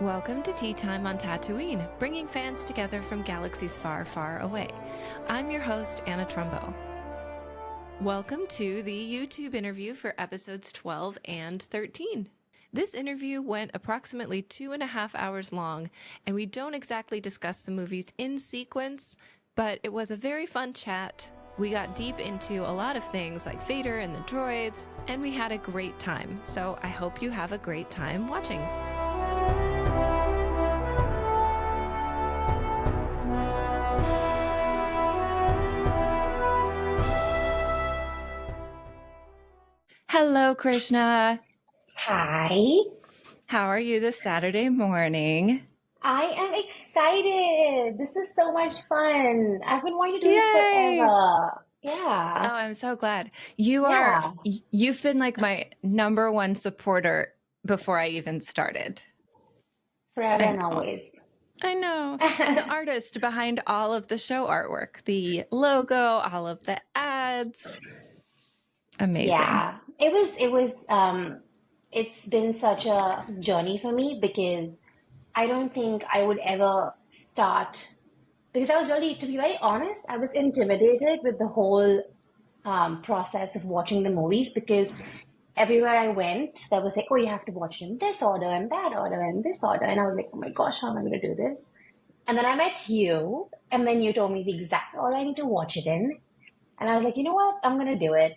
Welcome to Tea Time on Tatooine, bringing fans together from galaxies far, far away. I'm your host, Anna Trumbo. Welcome to the YouTube interview for episodes 12 and 13. This interview went approximately 2.5 hours long, and we don't exactly discuss the movies in sequence, but it was a very fun chat. We got deep into a lot of things like Vader and the droids, and we had a great time. So I hope you have a great time watching. Hello, Krishna. Hi. How are you this Saturday morning? I am excited. This is so much fun. I've been wanting to do this Yay! forever. Oh, Yeah. I'm so glad. Yeah. You've been like my number one supporter before I even started. Forever I and know. always. I know. The artist behind all of the show artwork, the logo, all of the ads. Amazing. Yeah. It's been such a journey for me because I don't think I would ever start because I was really, to be very honest, I was intimidated with the whole process of watching the movies because everywhere I went, there was like, oh, you have to watch it in this order and that order and this order. And I was like, oh my gosh, how am I going to do this? And then I met you, and then you told me the exact order I need to watch it in. And I was like, you know what? I'm going to do it.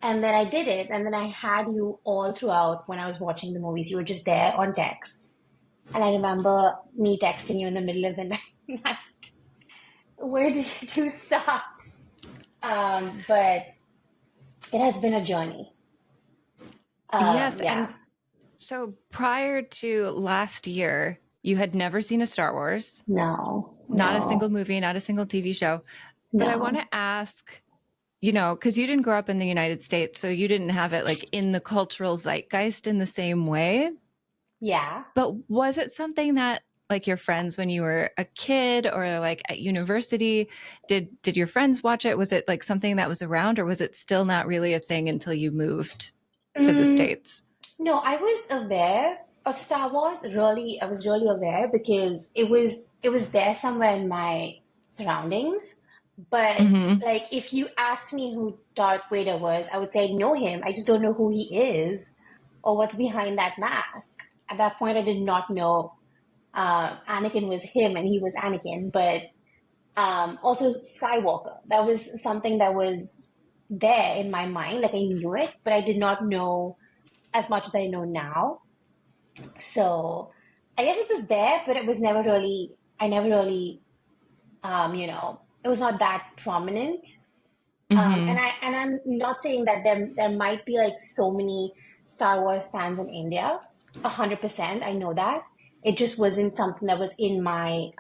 And then I did it. And then I had you all throughout when I was watching the movies. You were just there on text. And I remember me texting you in the middle of the night. Where did you two start? But it has been a journey. Yes, and Yeah. so prior to last year, you had never seen a Star Wars, No, not a single no, movie, not a single TV show. But I want no. to ask, because you didn't grow up in the United States, so you didn't have it like in the cultural zeitgeist in the same way. Yeah. But was it something that like your friends when you were a kid or like at university, did your friends watch it? Was it like something that was around or was it still not really a thing until you moved to the Mm, States? no, I was aware of Star Wars. Really, I was really aware because it was there somewhere in my surroundings. But Mm-hmm. like, if you asked me who Darth Vader was, I would say I know him. I just don't know who he is or what's behind that mask. At that point, I did not know Anakin was him and he was Anakin. But also Skywalker. That was something that was there in my mind. Like I knew it, but I did not know as much as I know now. So I guess it was there, but it was never really, I never really, it was not that prominent. And Mm-hmm. I'm not saying that there might be like so many Star Wars fans in India. 100%, I know that. It just wasn't something that was in my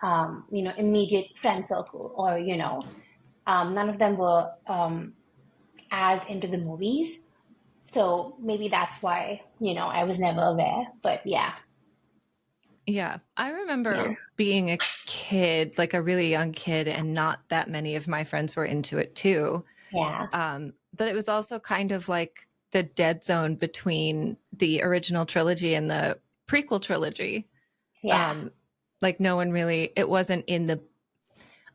immediate friend circle, or none of them were as into the movies. So maybe that's why I was never aware. But yeah, Yeah. I yeah, remember being a kid, like a really young kid, and not that many of my friends were into it too. yeah, But it was also kind of like the dead zone between the original trilogy and the prequel trilogy. yeah. Um, like no one really, it wasn't in the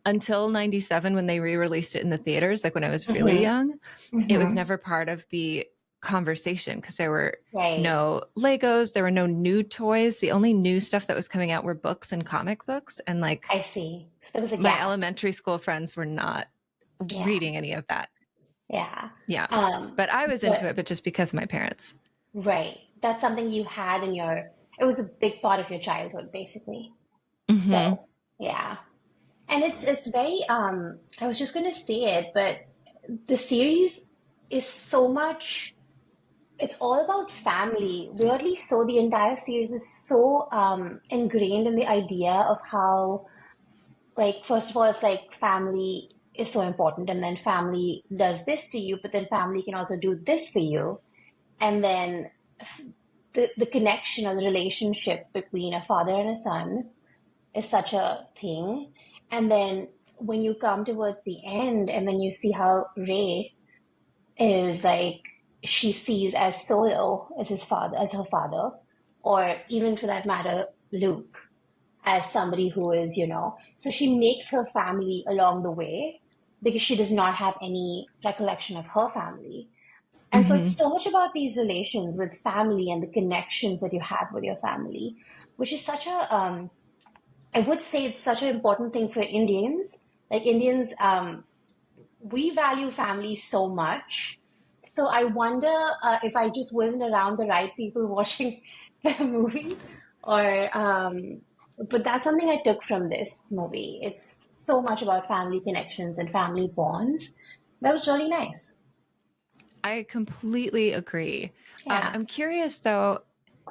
until 97 when they re-released it in the theaters, like when I was really Mm-hmm. young, it was Mm-hmm. never part of the conversation because there were Right. no Legos, there were no new toys. The only new stuff that was coming out were books and comic books. And like I see. So there was a my gap. elementary school friends were not Yeah, reading any of that. yeah. Yeah. Um, But I was into but it, but just because of my parents. right, that's something you had in your. It was a big part of your childhood, basically. Hmm. So yeah, and it's very. I was just gonna say it, but the series is so much. It's all about family. Weirdly, so the entire series is so ingrained in the idea of how, like, first of all, it's like family is so important, and then family does this to you, but then family can also do this for you. And then the connection or the relationship between a father and a son is such a thing. And then when you come towards the end, and then you see how Ray is like, she sees as Solo as his father, as her father, or even for that matter, Luke as somebody who is, so she makes her family along the way because she does not have any recollection of her family. And so Hmm. it's so much about these relations with family and the connections that you have with your family, which is such I would say it's such an important thing for Indians. Like Indians, we value family so much. So I wonder if I just wasn't around the right people watching the movie, or but that's something I took from this movie. It's so much about family connections and family bonds. That was really nice. I completely agree. Yeah, I'm curious though,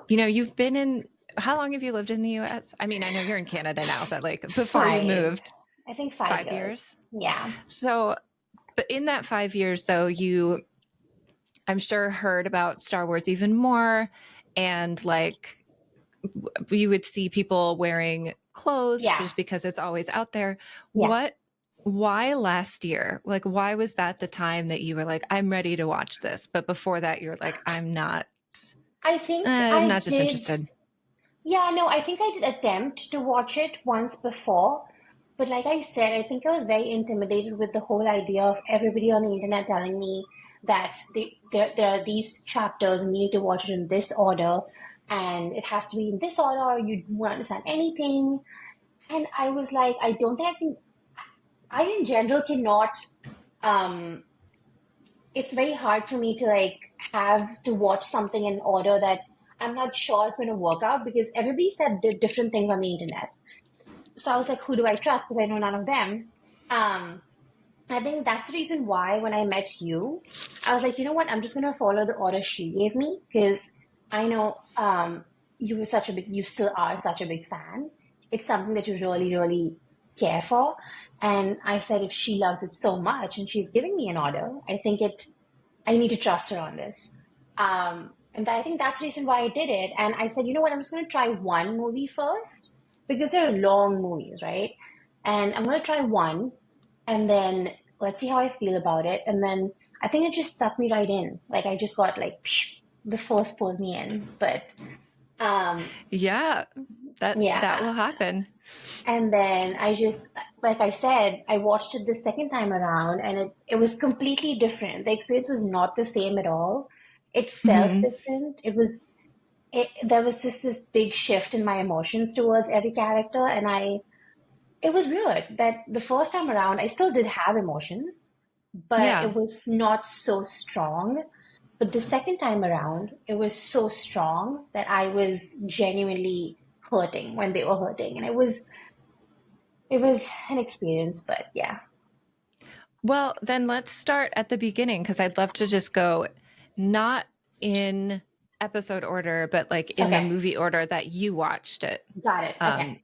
you've been in, how long have you lived in the US? I mean, I know you're in Canada now, but like before you five. moved, I think 5 years. 5 years. Yeah, So, but in that 5 years though, I'm sure heard about Star Wars even more. And like, you would see people wearing clothes yeah, just because it's always out there. yeah. Why last year? Like, why was that the time that you were like, I'm ready to watch this? But before that, you're like, I think I'm I not just did. interested. Yeah, no, I think I did attempt to watch it once before, but like I said, I think I was very intimidated with the whole idea of everybody on the internet telling me that there are these chapters and you need to watch it in this order, and it has to be in this order, or you won't understand anything. And I was like, I don't think I can, I in general cannot, um, it's very hard for me to like have to watch something in order that I'm not sure is going to work out because everybody said different things on the internet. So I was like, who do I trust? Because I know none of them. Um, I think that's the reason why when I met you, I was like, you know what? I'm just going to follow the order she gave me because I know you still are such a big fan. It's something that you really, really care for. And I said, if she loves it so much and she's giving me an order, I need to trust her on this. And I think that's the reason why I did it. And I said, you know what, I'm just going to try one movie first because they're long movies, right? And I'm going to try one and then let's see how I feel about it. And then I think it just sucked me right in. Like I just got like, the force pulled me in. But um, Yeah, that yeah. will happen. And then I just, like I said, I watched it the second time around and it was completely different. The experience was not the same at all. It felt Hmm. different. There was just this big shift in my emotions towards every character. And it was weird that the first time around, I still did have emotions, but Yeah. it was not so strong. But the second time around, it was so strong that I was genuinely hurting when they were hurting. And it was an experience, but yeah. Well, then let's start at the beginning because I'd love to just go not in episode order, but like in the Okay, movie order that you watched it. got it. Okay. Um,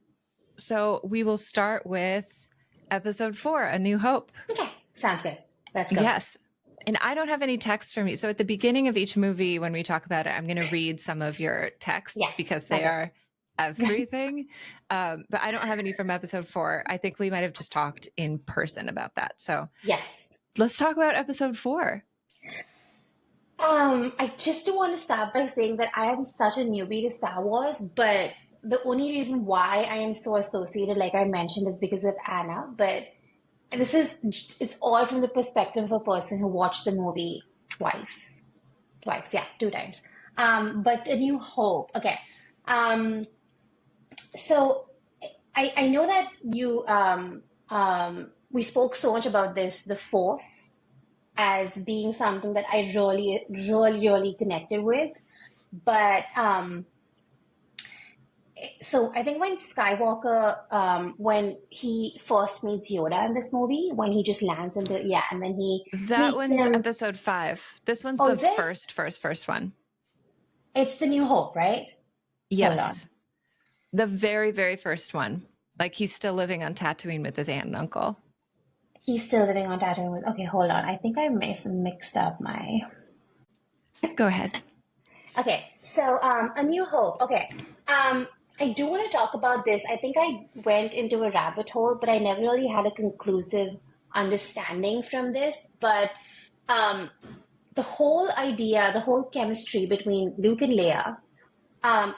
so we will start with episode 4, A New Hope. Okay, sounds good. Let's go. Yes. And I don't have any text from you. So at the beginning of each movie, when we talk about it, I'm going to read some of your Yeah, texts because they okay. are everything. But I don't have any from episode 4. I think we might have just talked in person about that. So Yes. let's talk about episode 4. I just do want to start by saying that I am such a newbie to Star Wars, but the only reason why I am so associated, like I mentioned, is because of Anna. But it's all from the perspective of a person who watched the movie twice. Twice, yeah, 2 times. But A New Hope. Okay. Um, so I know that we spoke so much about this, the Force, as being something that I really, really, really connected with. But so I think when when he first meets Yoda in this movie, when he just lands into, yeah, and then he That meets one's him. episode 5. This one's Oh, the is it? first one. It's the New Hope, right? Hold on. Yes. The very, very first one. Like he's still living on Tatooine with his aunt and uncle. He's still living on Tatooine. Okay, hold on. I think I mixed up my. Go ahead. Okay, so A New Hope. Okay, I do want to talk about this. I think I went into a rabbit hole, but I never really had a conclusive understanding from this. But um, the whole idea, the whole chemistry between Luke and Leia, um,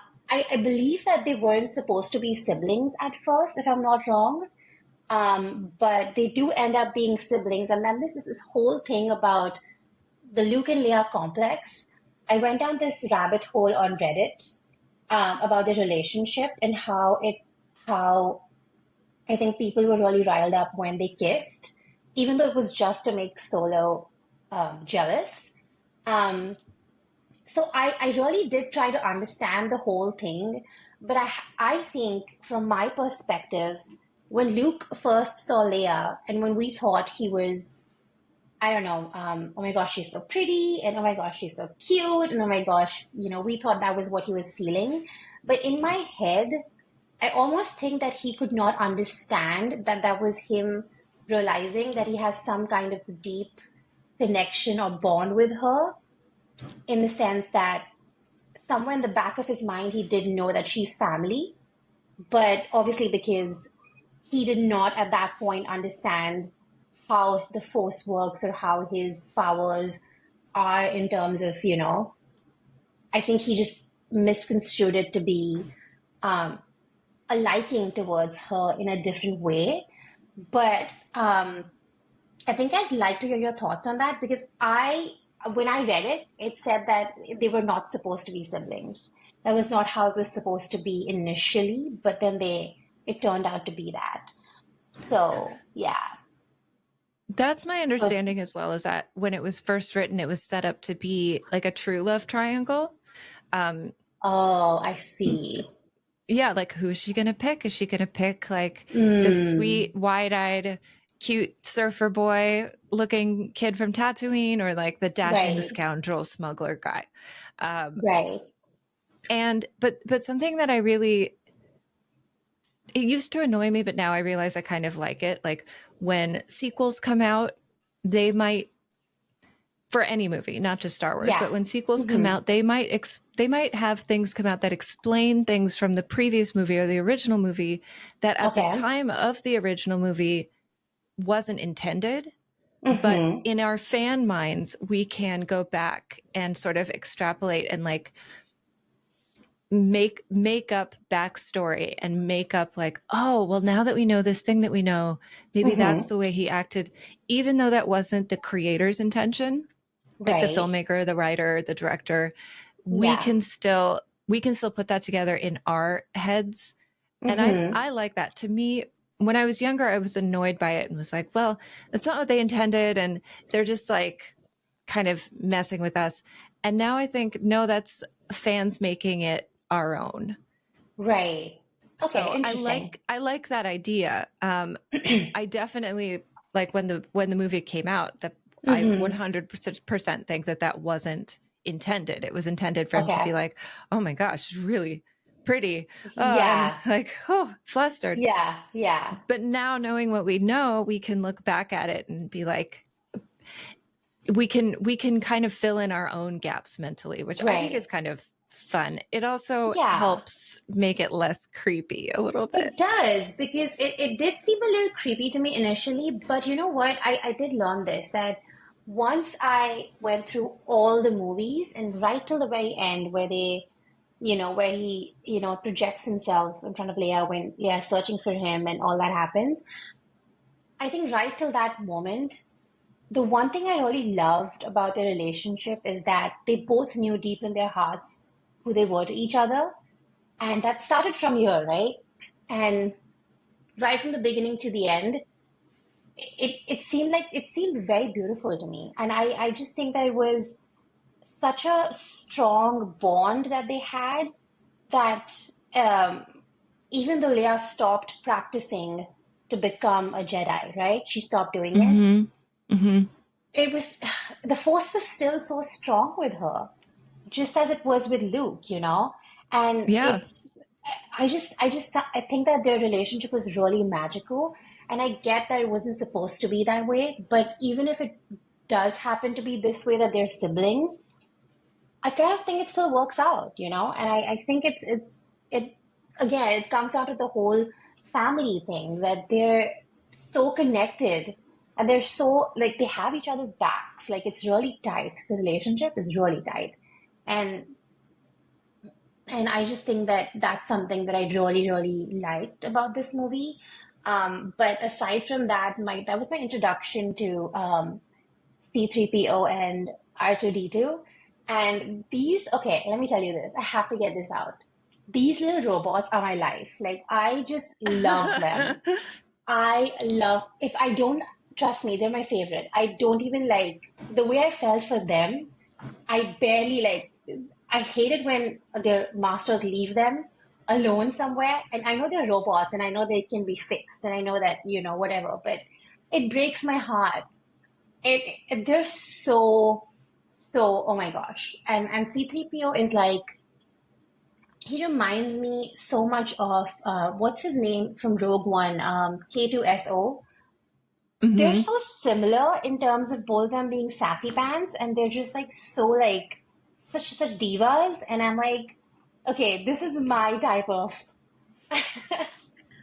I believe that they weren't supposed to be siblings at first, if I'm not wrong. But they do end up being siblings. And then this is this whole thing about the Luke and Leia complex. I went down this rabbit hole on Reddit about their relationship and how I think people were really riled up when they kissed, even though it was just to make Solo jealous. Um, so I really did try to understand the whole thing, but I think from my perspective, when Luke first saw Leia and when we thought he was, I don't know, oh my gosh, she's so pretty, and oh my gosh, she's so cute, and oh my gosh, we thought that was what he was feeling. But in my head, I almost think that he could not understand that that was him realizing that he has some kind of deep connection or bond with her, in the sense that somewhere in the back of his mind, he did know that she's family. But obviously, because he did not at that point understand how the force works or how his powers are in terms of, I think he just misconstrued it to be um, a liking towards her in a different way. But I think I'd like to hear your thoughts on that because when I read it, it said that they were not supposed to be siblings. That was not how it was supposed to be initially, but then it turned out to be that. So, yeah. That's my But, understanding as well, is that when it was first written, it was set up to be like a true love triangle. Um, oh, I see. yeah, like who's she gonna pick? Is she gonna pick like the Mm, sweet, wide-eyed, cute surfer boy looking kid from Tatooine, or like the dashing right, scoundrel smuggler guy? Um, right. and but something that I really, it used to annoy me, but now I realize I kind of like it. Like when sequels come out, they might, for any movie, not just Star Wars, Yeah. but when sequels come Hmm. out, they might have things come out that explain things from the previous movie or the original movie that at the Okay. time of the original movie wasn't intended. But Hmm. in our fan minds, we can go back and sort of extrapolate and like make up backstory and make up like, oh well, now that we know this thing that we know, maybe that's Hmm. the way he acted, even though that wasn't the creator's intention, like the Right. filmmaker, the writer, the director. we Yeah. can still we can still put that together in our heads. And Hmm. I like that. To me, when I was younger, I was annoyed by it and was like, well, that's not what they intended, and they're just like kind of messing with us. And now I think, no, that's fans making it our own. Right. Okay, So interesting. I like that idea. I definitely like when the movie came out, that I Hmm. 100% think that that wasn't intended. It was intended for him to be Okay. like, oh my gosh, really pretty, and Yeah. like, oh, flustered. Yeah. Yeah. But now, knowing what we know, we can look back at it and be like, we can kind of fill in our own gaps mentally, which I think is Right. kind of fun. It also Yeah. helps make it less creepy a little bit. It does because it did seem a little creepy to me initially, but you know what? I did learn this that once I went through all the movies and right till the very end where where he, projects himself in front of Leia when Leia's searching for him and all that happens. I think right till that moment, the one thing I really loved about their relationship is that they both knew deep in their hearts who they were to each other. And that started from here, right? And right from the beginning to the end, it seemed very beautiful to me. And I just think that it was such a strong bond that they had that um, even though Leia stopped practicing to become a Jedi, right? She stopped doing it. Mm-hmm. Mm-hmm. It was the Force was still so strong with her, just as it was with Luke, And Yeah. I think that their relationship was really magical, and I get that it wasn't supposed to be that way, but even if it does happen to be this way that they're siblings, I kind of think it still works out, And I think it again it comes down to the whole family thing that they're so connected and they're so like they have each other's backs. Like it's really tight. The relationship is really tight. And And I just think that that's something that I really, really liked about this movie. But aside from that, my that was my introduction to C3PO and R2D2. And these, okay, let me tell you this. I have to get this out. These little robots are my life. Like, I just love them. I love, if I don't, trust me, they're my favorite. I don't even like the way I felt for them. I barely like, I hate it when their masters leave them alone somewhere. And I know they're robots and I know they can be fixed and I know that, whatever, but it breaks my heart. They're so, oh my gosh. And C3PO is like, he reminds me so much of, what's his name from Rogue One, K2SO. They're Hmm. so similar in terms of both of them being sassy pants, and they're just like so like such divas. And I'm like, okay, this is my type of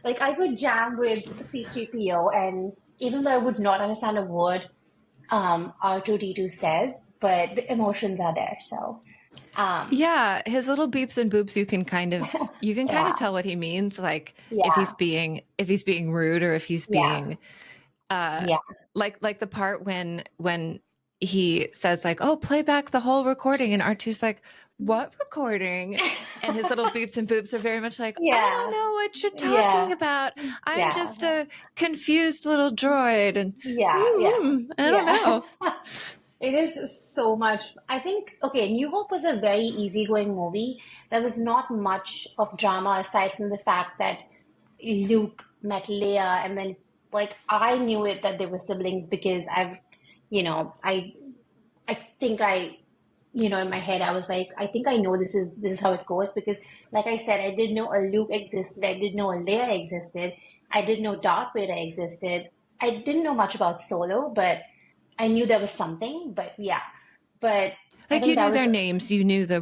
like I could jam with C3PO, and even though I would not understand a word R2D2 says, but the emotions are there. So um Yeah, his little beeps and boops, you can kind of yeah, tell what he means, like yeah, if he's being rude or if he's yeah, being uh yeah, like the part when he says like, "Oh, play back the whole recording," and R2's like, "What recording?" And his little beeps and boops are very much like, "I don't yeah, know what you're talking yeah, about. I'm yeah, just a confused little droid." And yeah, yeah, I don't yeah. know. It is so much. I think, okay, New Hope was a very easygoing movie. There was not much of drama aside from the fact that Luke met Leia, and then, like, I knew it that they were siblings because you know, I, I think in my head, I was like, I think I know this is how it goes because, like I said, I did know a Luke existed. I did know a Leia existed. I did know Darth Vader existed. I didn't know much about Solo, but I knew there was something. But yeah, but I Like think you that knew was their names, you knew the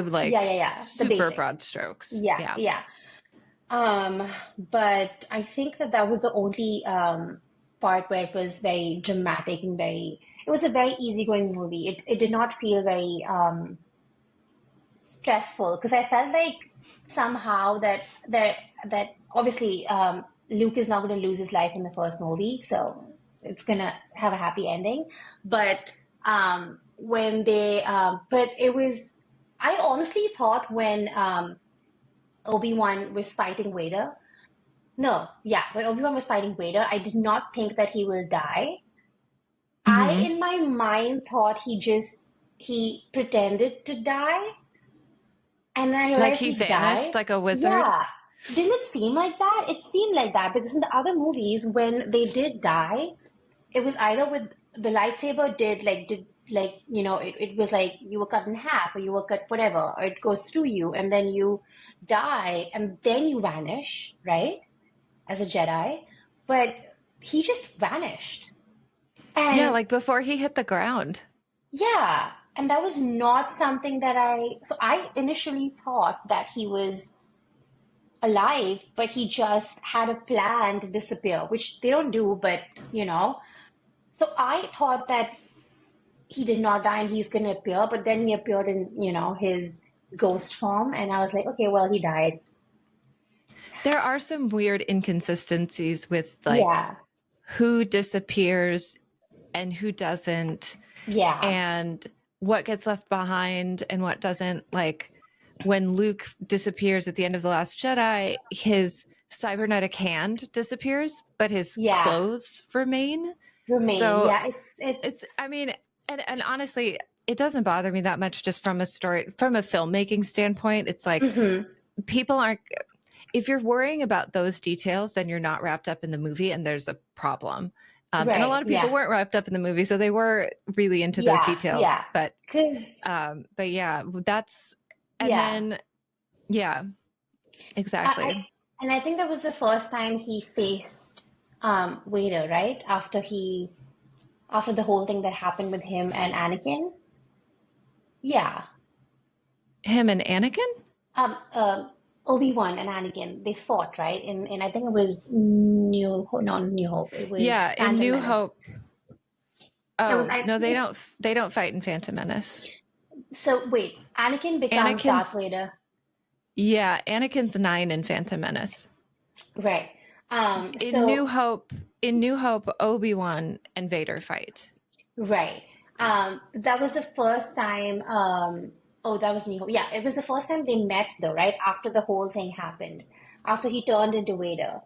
like yeah, the super basics. broad strokes. Yeah, Yeah. yeah. But I think that that was the only part where it was very dramatic and it was a very easygoing movie. It did not feel very stressful because I felt like somehow that obviously Luke is not going to lose his life in the first movie, so it's gonna have a happy ending. But but it was. I honestly thought when Obi-Wan was fighting Vader. No, yeah, when Obi-Wan was fighting Vader, I did not think that he will die. I, Hmm. in my mind, thought he pretended to die. And then I Like realized he he vanished died. like a wizard. Yeah. Didn't it seem like that? It seemed like that because in the other movies, when they did die, it was either with the lightsaber it was like you were cut in half or you were cut whatever, or it goes through you and then you die and then you vanish, right? As a Jedi. But he just vanished. Yeah, And like before he hit the ground. yeah, and that was not something so I initially thought that he was alive, but he just had a plan to disappear, which they don't do, but you know. So I thought that he did not die and he's going to appear, but then he appeared in, his ghost form, and I was like, okay, well, he died. There are some weird inconsistencies with like Yeah, who disappears and who doesn't, yeah, and what gets left behind and what doesn't. Like when Luke disappears at the end of The Last Jedi, his cybernetic hand disappears, but his yeah. clothes remain. Remain. So Yeah, it's I mean, and honestly, it doesn't bother me that much just from a filmmaking standpoint. It's like hmm people aren't, if you're worrying about those details, then you're not wrapped up in the movie and there's a problem. And a right. lot of people Yeah, weren't wrapped up in the movie, so they were really into those yeah, details. yeah. Because But yeah, that's, and yeah, then, yeah, I exactly. and I think that was the first time he faced Vader, right? After the whole thing that happened with him and Anakin. Yeah. Him and Anakin? Obi-Wan and Anakin, they fought, right? In I think it was not New Hope. It was Yeah, in Phantom New Menace. Hope. It was Oh, I no, think they don't fight in Phantom Menace. so wait, Anakin becomes Darth Anakin's Vader. Yeah, Anakin's 9 in Phantom Menace. Right. In New So Hope, Obi-Wan and Vader fight. right. That was the first time. Oh, that was New Hope. Yeah, it was the first time they met, though, right? After the whole thing happened, after he turned into Vader.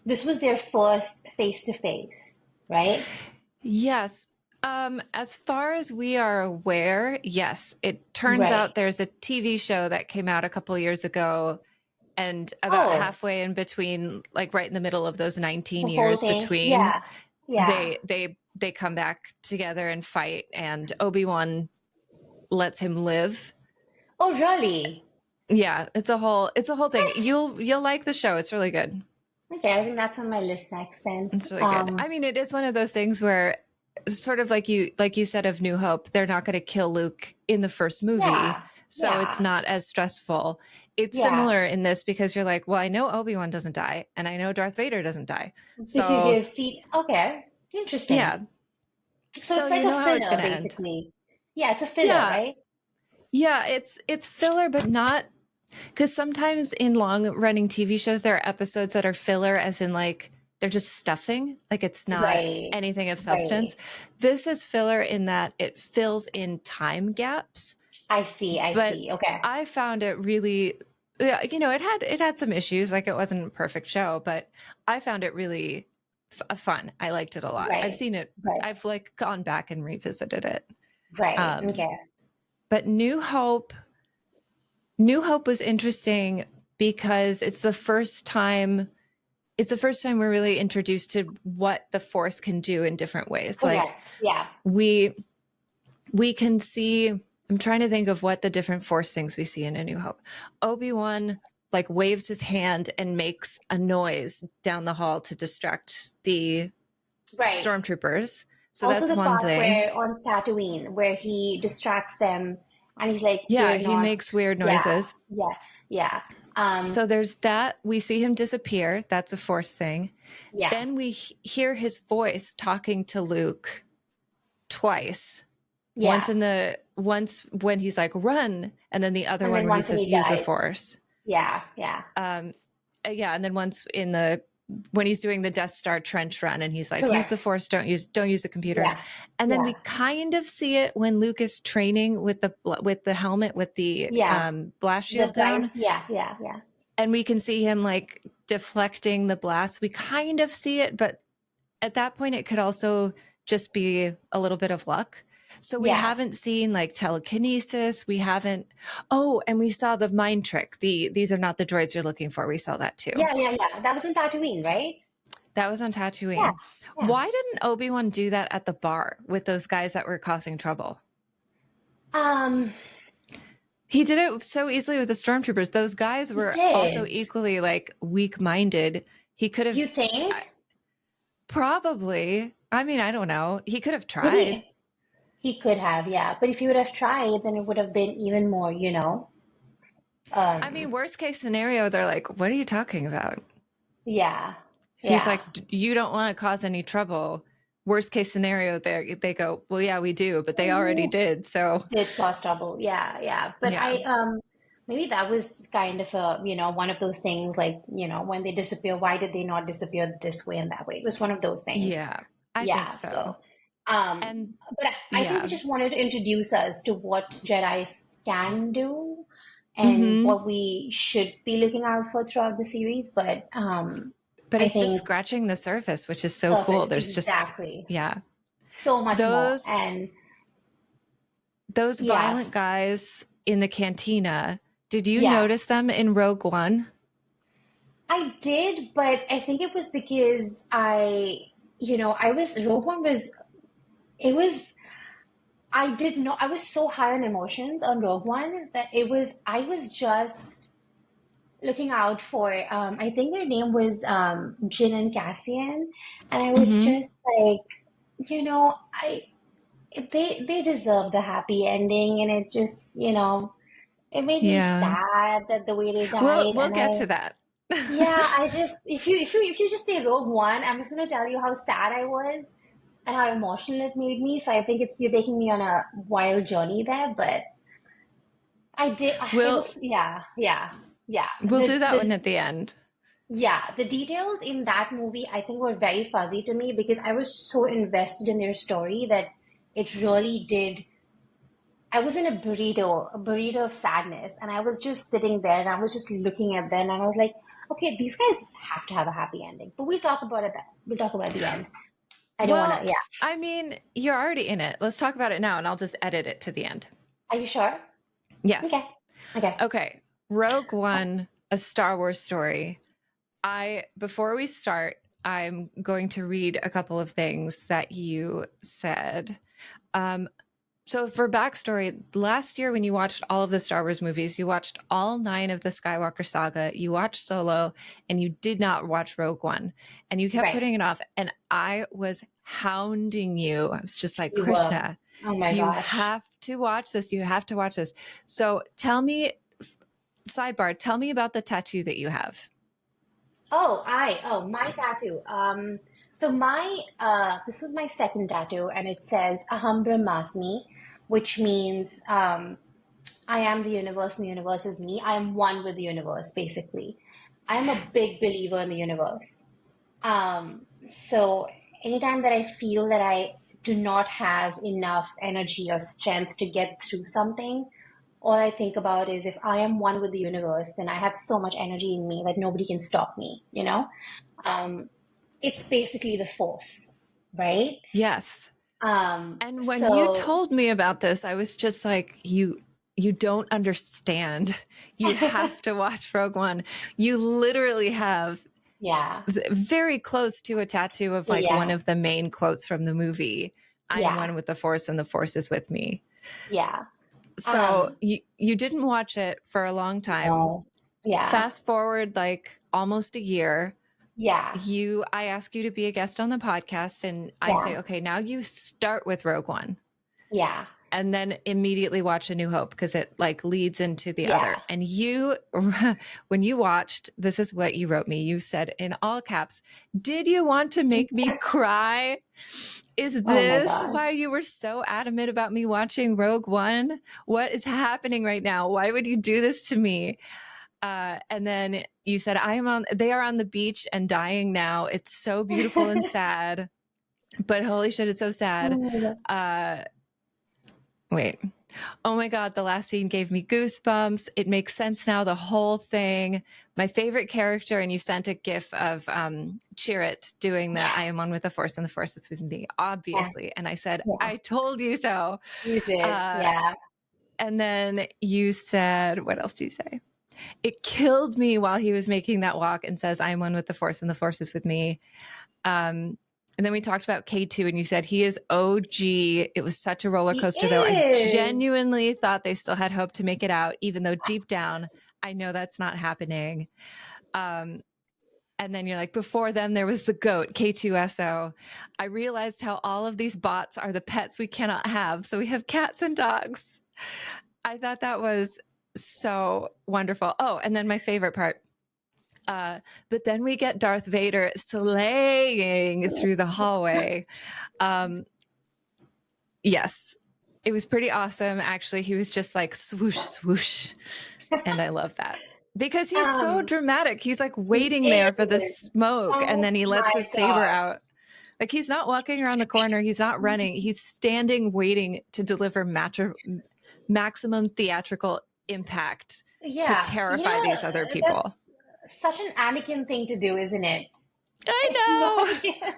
This was their first face to face, right? Yes. As far as we are aware, yes. It turns Right. out there's a TV show that came out a couple years ago, and about Oh, halfway in between, like right in the middle of those the 19 whole years thing. between, Yeah. Yeah. they come back together and fight, and Obi-Wan lets him live. Oh, really? Yeah, it's a whole thing. What? You'll like the show. It's really good. Okay, I think that's on my list next then. It's really good. I mean, it is one of those things where sort of like you said of New Hope, they're not going to kill Luke in the first movie, Yeah. so it's Yeah. not as stressful. It's Yeah. similar in this because you're like, well, I know Obi-Wan doesn't die and I know Darth Vader doesn't die. Because So, you've seen, okay, yeah. interesting. So So it's like you a know how it's going filler, to end. basically. Yeah, it's a filler, Yeah. right? Yeah, it's filler but not because sometimes in long running TV shows, there are episodes that are filler, as in like they're just stuffing, like it's not Right. anything of Right. substance. This is filler in that it fills in time gaps, I see. I but see. Okay. I found it really, yeah, it had some issues, like it wasn't a perfect show, but I found it really fun. I liked it a lot. I've Right. seen it. Right. I've like gone back and revisited it. Right. Um, Okay. but New Hope was interesting because it's the first time we're really introduced to what the Force can do in different ways. Like Correct. Yeah. we we can see, I'm trying to think of what the different Force things we see in A New Hope. Obi-Wan like waves his hand and makes a noise down the hall to distract the Right. stormtroopers. So Also, that's the one part thing. where on Tatooine, where he distracts them and he's like, Yeah, they're he not, makes weird yeah, noises. yeah, yeah. Um, So there's that. We see him disappear. That's a Force thing. yeah, Then we hear his voice talking to Luke twice. yeah. Once when he's like run, and then the other And one then where he once when says he use the dies, Force. yeah, yeah. Um, yeah, and then once when he's doing the Death Star trench run, and he's like use the Correct. Force, don't use the computer. Yeah, And then yeah, we kind of see it when Luke is training with the helmet with the yeah. blast The shield blind, down, yeah, yeah, yeah. and we can see him like deflecting the blast. We kind of see it, but at that point it could also just be a little bit of luck. So we Yeah, haven't seen like telekinesis. We haven't. Oh, and we saw the mind trick. These are not the droids you're looking for. We saw that too. yeah, yeah, yeah. That was in Tatooine, right? That was on Yeah, Tatooine. yeah. Why didn't Obi-Wan do that at the bar with those guys that were causing trouble? Um, He did it so easily with the stormtroopers. Those guys he were also did. equally like weak-minded. He could You have think? probably. I mean, I don't know. He could have But tried. he could have, yeah. But if he would have tried, then it would have been even more, I mean, Um, worst case scenario, they're like, "What are you talking about?" yeah, If he's yeah. like, "You don't want to cause any trouble." Worst case scenario, they go, "Well, yeah, we do, but they already did." So Did cause trouble. Yeah, yeah. But yeah, maybe that was kind of one of those things like, when they disappear, why did they not disappear this way and that way? It was one of those things. yeah, I think Yeah, so. so And but I think they yeah, just wanted to introduce us to what Jedi can do and hmm what we should be looking out for throughout the series. But but I it's just think scratching the surface, which is so cool. surface, There's just exactly. yeah, So much more. those And those yeah, violent guys in the cantina. Did you yeah. notice them in Rogue One? I did, but I think it was because Rogue One it was, I did not, I was so high on emotions on Rogue One that I was just looking out for, I think their name was Jin and Cassian, and I was Hmm. just like, I, they deserve the happy ending, and it made me Yeah, sad that the way they we'll died, we'll and get to that. yeah, I just if you just say Rogue One, I'm just gonna tell you how sad I was and how emotional it made me. So I think you're taking me on a wild journey there, but it We'll was, yeah, yeah. yeah. We'll do that one at the end. Yeah, the details in that movie I think were very fuzzy to me because I was so invested in their story that it really did. I was in a burrito of sadness, and I was just sitting there and I was just looking at them and I was like, okay, these guys have to have a happy ending. But we'll talk about it then. We'll talk about it at the end. I don't want Well, to, yeah. I mean, you're already in it. Let's talk about it now, and I'll just edit it to the end. Are you sure? Yes. Okay. Okay. Okay. Rogue One, a Star Wars story. Before we start, I'm going to read a couple of things that you said. So for backstory, last year when you watched all of the Star Wars movies, you watched all 9 of the Skywalker saga, you watched Solo, and you did not watch Rogue One. And you kept Right. putting it off. And I was hounding you. I was just like, You were. Krishna, Oh my you gosh. have to watch this. You have to watch this. So tell me, sidebar, tell me about the tattoo that you have. My tattoo. So this was my second tattoo, and it says Aham Brahmasmi, which means I am the universe, and the universe is me. I am one with the universe, basically. I'm a big believer in the universe. So anytime that I feel that I do not have enough energy or strength to get through something, all I think about is if I am one with the universe, then I have so much energy in me that nobody can stop me, you know? Um, it's basically the force, right? Yes. And when you So told me about this, I was just like, you don't understand. You have to watch Rogue One. You literally have yeah, very close to a tattoo of like one yeah, of the main quotes from the movie. I am yeah, one with the Force and the Force is with me. yeah. So Um, you didn't watch it for a long time. no, yeah, Fast forward like almost a year. yeah, I ask you to be a guest on the podcast and I say, yeah, okay, now you start with Rogue One yeah, and then immediately watch A New Hope because it like leads into the yeah. other. And you, when you watched, this is what you wrote me. You said in all caps, did you want to make me cry? Is Oh my this God. why you were so adamant about me watching Rogue One? What is happening right now? Why would you do this to me? And then you said, they are on the beach and dying now. It's so beautiful and sad, but holy shit, it's so sad. Oh my God. Uh, wait. Oh my God, the last scene gave me goosebumps. It makes sense now, the whole thing. My favorite character, and you sent a gif of Chirrut doing the I Yeah, am one with the Force and the Force is with me, yeah, obviously. And I said, yeah. I told you so. You did. Uh, Yeah. and then you said, what else do you say? It killed me while he was making that walk and says, I am one with the Force and the Force is with me. And then we talked about K2 and you said he is OG. It was such a roller He coaster, though. I is. genuinely thought they still had hope to make it out, even though deep down, I know that's not happening. Um, and then you're like, before them, there was the goat, K2SO. I realized how all of these bots are the pets we cannot have. So we have cats and dogs. I thought that was so wonderful. Oh, and then my favorite part. But then we get Darth Vader slaying through the hallway. Um, yes, it was pretty awesome. Actually, he was just like swoosh, swoosh. And I love that because he's so Um, dramatic. He's like he waiting there for the is. smoke and Oh then he lets my his saber God. out. Like he's not walking around the corner. He's not running. He's standing waiting to deliver maximum theatrical impact to Yeah. terrify these other people. That's such an Anakin thing to do, isn't it? It's not I know. even,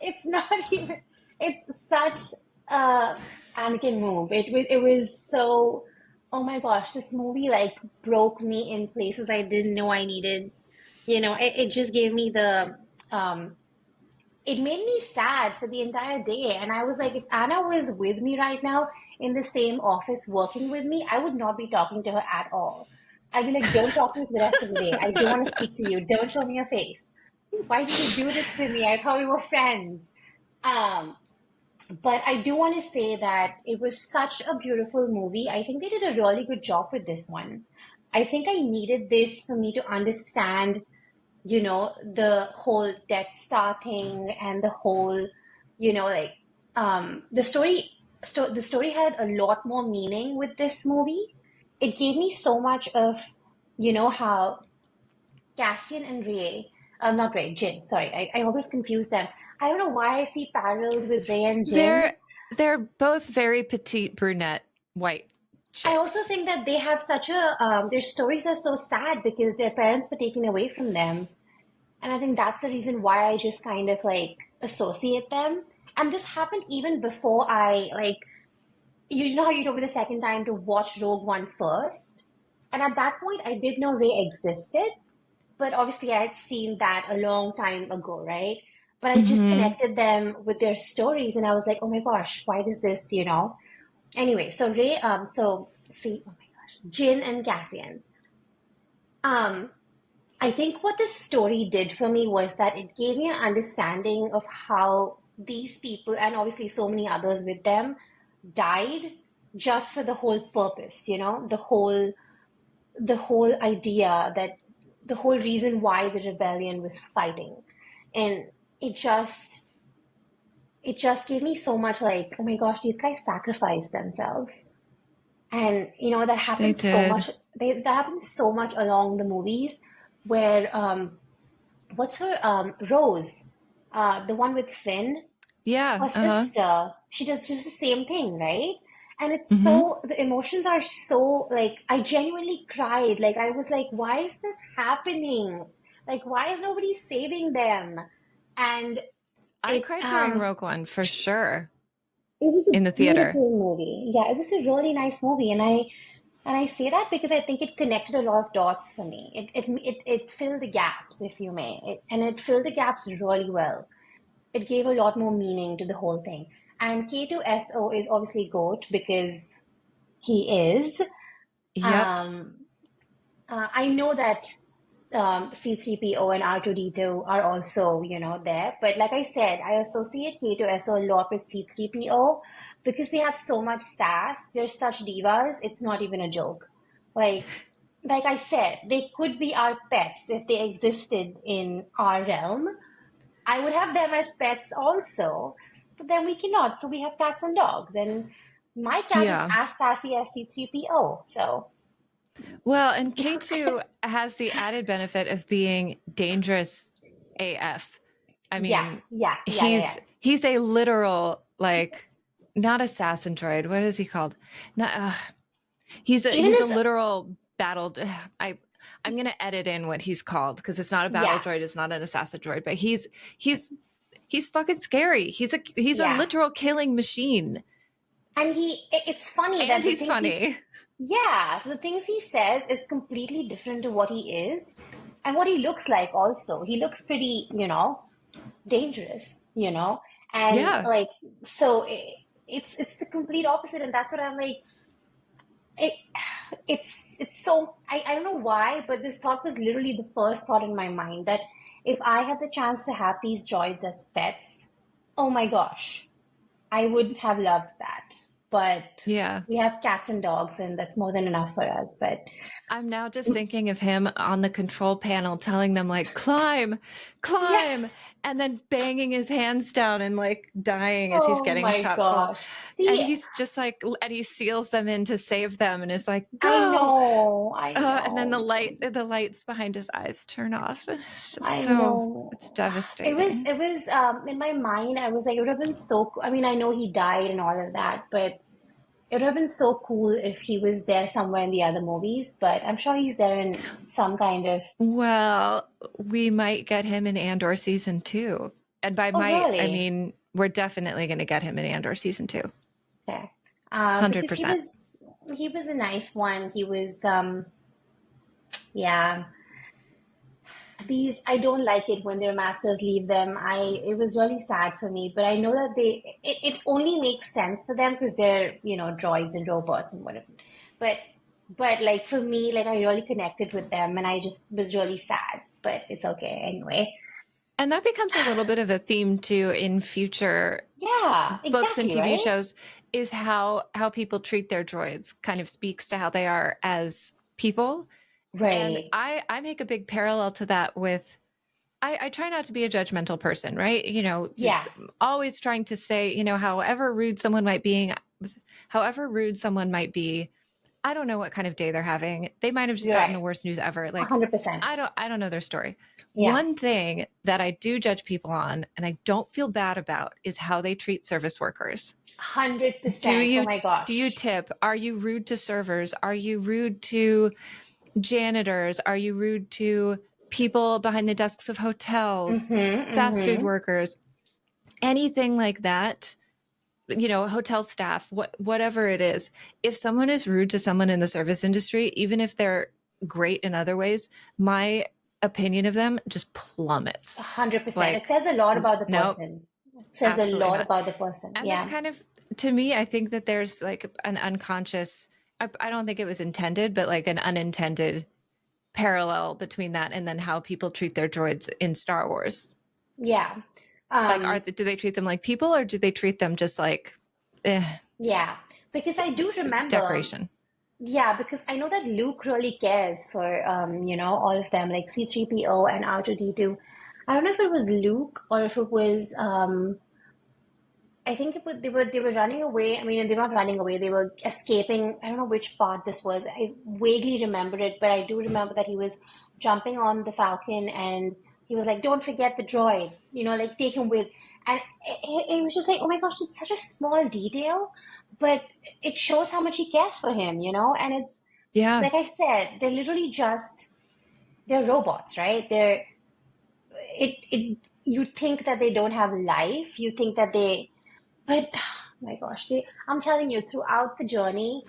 it's not even, it's such a Anakin move. It was so, oh my gosh, this movie like broke me in places I didn't know I needed. It just gave me it made me sad for the entire day. And I was like, if Anna was with me right now in the same office working with me, I would not be talking to her at all. I'd be like, don't talk to me for the rest of the day. I don't want to speak to you. Don't show me your face. Why did you do this to me? I thought we were friends. Um, but I do want to say that it was such a beautiful movie. I think they did a really good job with this one. I think I needed this for me to understand the whole Death Star thing and the whole, like the story had a lot more meaning with this movie. It gave me so much of you know how Cassian and Ray, not Ray, Jin, sorry, I always confuse them. I don't know why I see parallels with Ray and Jin. They're they're both very petite brunette white I also chicks. think that they have such a, their stories are so sad because their parents were taken away from them. And I think that's the reason why I just kind of like associate them. And this happened even before I like, you know how you told me the second time to watch Rogue One first? And at that point, I did know Rey existed, but obviously I had seen that a long time ago, right? But I just Hmm. connected them with their stories and I was like, oh my gosh, why does this, you know? Anyway, so Ray, so see, oh my gosh, Jin and Cassian. Um, I think what this story did for me was that it gave me an understanding of how these people, and obviously so many others with them, died just for the whole purpose, you know, the whole idea that the whole reason why the rebellion was fighting. And it just it just gave me so much like, oh my gosh, these guys sacrificed themselves. And you know, that They happens so much. did. That happens so much along the movies where what's her Rose, the one with Finn, Yeah. her Uh-huh. sister, she does just the same thing, right? And it's Hmm. so the emotions are so like I genuinely cried. Like I was like, why is this happening? Like why is nobody saving them? And I it cried during um Rogue One for sure it was a in the theater. beautiful movie. Yeah, it was a really nice movie, and I say that because I think it connected a lot of dots for me. It filled the gaps, if you may, and it filled the gaps really well. It gave a lot more meaning to the whole thing. And K2SO is obviously GOAT because he is. Yep. Um, I know that C3PO and R2D2 are also, you know, there. But like I said, I associate K2SO a lot with C3PO because they have so much sass. They're such divas. It's not even a joke. Like, like I said, they could be our pets if they existed in our realm. I would have them as pets also, but then we cannot. So we have cats and dogs, and my cat is Yeah. as sassy as C3PO. So Well, and K2 has the added benefit of being dangerous AF. I yeah, mean, yeah, yeah, yeah, yeah. he's a literal like not assassin droid. What is he called? Not Even he's a this, literal battle. I I'm gonna edit in what he's called because it's not a battle yeah, droid. It's not an assassin droid, but he's he's fucking scary. He's a yeah. literal killing machine, And it's funny and that the he's things funny. yeah, so the things he says is completely different to what he is and what he looks like also. He looks pretty, you know, dangerous, you know, and Yeah. like, so it's the complete opposite. And that's what I'm like, it, it's so, I don't know why, but this thought was literally the first thought in my mind that if I had the chance to have these droids as pets, oh my gosh, I would have loved that. But Yeah. we have cats and dogs, and that's more than enough for us. But I'm now just thinking of him on the control panel telling them like climb, yeah, climb, and then banging his hands down and like dying as he's oh getting my shot full. gosh. And See, he's just like and he seals them in to save them and is like I go. know, I And then know, the lights behind his eyes turn off. It's just I so know. it's It was, devastating. it was, in my mind, I was like, it would have been so cool. I mean, I know he died and all of that, but it would have been so cool if he was there somewhere in the other movies, but I'm sure he's there in some kind of. Well, we might get him in Andor season 2. And by Oh, might, I really? mean we're definitely going to get him in Andor season 2. Okay. Because 100%. he was a nice one. He was yeah. These I don't like it when their masters leave them. It was really sad for me, but I know that it only makes sense for them because they're, you know, droids and robots and whatever. But but like for me, like I really connected with them and I just was really sad. But it's okay anyway. And that becomes a little bit of a theme too in future Yeah, books and exactly, TV right? shows is how people treat their droids kind of speaks to how they are as people. And Right. I make a big parallel to that with I try not to be a judgmental person, right? You know, Yeah. always trying to say, you know, however rude someone might be, I don't know what kind of day they're having. They might have just You're gotten right. the worst news ever. Like, 100%. I don't know their story. Yeah. One thing that I do judge people on and I don't feel bad about is how they treat service workers. Do 100%. Oh you my do you gosh. tip? Are you rude to servers? Are you rude to janitors? Are you rude to people behind the desks of hotels, Mm-hmm. fast food Mm-hmm. workers, anything like that? Hotel staff, whatever it is. If someone is rude to someone in the service industry, even if they're great in other ways, my opinion of them just plummets. 100%. It Like, says a lot about the nope, person. It says a absolutely lot not. about the person. And that's Yeah. kind of, to me, I think that there's like an unconscious, I don't think it was intended, but like an unintended parallel between that and then how people treat their droids in Star Wars. Yeah. Like, Um, do they treat them like people or do they treat them just like yeah. Because I do remember, decoration? yeah, because I know that Luke really cares for, all of them, like C3PO and R2D2. I don't know if it was Luke or if it was, I think they were running away. I mean, they were not running away. They were escaping. I don't know which part this was. I vaguely remember it, but I do remember that he was jumping on the Falcon and he was like, "Don't forget the droid," like take him with. And it was just like, oh my gosh, it's such a small detail, but it shows how much he cares for him. And it's Yeah. like I said, they're robots, right? It you think that they don't have life. You think that but oh my gosh, I'm telling you, throughout the journey,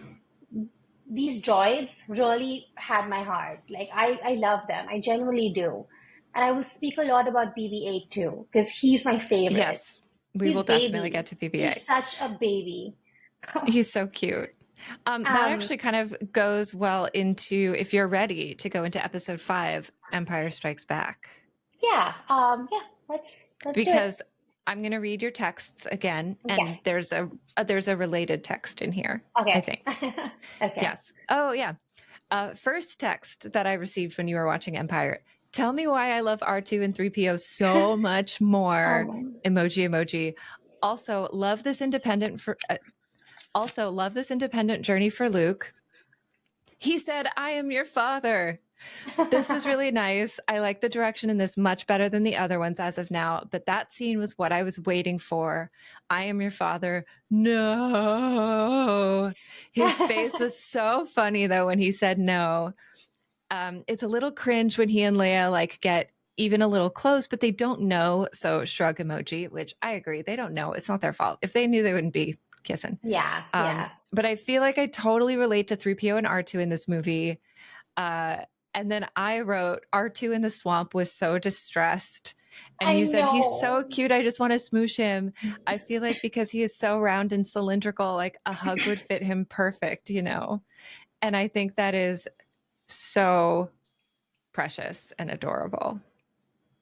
these droids really had my heart. Like I love them. I genuinely do. And I will speak a lot about BB-8 too, because he's my favorite. Yes. We He's will definitely baby. get to BB-8. He's such a baby. He's so cute. That Um, actually kind of goes well into, if you're ready to go into episode 5, Empire Strikes Back. yeah, let's do it. Because I'm going to read your texts again, and Okay. there's a related text in here, I Okay. think. Okay. Yes. Oh, yeah. First text that I received when you were watching Empire. Tell me why I love R2 and 3PO so much Oh more. my. Emoji. Also, love this independent journey for Luke. He said, "I am your father." This was really nice. I like the direction in this much better than the other ones as of now, but that scene was what I was waiting for. I am your father. No. His face was so funny though when he said no. It's a little cringe when he and Leia like get even a little close, but they don't know. So shrug emoji, which I agree. They don't know. It's not their fault. If they knew, they wouldn't be kissing. Yeah, yeah. But I feel like I totally relate to 3PO and R2 in this movie. And then I wrote R2 in the swamp was so distressed. And I you said, he's so know. cute. I just want to smoosh him. I feel like because he is so round and cylindrical, like a hug would fit him perfect. And I think that is so precious and adorable.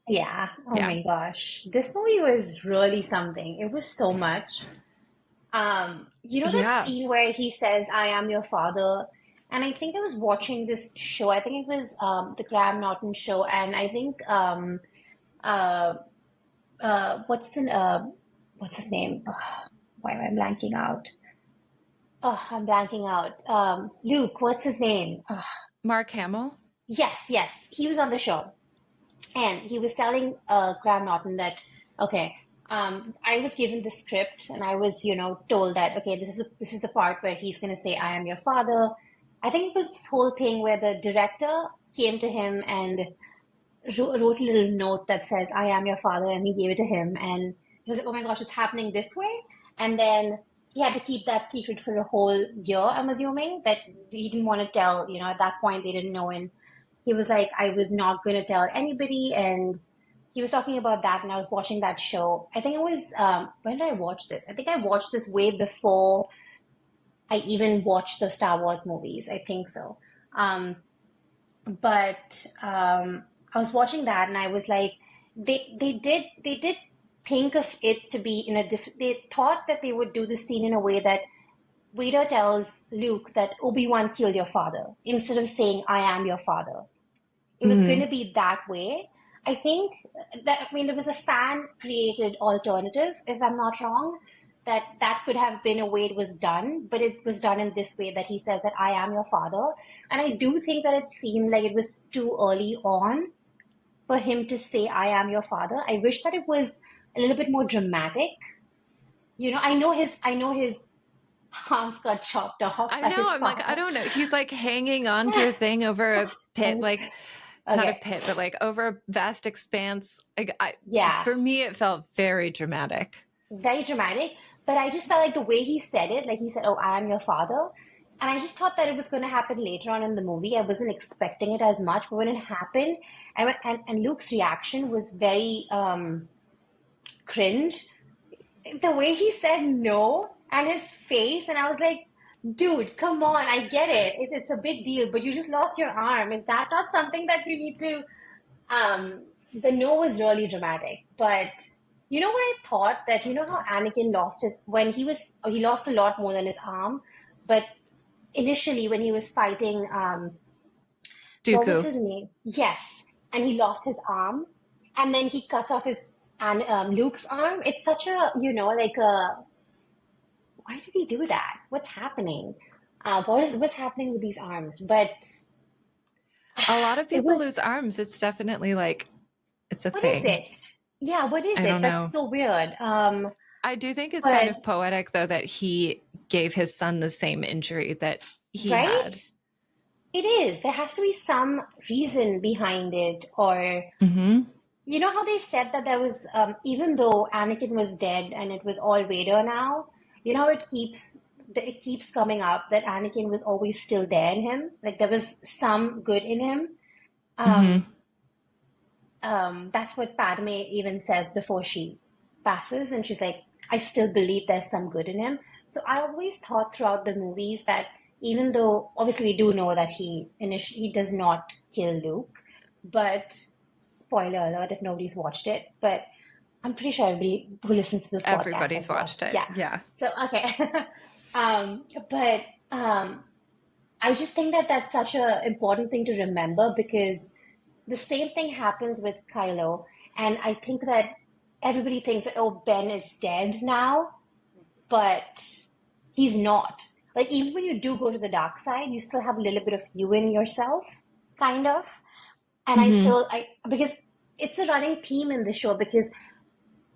Yeah. Oh Yeah. my gosh. This movie was really something. It was so much. That Yeah. scene where he says, "I am your father," and I think I was watching this show. I think it was the Graham Norton show, and I think uh what's his name? Ugh, why am I blanking out? Oh, I'm blanking out. Luke, what's his name? Ugh. Mark Hamill. Yes, yes, he was on the show. And he was telling Graham Norton that, okay, I was given the script and I was, told that, okay, this is the part where he's going to say, "I am your father." I think it was this whole thing where the director came to him and wrote a little note that says, "I am your father," and he gave it to him. And he was like, "Oh my gosh, it's happening this way." And then he had to keep that secret for a whole year, I'm assuming, that he didn't want to tell, at that point they didn't know. And he was like, "I was not going to tell anybody." And he was talking about that, and I was watching that show. I think it was, when did I watch this? I think I watched this way before I even watched the Star Wars movies. I think so. Um, but I was watching that, and I was like, they did think of it to be in a different. They thought that they would do the scene in a way that Vader tells Luke that Obi-Wan killed your father instead of saying, "I am your father." It was going to Mm-hmm. be that way. I think that, I mean, it was a fan created alternative, if I'm not wrong, that could have been a way it was done, but it was done in this way that he says that I am your father. And I do think that it seemed like it was too early on for him to say, I am your father. I wish that it was a little bit more dramatic. I know his arms got chopped off I by know. his I'm like, I father. don't know. He's like hanging onto a thing over a pit, like not a Okay. pit, but like over a vast expanse. Like Yeah, for me, it felt very dramatic. very dramatic. But I just felt like the way he said it, like he said, "Oh, I am your father," and I just thought that it was going to happen later on in the movie. I wasn't expecting it as much, but when it happened, and Luke's reaction was very cringe. The way he said no and his face, and I was like, dude, come on, I get it. It's a big deal, but you just lost your arm. Is that not something that you need to? The no was really dramatic, but you know what I thought, that you know how Anakin lost his when he lost a lot more than his arm, but initially when he was fighting, what was Dooku. his name? Yes, and he lost his arm, and then he cuts off his and Luke's arm. It's such a like a why did he do that? What's happening? What's happening with these arms? But A lot of it people was lose arms. It's definitely like it's a what is thing. it? Yeah, what is I it? don't That's know. so weird. I do think it's kind But of poetic though that he gave his son the same injury that he right? had. It is. There has to be some reason behind it, or Hmm. you know how they said that there was, even though Anakin was dead and it was all Vader now, you know how it keeps coming up that Anakin was always still there in him, like there was some good in him. Um, Hmm. that's what Padme even says before she passes, and she's like, I still believe there's some good in him. So I always thought throughout the movies that even though obviously we do know that he does not kill Luke, but spoiler alert if nobody's watched it, but I'm pretty sure everybody who listens to this podcast Everybody's has watched. watched it. Yeah. Yeah. So okay. But I just think that that's such a important thing to remember, because the same thing happens with Kylo, and I think that everybody thinks that, oh, Ben is dead now, but he's not. Like even when you do go to the dark side, you still have a little bit of you in yourself, kind of. And Hmm. I because it's a running theme in the show, because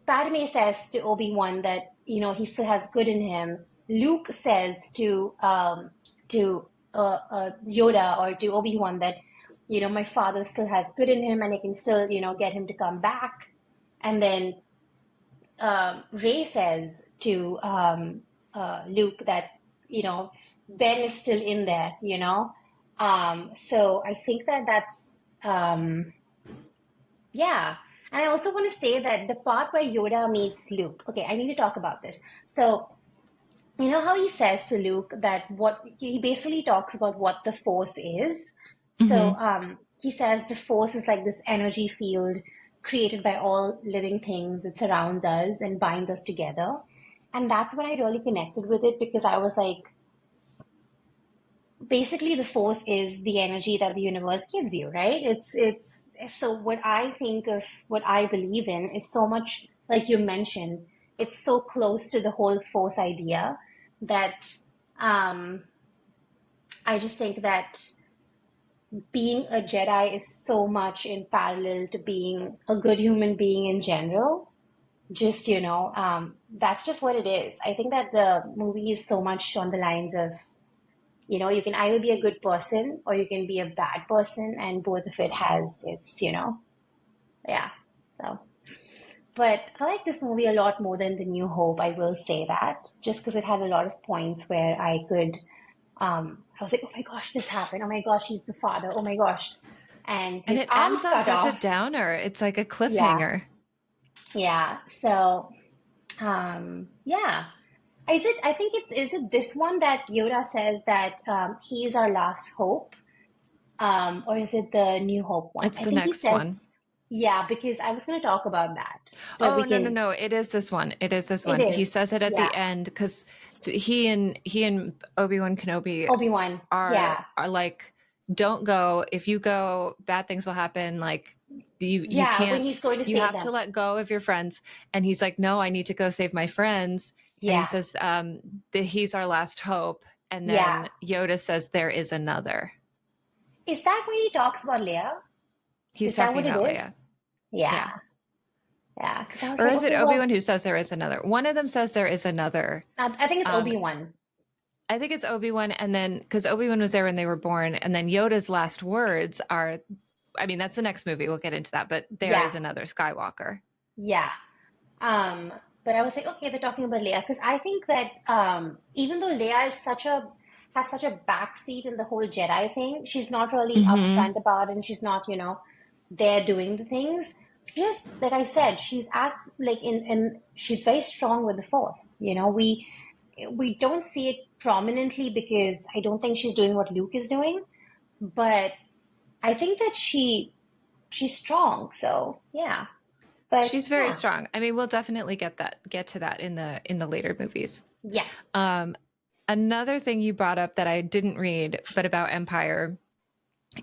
Padme says to Obi-Wan that, he still has good in him. Luke says to Yoda or to Obi-Wan that, my father still has good in him and I can still, get him to come back. And then Rey says to Luke that, Ben is still in there. So I think that that's yeah. And I also want to say that the part where Yoda meets Luke, okay, I need to talk about this. So, you know how he says to Luke that what he basically talks about what the Force is. So, Hmm. he says the Force is like this energy field created by all living things that surrounds us and binds us together. And that's when I really connected with it, because I was like, basically the force is the energy that the universe gives you, right? It's so what I think of, what I believe in is so much like you mentioned, it's so close to the whole force idea that um I just think that being a Jedi is so much in parallel to being a good human being in general. Just, that's just what it is. I think that the movie is so much on the lines of, you can either be a good person or you can be a bad person, and both of it has its, yeah. So, but I like this movie a lot more than The New Hope, I will say that, just because it had a lot of points where I was like, oh my gosh, this happened. Oh my gosh, he's the father. Oh my gosh. And And his it arm's ends on cut such a off. downer. It's like a Yeah. cliffhanger. Yeah. So, yeah. I think is it this one that Yoda says that he is our last hope? Or is it the New Hope one? It's I the think he next says, one. yeah, because I was going to talk about that. But Oh, we no, no, can, no. It is this one. It is this it one. He is. says it at Yeah. the end because he and Obi-Wan Kenobi Obi-Wan. Yeah. are like, don't go. If you go, bad things will happen. Like you Yeah. When can't, he's going to you save have to them. let go of your friends. And he's like, no, I need to go save my friends. and he Yeah. says that he's our last hope, and Yeah. then Yoda says there is another. Is that when he talks about Leia? He's Is that talking what it about is? Leia. Yeah. Yeah. Yeah. Because I was Or like, is it okay, Obi-Wan well, who says there is another? One of them says there is another. I think it's Um, Obi-Wan. I think it's Obi-Wan, and then because Obi-Wan was there when they were born, and then Yoda's last words are, I mean, that's the next movie. We'll get into that, but there Yeah. is another Skywalker. Yeah. Um, but I was like, okay, they're talking about Leia because I think that even though Leia is such a has such a backseat in the whole Jedi thing, she's not really Mm-hmm. upfront about it, and she's not, there doing the things. Just like I said, she's as like in she's very strong with the Force. We don't see it prominently because I don't think she's doing what Luke is doing, but I think that she's strong. So yeah, but She's very yeah, strong. I mean, we'll definitely get to that in the later movies. yeah. Um, Another thing you brought up that I didn't read, but about Empire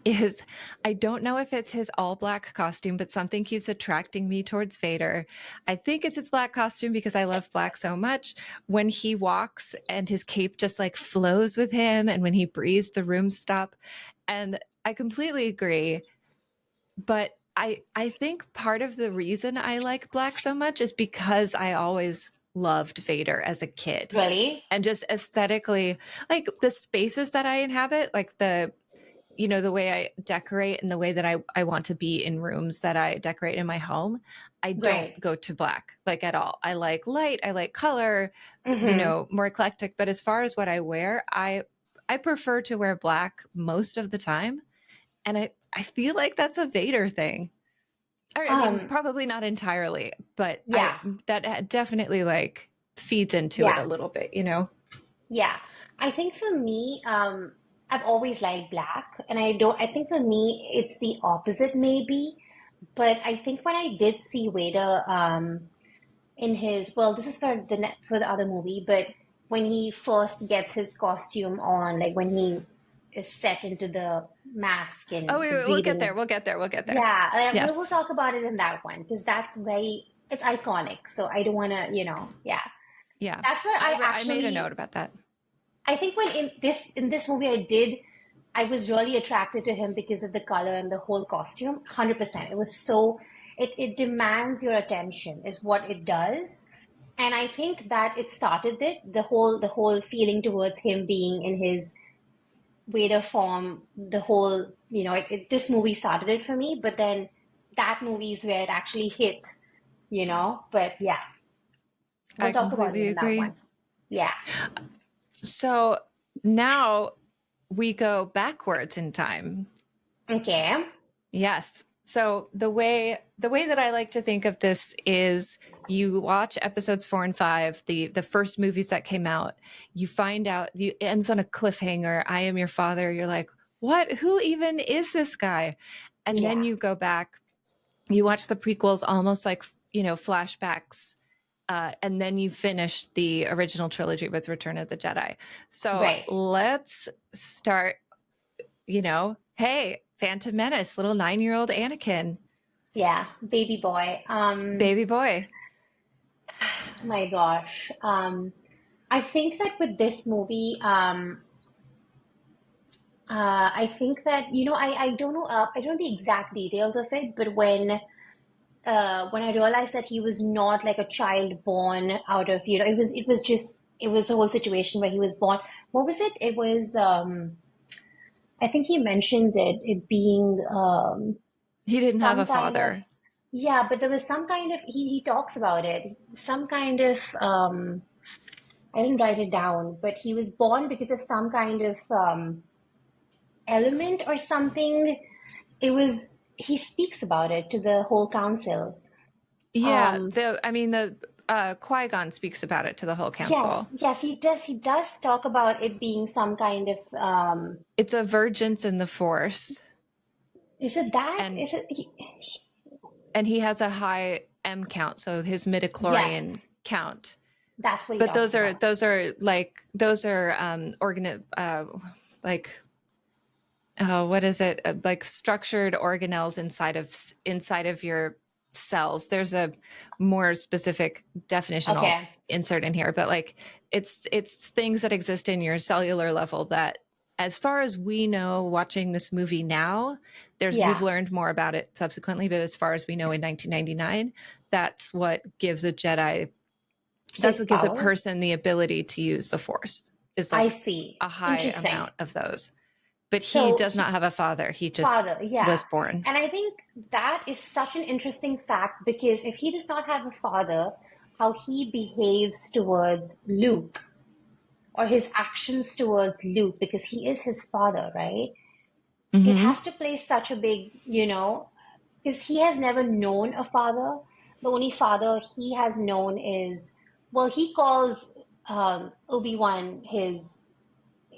is I don't know if it's his all black costume, but something keeps attracting me towards Vader. I think it's his black costume because I love black so much. When he walks and his cape just like flows with him, and when he breathes, the rooms stop. And I completely agree. But I think part of the reason I like black so much is because I always loved Vader as a kid. Really? And just aesthetically, like the spaces that I inhabit, like the way I decorate and the way that I want to be in rooms that I decorate in my home, I don't Right. go to black like at all. I like light, I like color, Mm-hmm. more eclectic. But as far as what I wear, I prefer to wear black most of the time. And I feel like that's a Vader thing. I mean, Um, probably not entirely, but I yeah, that definitely like feeds into it a yeah, little bit. yeah. I think for me, I've always liked black, and I think for me, it's the opposite maybe. But I think when I did see Vader, in his, well, this is for for the other movie, but when he first gets his costume on, like when he is set into the mask Oh, and wait, the wait, we'll get breathing. there. We'll get there. We'll get there. Yeah, we'll Yes. talk about it in that one because it's iconic. So I don't want to, yeah. Yeah. That's where I made a note about that. I think when in this movie I was really attracted to him because of the color and the whole costume. 100%. It was so it demands your attention is what it does. And I think that it started the whole feeling towards him being in his Vader form, the whole, this movie started it for me, but then that movie is where it actually hit. But yeah, we'll I talk about it completely in that agree. one. Yeah. So now we go backwards in time. Okay. Yes. So the way that I like to think of this is you watch episodes 4 and 5, the first movies that came out, you find out it ends on a cliffhanger. I am your father. You're like, what? Who even is this guy? And then Yeah. you go back, you watch the prequels almost like, flashbacks. And then you finish the original trilogy with Return of the Jedi. So Right. let's start, hey, Phantom Menace, little 9-year-old Anakin, Yeah. Baby boy. baby boy. My gosh. I think that with this movie, I think that, I don't know, I don't know the exact details of it, but when I realized that he was not like a child born out of, it was the whole situation where he was born. What was it? It was, I think he mentions it being, He didn't have some a kind of, father. yeah, but there was some kind of, he talks about it, some kind of, I didn't write it down, but he was born because of some kind of, element or something. It was, he speaks about it to the whole council. Yeah, Um, the Qui-Gon speaks about it to the whole yes, council. yes, he does talk about it being some kind of, It's a virgins in the Force, is it that? and Is it, he has a high M count, so his yes, midichlorian count. that's what he But talks those are about. organ like what is it, like structured organelles inside of your cells. There's a more specific definition I'll Okay. insert in here, but like it's things that exist in your cellular level that, as far as we know, watching this movie now, we've Yeah. learned more about it subsequently, but as far as we know in 1999, that's what gives a Jedi, that's His what gives a powers. person the ability to use the Force, is I like see. a high Interesting. amount of those. But he So does not have a father. He just father, yeah. was born. And I think that is such an interesting fact because if he does not have a father, how he behaves towards Luke or his actions towards Luke, because he is his father, right? It Mm-hmm. has to play such a big, because he has never known a father. The only father he has known is, well, he calls Obi-Wan his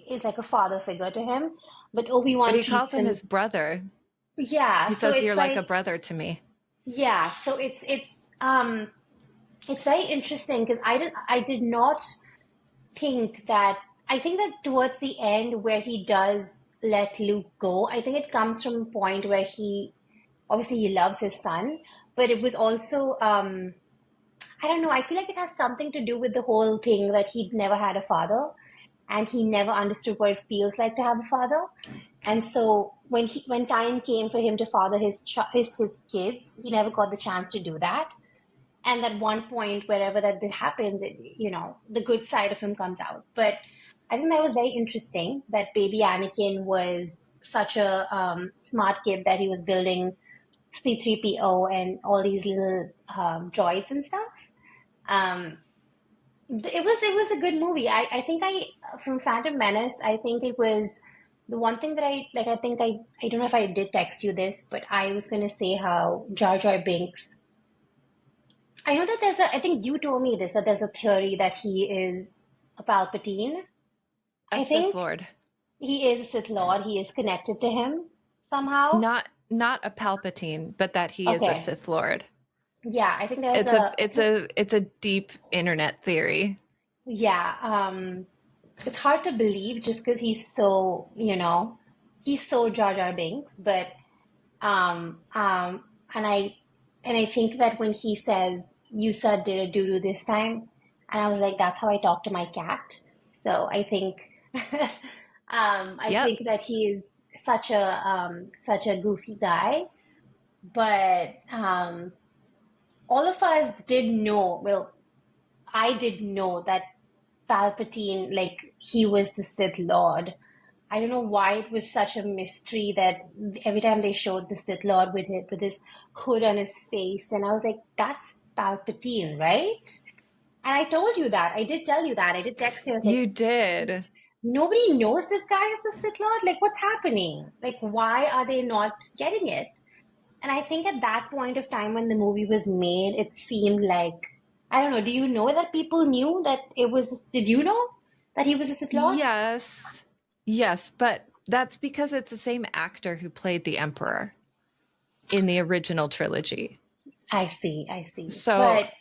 is like a father figure to him, but But Obi-Wan he calls treats him him, his brother. yeah. He So says, it's "You're like a like, brother to me." yeah. So it's very interesting because I did not think that. I think that towards the end where he does let Luke go, I think it comes from a point where he obviously he loves his son, but it was also I don't know, I feel like it has something to do with the whole thing that he'd never had a father and he never understood what it feels like to have a father. And so when time came for him to father his kids, he never got the chance to do that. And at one point, wherever that happens, the good side of him comes out. But I think that was very interesting that baby Anakin was such a smart kid that he was building C3PO and all these little droids and stuff. Um, it was a good movie. I think I from Phantom Menace, I think it was the one thing that I like. I think I don't know if I did text you this, but I was gonna say how Jar Jar Binks. I know that I think you told me this, that there's a theory that he is a Palpatine. A I Sith think Lord, he is a Sith Lord. He is connected to him somehow. not a Palpatine, but that he is a Okay. Sith Lord. Yeah, I think there's It's a a it's a it's a deep internet theory. yeah, it's hard to believe just because he's so Jar Jar Binks, but um, um, and I think that when he says, "You sir did a doo doo this time," and I was like, "That's how I talk to my cat." So I think, I Yep. think that he is such a goofy guy, but all of us did know. Well, I did know that Palpatine, like he was the Sith Lord. I don't know why it was such a mystery that every time they showed the Sith Lord with his hood on his face, and I was like, "That's Palpatine, right?" And I told you that. I did tell you that. I did text you. I was like, You did. "Nobody knows this guy is the Sith Lord. Like, what's happening? Like, why are they not getting it?" And I think at that point of time when the movie was made, it seemed like, I don't know, do you know that people knew that did you know that he was a Sith Lord? Yes. Yes, but that's because it's the same actor who played the Emperor in the original trilogy. I see, I see. So But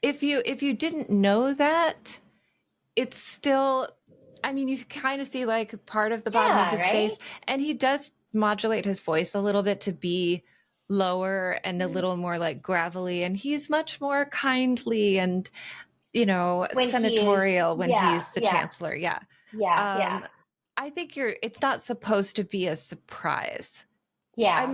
if you didn't know that, it's still, I mean, you kind of see like part of the bottom of yeah, his right? face, and he does modulate his voice a little bit to be lower and a little more like gravelly, and he's much more kindly and, When he is, senatorial when yeah, he's the yeah, chancellor. Yeah. yeah, yeah, um I think it's not supposed to be a surprise. yeah.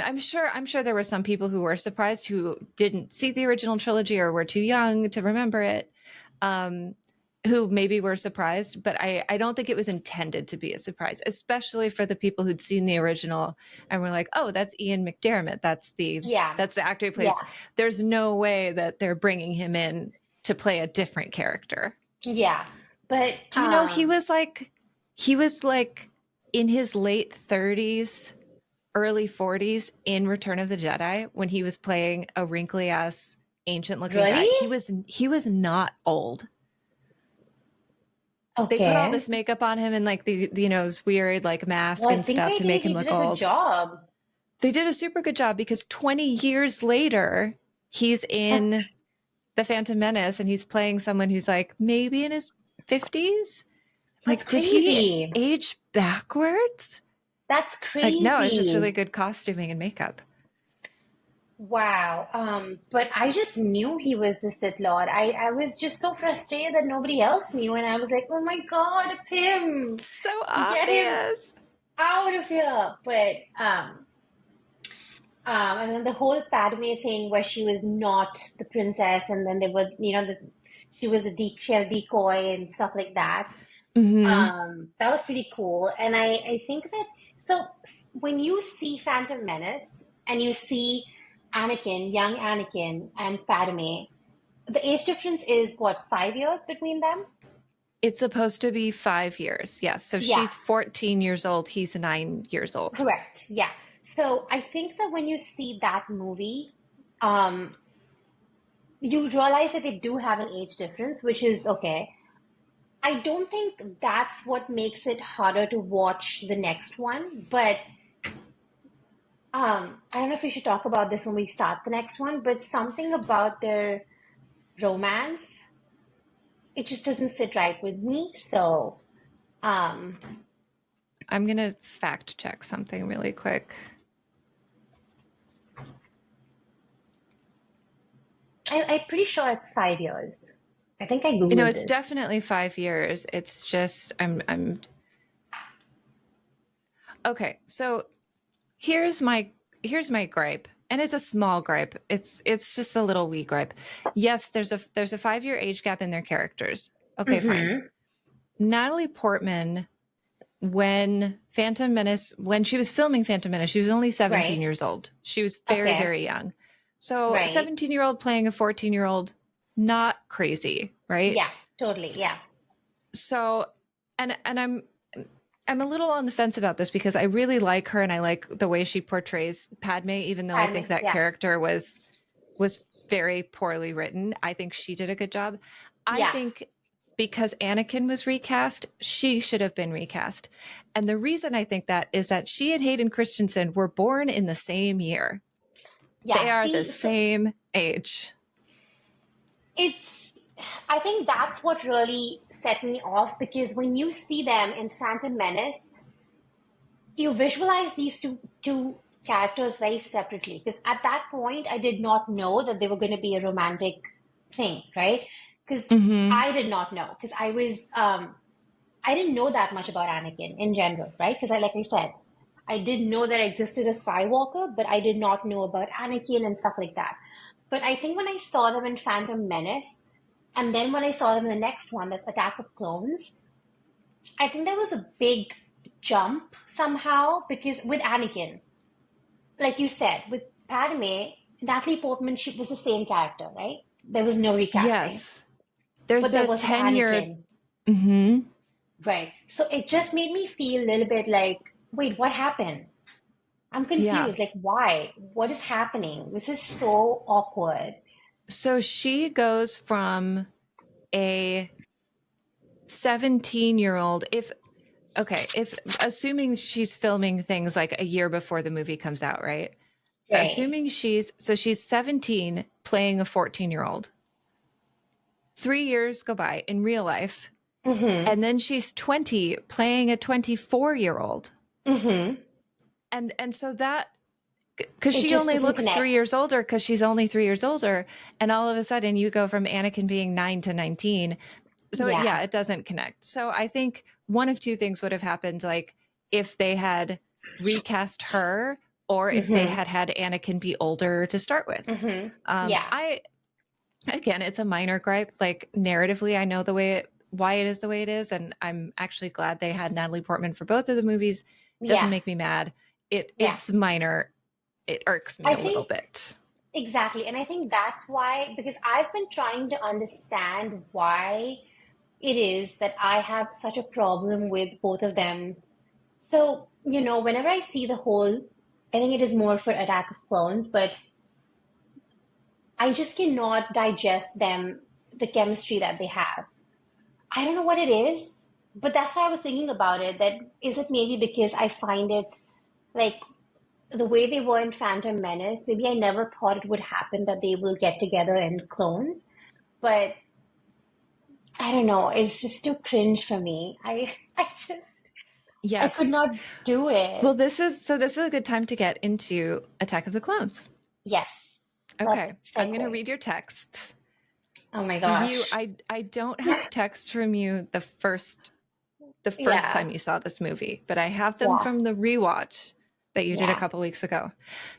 I'm sure there were some people who were surprised who didn't see the original trilogy or were too young to remember it, um, who maybe were surprised, but I don't think it was intended to be a surprise, especially for the people who'd seen the original and were like, oh, that's Ian McDiarmid. Yeah, That's the actor who plays. yeah, There's no way that they're bringing him in to play a different character. yeah. But Do you know he was like in his late 30s, early 40s in Return of the Jedi when he was playing a wrinkly ass ancient looking guy. really? He was not old. They put all Okay. this makeup on him and like his weird like mask Well, I and think stuff to make him he did look a good old. job. They did a super good job because 20 years later he's That, in The Phantom Menace and he's playing someone who's like maybe in his 50s. that's Like, did he crazy. age backwards? That's Like, no, it's just really crazy. good costuming and makeup. Wow. But I just knew he was the Sith Lord. I was just so frustrated that nobody else knew, and I was like, oh my God, it's him. So Get him obvious. out of here. But and then the whole Padme thing where she was not the princess, and then they were, she was she had a decoy and stuff like that. Hmm. That was pretty cool. And I think that so when you see Phantom Menace and you see Anakin, young Anakin, and Padme, the age difference is what, 5 years between them? It's supposed to be 5 years. Yes. So Yeah, she's 14 years old. He's 9 years old. correct. Yeah. So I think that when you see that movie, um, you realize that they do have an age difference, which is okay. I don't think that's what makes it harder to watch the next one, but I don't know if we should talk about this when we start the next one, but something about their romance, it just doesn't sit right with me. So, um, I'm going to fact check something really quick. I'm pretty sure it's 5 years. I think I You know, Googled it's this. definitely 5 years. It's just I'm okay. So here's my here's my gripe. And it's a small gripe. It's just a little wee gripe. Yes, there's a 5 year age gap in their characters. Okay, fine. Mm-hmm. Natalie Portman, when she was filming Phantom Menace, she was only 17 Right. years old. She was very, Okay. very young. So a Right. 17-year-old playing a 14-year-old, not crazy, right? Yeah, totally. Yeah. So and I'm a little on the fence about this because I really like her and I like the way she portrays Padme, even though I think Padme. that Yeah. character was very poorly written. I think she did a good job. I Yeah. think because Anakin was recast, she should have been recast. And the reason I think that is that she and Hayden Christensen were born in the same year. Yeah. They are the See, so same age. it's, I think that's what really set me off because when you see them in Phantom Menace, you visualize these two characters very separately because at that point I did not know that they were going to be a romantic thing, right? Because Mm-hmm. I did not know because I didn't know that much about Anakin in general, right? Because like I said, I did know there existed a Skywalker, but I did not know about Anakin and stuff like that. But I think when I saw them in Phantom Menace, and then when I saw them in the next one, that's Attack of Clones, I think there was a big jump somehow because with Anakin, like you said, with Padme, Natalie Portman, she was the same character, right? There was no recasting. Yes. There's But there a was with 10-year. Anakin, Mm-hmm. right? So it just made me feel a little bit like, wait, what happened? I'm Yeah. confused. Like, why? What is happening? This is so awkward. So she goes from a 17-year-old, if assuming she's filming things like a year before the movie comes out, right? Right. Assuming she's 17 playing a 14-year-old. 3 years go by in real life, Mm-hmm. and then she's 20 playing a 24-year-old. Mm-hmm. And so that, because It she just only doesn't looks three connect. years older because she's only 3 years older, and all of a sudden you go from Anakin being 9 to 19. So Yeah. yeah, it doesn't connect. So I think one of two things would have happened, like if they had recast her or if they Mm-hmm. had Anakin be older to start with. Mm-hmm. Yeah. I Again, it's a minor gripe. Like narratively, I know why it is the way it is, and I'm actually glad they had Natalie Portman for both of the movies. Doesn't Yeah. make me mad. Yeah. It's minor. It irks me I a little think bit. exactly. And I think that's why, because I've been trying to understand why it is that I have such a problem with both of them. So, whenever I see the whole, I think it is more for Attack of Clones, but I just cannot digest them, the chemistry that they have. I don't know what it is, but that's why I was thinking about it. That is it maybe because I find it like the way they were in Phantom Menace, maybe I never thought it would happen that they will get together in clones, but I don't know, it's just too cringe for me. I could Yes. not do it. Well, this is a good time to get into Attack of the Clones. Yes. Okay, I'm gonna segue. read your texts. Oh my You, gosh. I don't have texts from you the first Yeah. time you saw this movie, but I have them Yeah. from the rewatch that you did a Yeah. couple weeks ago.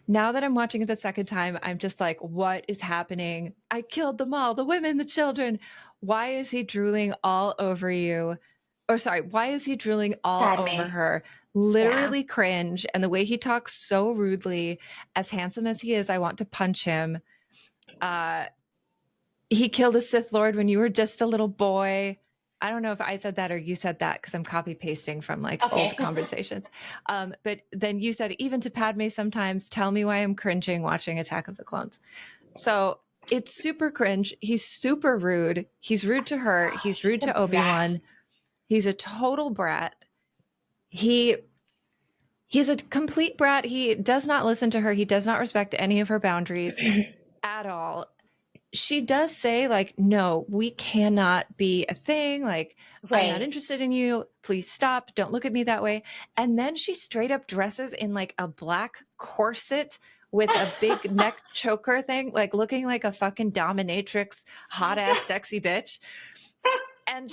Now that I'm watching it the second time, I'm just like, what is happening? I killed them all, the women, the children. Why is he drooling all over you? Or sorry, why is he drooling all over Padme. her? Yeah. Literally cringe. And the way he talks so rudely, as handsome as he is, I want to punch him. Uh, he killed a Sith Lord when you were just a little boy. I don't know if I said that or you said that because I'm copy pasting from like old Okay. conversations. But then you said, even to Padme sometimes, tell me why I'm cringing watching Attack of the Clones. So it's super cringe. He's super rude. He's rude to her. He's Gosh, rude she's a to brat. Obi-Wan. He's a total brat. He he's a complete brat. He does not listen to her. He does not respect any of her boundaries at all. She does say like, no, we cannot be a thing. Like, I'm not Right. interested in you. Please stop. Don't look at me that way. And then she straight up dresses in like a black corset with a big neck choker thing, like looking like a fucking dominatrix, hot ass, sexy bitch. And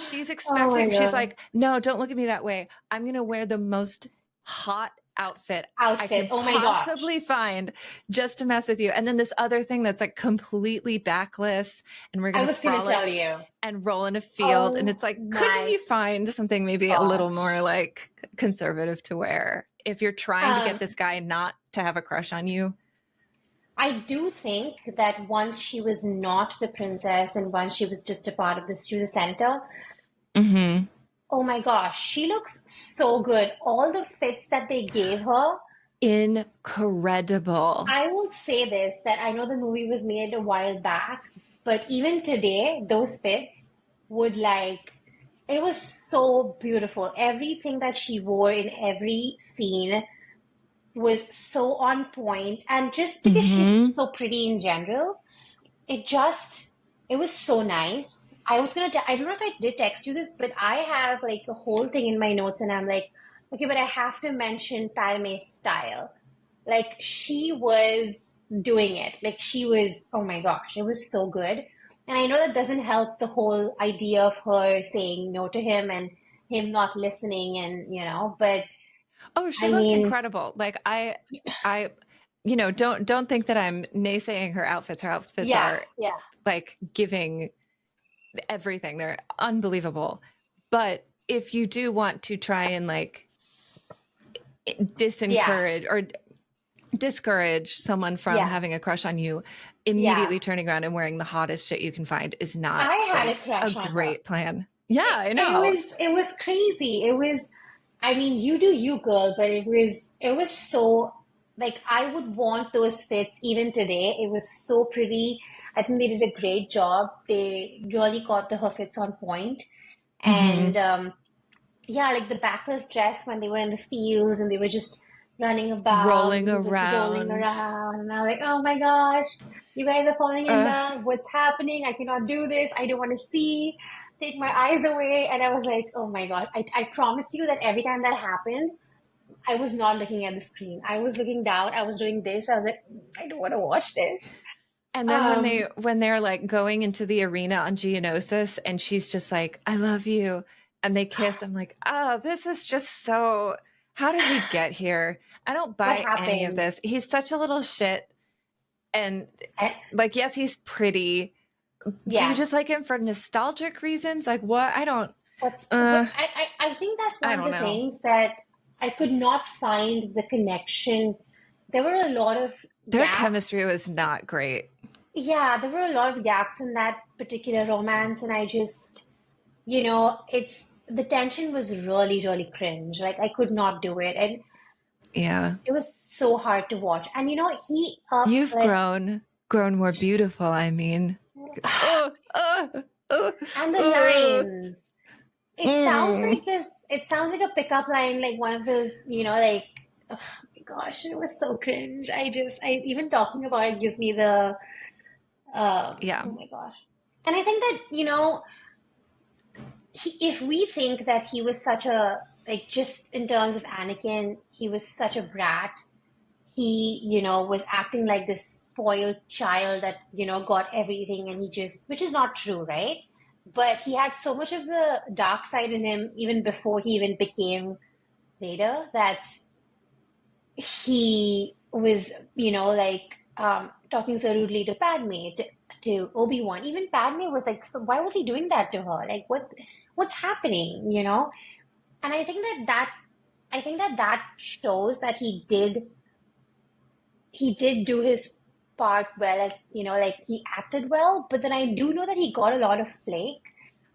Oh my she's God. like, no, don't look at me that way. I'm going to wear the most hot outfit I Outfit. can Oh my gosh. possibly find just to mess with you. And then this other thing that's like completely backless, and we're I going to was gonna tell frolic you. and roll in a field. And Oh it's like, couldn't my you find something maybe a little more gosh. like conservative to wear if you're trying to get Um, this guy not to have a crush on you? I do think that once she was not the princess and once she was just a part of this, she was the center. Mm-hmm. Oh my gosh, she looks so good. All the fits that they gave her. Incredible. I will say this, that I know the movie was made a while back, but even today, those fits would like, it was so beautiful. Everything that she wore in every scene was so on point. And just because she's Mm-hmm. so pretty in general, it just, it was so nice. I was gonna, I don't know if I did text you this, but I have like a whole thing in my notes and I'm like, okay, but I have to mention Padme's style. Like she was doing it. Like she was, oh my gosh, it was so good. And I know that doesn't help the whole idea of her saying no to him and him not listening and, but Oh, she I looked mean, incredible. Like I, don't think that I'm naysaying her outfits. Her outfits yeah, are yeah, like giving everything. They're unbelievable. But if you do want to try and like yeah, disencourage or discourage someone from yeah, having a crush on you, yeah. immediately turning around and wearing the hottest shit you can find is not I had a like a crush on her. great plan. Yeah, I It know. was crazy. It was, I mean, you do you, girl, but it was so like I would want those fits even today. It was so pretty. I think they did a great job. They really got the her fits on point. Mm-hmm. And yeah, like the backless dress when they were in the fields and they were just running about Rolling and just rolling around. around. And I was like, oh my gosh, you guys are falling in Uh, love. What's happening? I cannot do this. I don't want to see. Take my eyes away. And I was like, oh my God. I promise you that every time that happened, I was not looking at the screen. I was looking down. I was doing this. I was like, I don't want to watch this. And then Um, when they're like going into the arena on Geonosis and she's just like, I love you. And they kiss, I'm like, oh, this is just so, how did we get here? I don't what buy any of happened? this. He's such a little shit. And I, like, yes, he's pretty. Do you yeah. just like him for nostalgic reasons? Like what? What I think that's I one of don't the know. things that I could not find the connection. There were a lot of Their gaps. chemistry was not great. Yeah, there were a lot of gaps in that particular romance, and I just, it's the tension was really, really cringe. Like I could not do it, and Yeah. it was so hard to watch. And he You've like grown more beautiful, I mean. Oh, oh, oh, and the oh. lines. Mm. It sounds like a pickup line, like one of those, like, oh my gosh, it was so cringe. Even talking about it gives me Yeah. oh my gosh. And I think that, if we think that he was such a, like, just in terms of Anakin, he was such a brat, he was acting like this spoiled child that, got everything and he just, which is not true, right? But he had so much of the dark side in him even before he even became Vader that he was, talking so rudely to Padme, to Obi-Wan. Even Padme was like, so why was he doing that to her? Like, what's happening? And I think that shows that he did do his part well, as like he acted well, but then I do know that he got a lot of flake.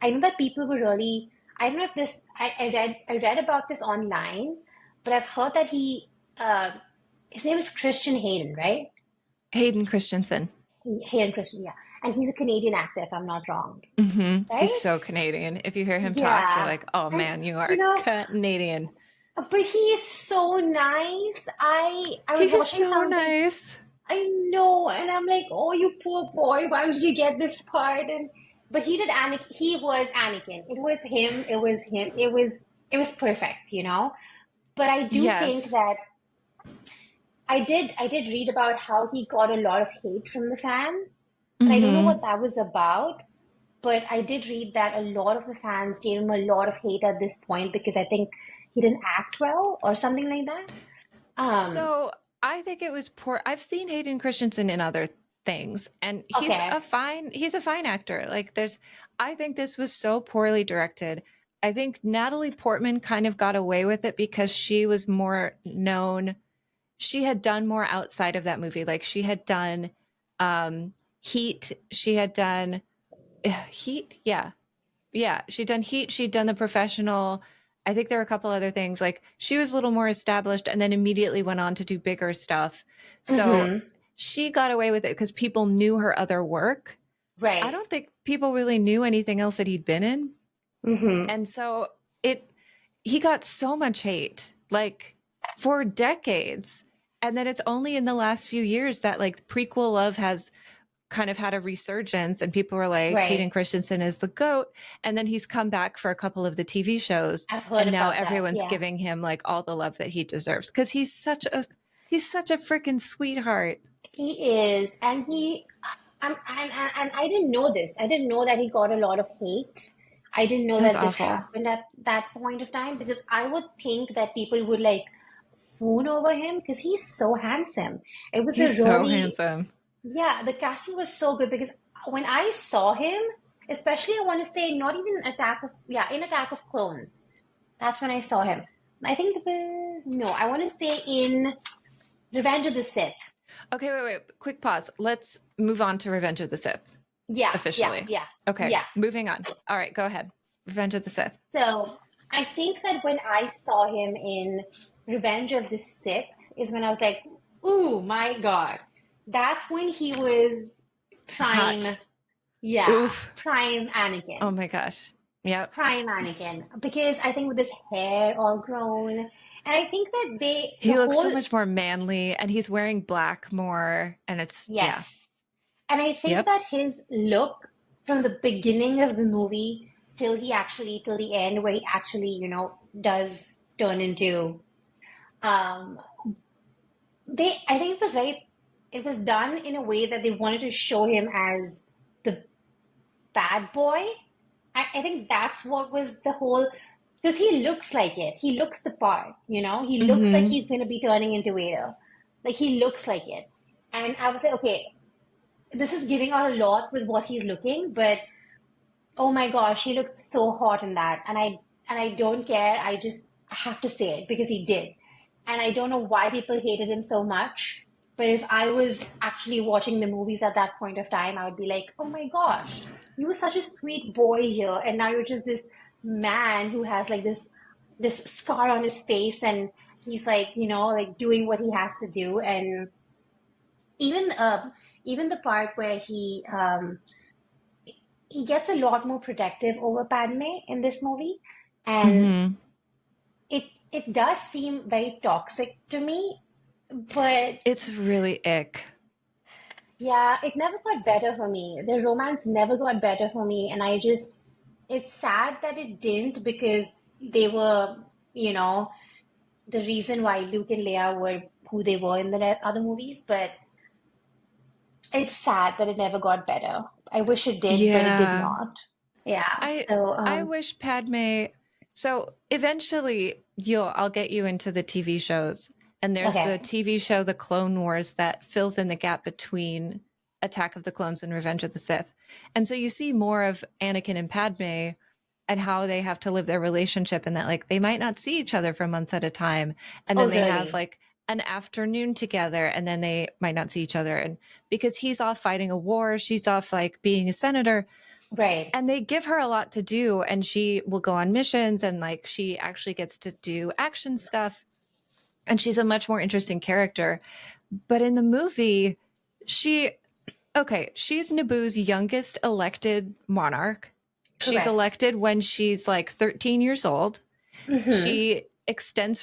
I know that people were really, I don't know if this, I read about this online, but I've heard that his name is Christian Hayden, right? Hayden Christensen. Hayden Christian, yeah. And he's a Canadian actor, if I'm not wrong, He's right? so Canadian. If you hear him talk, you're Yeah. like, oh And, man, you you are know, Canadian. but he is so nice. I was He's watching so something. nice. I know, and I'm like, oh, you poor boy, why did you get this part? And but he did Anakin. He was Anakin. It was him. It was him. It was perfect. But I do think Yes. that I did read about how he got a lot of hate from the fans, and I don't know Hmm. what that was about. But I did read that a lot of the fans gave him a lot of hate at this point because I think he didn't act well or something like that. Um, So I think it was poor. I've seen Hayden Christensen in other things, and okay, he's a fine actor. Like I think this was so poorly directed. I think Natalie Portman kind of got away with it because she was more known. She had done more outside of that movie. Like she had done Heat. She had done Heat. Yeah. Yeah, she'd done Heat, she'd done The Professional. I think there were a couple other things. Like she was a little more established and then immediately went on to do bigger stuff. So mm-hmm, she got away with it because people knew her other work. I right, don't think people really knew anything else that he'd been in. mm-hmm, And so it he got so much hate, like for decades. And then it's only in the last few years that like prequel love has kind of had a resurgence and people were like right. Hayden Christensen is the goat, and then he's come back for a couple of the TV shows I've heard and now about that. everyone's Yeah, giving him like all the love that he deserves because he's such a freaking sweetheart. he is, and and I didn't know this. I didn't know that he got a lot of hate. I didn't know It was that this awful. happened at that point of time because I would think that people would like swoon over him because he's so handsome. It was a He's so really, handsome. yeah, the casting was so good because when I saw him, especially I want to say not even in Attack of Clones. That's when I saw him. I think it was no, I want to say in Revenge of the Sith. Okay, wait, quick pause. Let's move on to Revenge of the Sith Yeah, yeah, officially. yeah, Okay, yeah. moving on. All right, go ahead. Revenge of the Sith. So I think that when I saw him in Revenge of the Sith is when I was like, ooh, my God. That's when he was prime, Hot. yeah, Oof. prime Oh Anakin. my gosh. Yep. Prime Anakin. Because I think with his hair all grown, and I think that the He looks so whole, much more manly and he's wearing black more. And it's, yeah. yes. And I think Yep. that his look from the beginning of the movie till the end, where he actually, does turn into, um, I think it was done in a way that they wanted to show him as the bad boy. I think that's what was the whole, because he looks like it. He looks the part. He looks like Mm-hmm. he's going to be turning into Vader. Like he looks like it. And I was like, okay, this is giving out a lot with what he's looking, but oh my gosh, he looked so hot in that. And I don't care. I just have to say it because he did. And I don't know why people hated him so much. But if I was actually watching the movies at that point of time, I would be like, oh my gosh, you were such a sweet boy here, and now you're just this man who has like this scar on his face, and he's like, like doing what he has to do. And even even the part where he gets a lot more protective over Padme in this movie, and Mm-hmm. it does seem very toxic to me, but It's really ick. yeah, it never got better for me. The romance never got better for me, and it's sad that it didn't because they were, you know, the reason why Luke and Leia were who they were in the other movies, but it's sad that it never got better. I wish it did, but it did Yeah. not. Yeah. I So, I wish Padme, so eventually I'll get you into the TV shows. And there's the okay. TV show The Clone Wars that fills in the gap between Attack of the Clones and Revenge of the Sith. And so you see more of Anakin and Padme and how they have to live their relationship, and that like they might not see each other for months at a time, and Oh, then they have really? like an afternoon together, and then they might not see each other, and because he's off fighting a war, she's off like being a senator, Right. and they give her a lot to do, and she will go on missions, and like she actually gets to do action stuff, and she's a much more interesting character. But in the movie, she she's Naboo's youngest elected monarch. She's Correct. elected when she's like 13 years old. Mm-hmm. They extend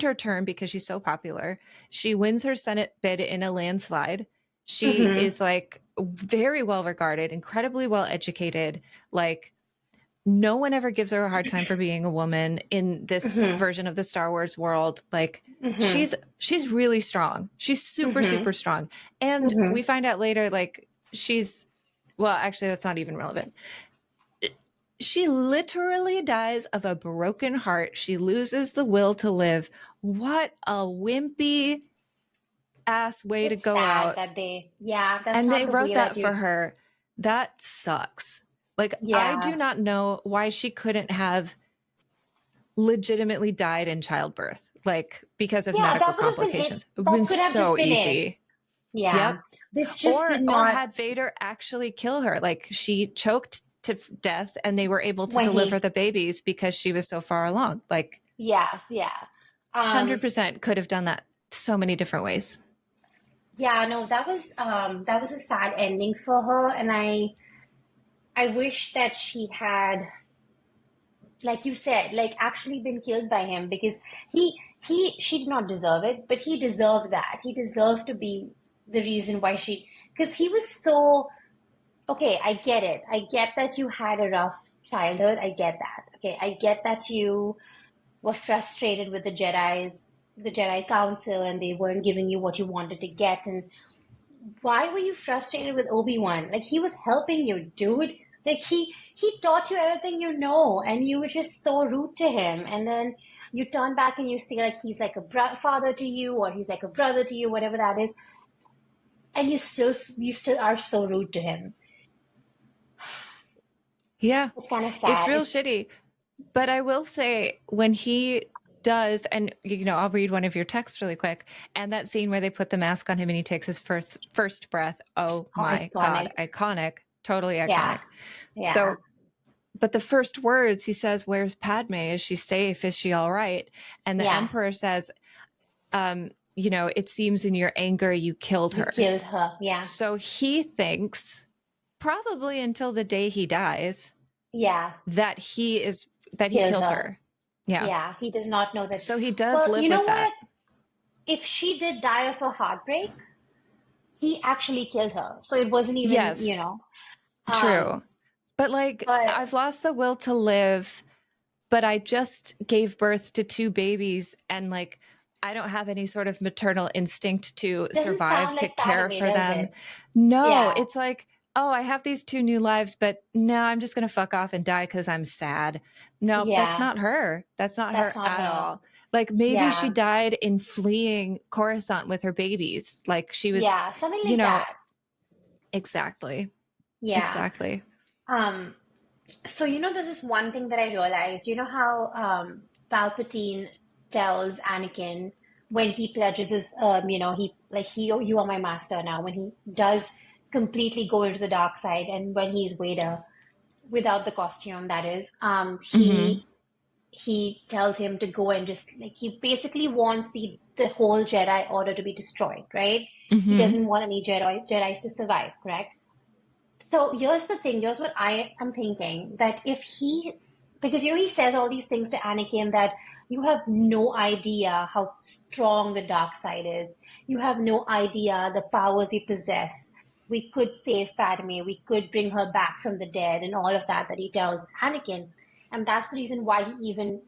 her term because she's so popular. She wins her Senate bid in a landslide. She Mm-hmm. is like very well regarded, incredibly well educated. Like no one ever gives her a hard time for being a woman in this Mm-hmm. version of the Star Wars world. Like Mm-hmm. she's really strong. She's super Mm-hmm. super strong. And we Mm-hmm. find out later like well, actually that's not even relevant. She literally dies of a broken heart. She loses the will to live. What a wimpy ass way to It's go sad out. that yeah, that's And they not the wrote way that that for you, her. That sucks. Like, I do yeah. not know why she couldn't have legitimately died in childbirth, like because of Yeah, medical that would have been it. complications. It would have been That could have just so been it. easy. Yeah. Yep. This just did Or not, had Vader actually kill her. Like she choked to death and they were able to when deliver he, the babies because she was so far along. Like yeah, yeah. Um, 100% could have done that so many different ways. yeah, no, that was a sad ending for her. And I wish that she had, like you said, like actually been killed by him, because she did not deserve it, but he deserved that. He deserved to be the reason why because he was so, okay, I get it. I get that you had a rough childhood. I get that. Okay, I get that you were frustrated with the Jedi Council, and they weren't giving you what you wanted to get. And why were you frustrated with Obi-Wan? Like he was helping you, dude. Like he taught you everything you know, and you were just so rude to him. And then you turn back and you say like he's like a father to you, or he's like a brother to you, whatever that is, and you still are so rude to him. Yeah. It's kind of It's sad. real It's shitty. But I will say when he does, and I'll read one of your texts really quick. And that scene where they put the mask on him and he takes his first breath. Oh my God. iconic. Iconic. Totally Yeah, iconic. yeah. So, but the first words he says, "Where's Padme? Is she safe? Is she all right?" And the Yeah, Emperor says, it seems in your anger you killed you her. killed her. Yeah, So he thinks, probably until the day he dies, yeah, that he killed killed her. her. Yeah. Yeah, he does not know that. So he does Well, live you know with that. what? If she did die of a heartbreak, he actually killed her. So it wasn't even, Yes, um, true. But like, but I've lost the will to live, but I just gave birth to two babies, and like, I don't have any sort of maternal instinct to doesn't survive, sound to like that care way, for does them. it? No, Yeah, it's like, oh, I have these two new lives, but no, I'm just going to fuck off and die because I'm sad. Nope, that's yeah, not her. That's not that's her not at her. all. Like maybe she Yeah, died in fleeing Coruscant with her babies. Like she was, yeah, something you like know, that. exactly. Yeah. Exactly. Um, so there's this one thing that I realized. You know how Palpatine tells Anakin when he pledges his, you are my master now. When he does completely go into the dark side, and when he's Vader without the costume, that is, Hmm. he tells him to go and just like he basically wants the whole Jedi Order to be destroyed, right? He Hmm. doesn't want any Jedi's to survive, correct? So here's the thing. Here's what I am thinking, that if because he says all these things to Anakin, that you have no idea how strong the dark side is. You have no idea the powers you possess. We could save Padme. We could bring her back from the dead, and all of that he tells Anakin. And that's the reason why he even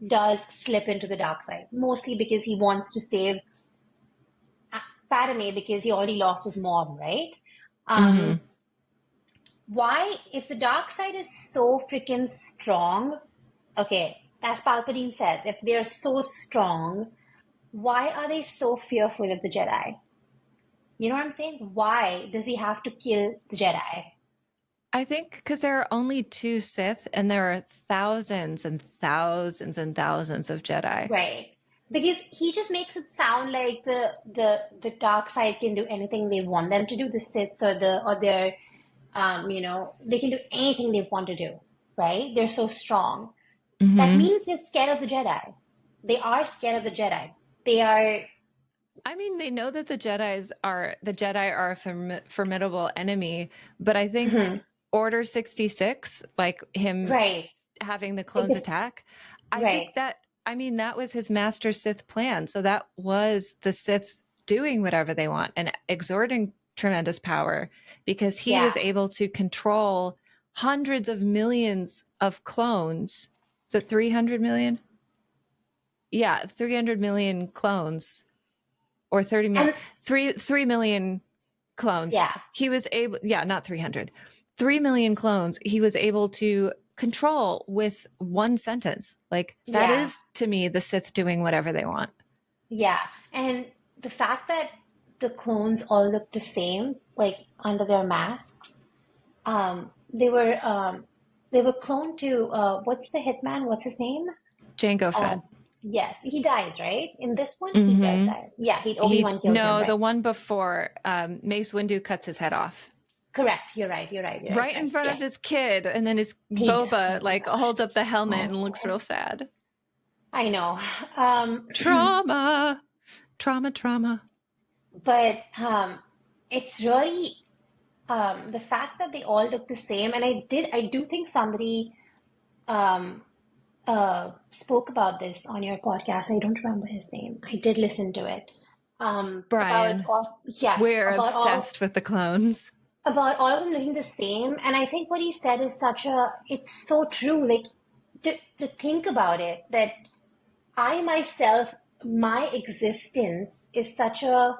does slip into the dark side, mostly because he wants to save Padme because he already lost his mom, right? Mm-hmm. Um, why, if the dark side is so freaking strong, okay, as Palpatine says, if they're so strong, why are they so fearful of the Jedi? You know what I'm saying? Why does he have to kill the Jedi? I think because there are only two Sith and there are thousands and thousands and thousands of Jedi. Right. Because he just makes it sound like the dark side can do anything they want them to do, the Siths or their they can do anything they want to do, right? They're so strong. That Mm-hmm. means they're scared of the Jedi. They are scared of the Jedi. They are, I mean, they know that the Jedi are a formidable enemy, but I think mhm, Order 66, like him right. having the Like clones this, attack, I right. think that, I mean, that was his master Sith plan. So that was the Sith doing whatever they want and exerting tremendous power because he Yeah. was able to control hundreds of millions of clones. Is it 300 million? Yeah, 300 million clones or 30 million, And 3 million clones. yeah, He was able, yeah, not 300, 3 million clones. He was able to control with one sentence. Like that yeah, is to me the Sith doing whatever they want. yeah. And the fact that the clones all look the same, like under their masks, um, they were um, they were cloned to what's the hitman? What's his name? Jango Fett. Um, yes, he dies, right? In this one, he does Mm-hmm. die. Yeah, he He Obi-Wan kills him, no, the right? one before Mace Windu cuts his head off Correct. You're right. You're right. You're right. right in Right. front of Yes. his kid, and then his He. Boba Oh my like gosh. holds up the helmet and looks Oh, real sad. I know. Um, Trauma, trauma, trauma. but it's really the fact that they all look the same. And I do think somebody um, spoke about this on your podcast. I don't remember his name. I did listen to it. About Brian, all, yes, we're obsessed with the clones. about all of them looking the same. And I think what he said is it's so true. Like to think about it, that I myself, my existence is such a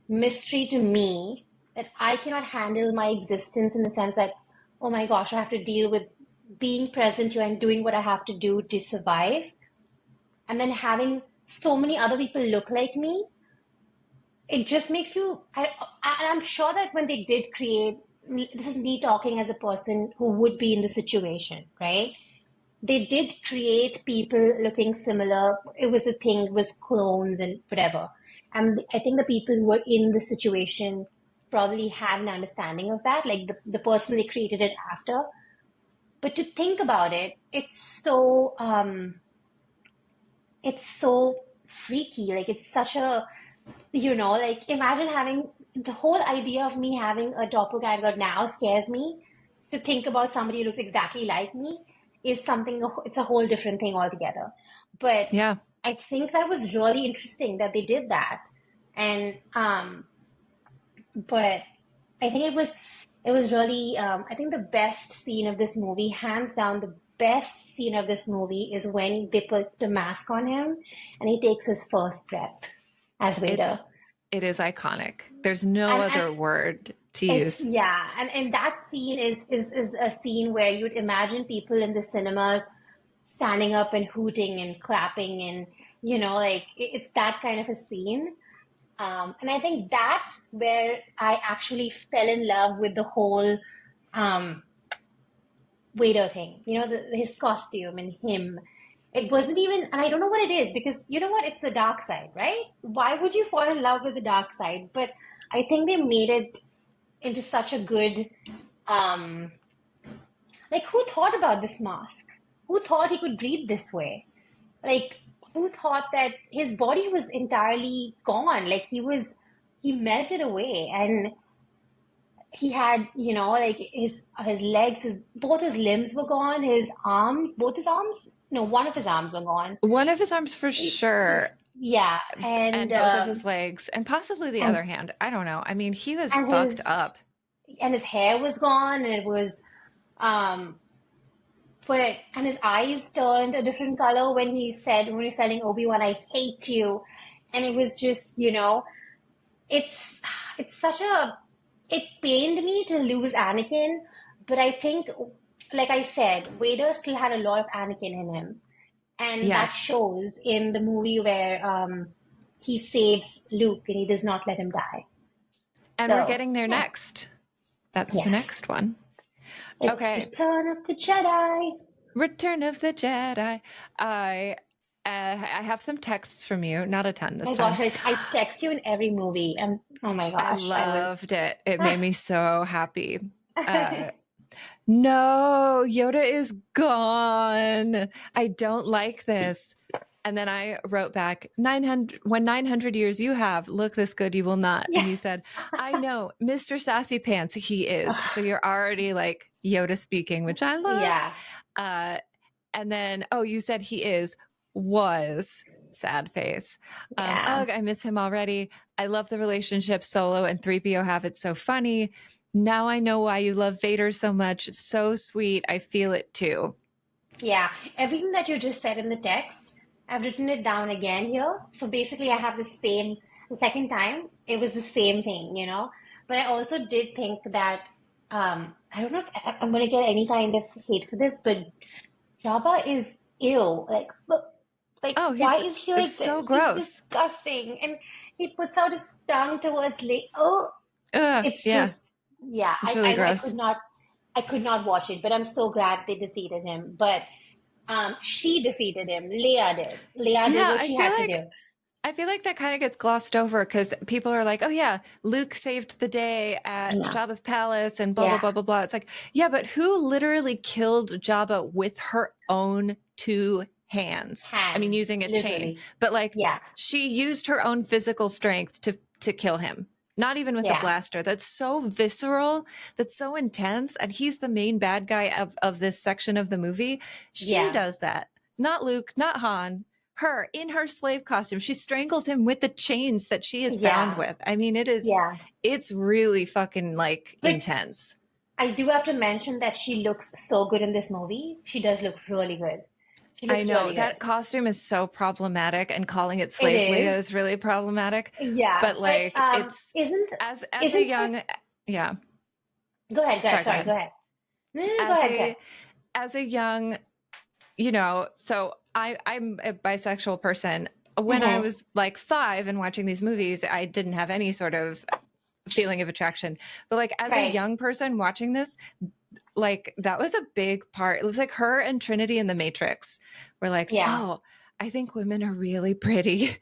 mystery to me that I cannot handle my existence in the sense that, oh my gosh, I have to deal with being present here and doing what I have to do to survive. And then having so many other people look like me, it just makes you, I'm sure that when they did create, this is me talking as a person who would be in the situation, right? They did create people looking similar. It was a thing, it was clones and whatever. And I think the people who were in the situation probably had an understanding of that, like the person they created it after. But to think about it, it's so freaky. Like it's such a, like imagine having the whole idea of me having a doppelganger now scares me. To think about somebody who looks exactly like me is something, it's a whole different thing altogether. But Yeah. I think that was really interesting that they did that. And, but I think it was really, I think the best scene of this movie, hands down, the best scene of this movie is when they put the mask on him and he takes his first breath as Vader. It's it is iconic. There's no And other word to it's use. yeah, and that scene is a scene where you'd imagine people in the cinemas standing up and hooting and clapping and like it's that kind of a scene. And I think that's where I actually fell in love with the whole um, Waiter thing. His costume and him. It wasn't even, and I don't know what it is because you know what? It's the dark side, right? Why would you fall in love with the dark side? But I think they made it into such a good, um, like who thought about this mask? Who thought he could breathe this way? Like who thought that his body was entirely gone? Like he melted away and he had, like his legs, both his limbs were gone, his arms, both his arms, no, one of his arms were gone. One of his arms for sure, Yeah, and both of his legs, and possibly the and other hand. I don't know. I mean, he was and fucked his up. and his hair was gone, and it was um and his eyes turned a different color when he's telling Obi-Wan, "I hate you," and it was just, it's it's such a it pained me to lose Anakin, but I think, like I said, Vader still had a lot of Anakin in him, and that Yes. shows in the movie where he saves Luke and he does not let him die. And we're So getting there yeah, next. That's the yes, next one. it's Okay. Return of the Jedi. Return of the Jedi. I I have some texts from you, not a ton this My time. gosh, I text you in every movie, and oh my I gosh, I was. loved it. It made me so happy. Uh, no, Yoda is gone. I don't like this. And then I wrote back, 900, when 900 years you have, look this good, you will not. Yeah. And you said, I know, Mr. Sassy Pants, he is. So you're already like Yoda speaking, which I love. Yeah, Uh, and then, oh, you said he is, was sad face. yeah. Ugh, I miss him already. I love the relationship Solo and 3PO have. It's so funny. Now I know why you love Vader so much. It's so sweet. I feel it too. Yeah, everything that you just said in the text, I've written it down again here. So basically, I have the second time, it was the same thing, you know? But I also did think that, I don't know if I'm going to get any kind of hate for this, but Jabba is ill. Like, Oh, why he's is he like so this? He's gross. disgusting. And he puts out his tongue towards oh, it's Yeah, just, yeah, it's really gross. I could not watch it, but I'm so glad they defeated him. But she defeated him. Leia did. Leia did Yeah, what she had to do. I feel like that kind of gets glossed over because people are like, "Oh yeah, Luke saved the day at Yeah. Jabba's palace and blah blah Yeah. blah blah blah." It's like, yeah, but who literally killed Jabba with her own two hands? I mean, Hands, using a chain, literally. but like Yeah. she used her own physical strength to kill him. Not even with a Yeah. blaster. That's so visceral. That's so intense. And he's the main bad guy of this section of the movie. She Yeah. does that. Not Luke, not Han, her in her slave costume. She strangles him with the chains that she is bound Yeah. with. I mean, Yeah. it's really fucking like But intense. I do have to mention that she looks so good in this movie. She does look really good. She I looks know really that good. costume is so problematic and calling it It slave Leia is. is really problematic. Yeah. But But like it's as a isn't her young yeah. go ahead, go ahead. Sorry, go Sorry, go ahead. ahead. No, no, no, go As ahead, go a ahead. as a young, so I'm a bisexual person. When I Mm-hmm. was like 5 and watching these movies, I didn't have any sort of feeling of attraction. But like as a Right. young person watching this, like that was a big part. It was like her and Trinity in the Matrix were like, Yeah. oh, I think women are really pretty.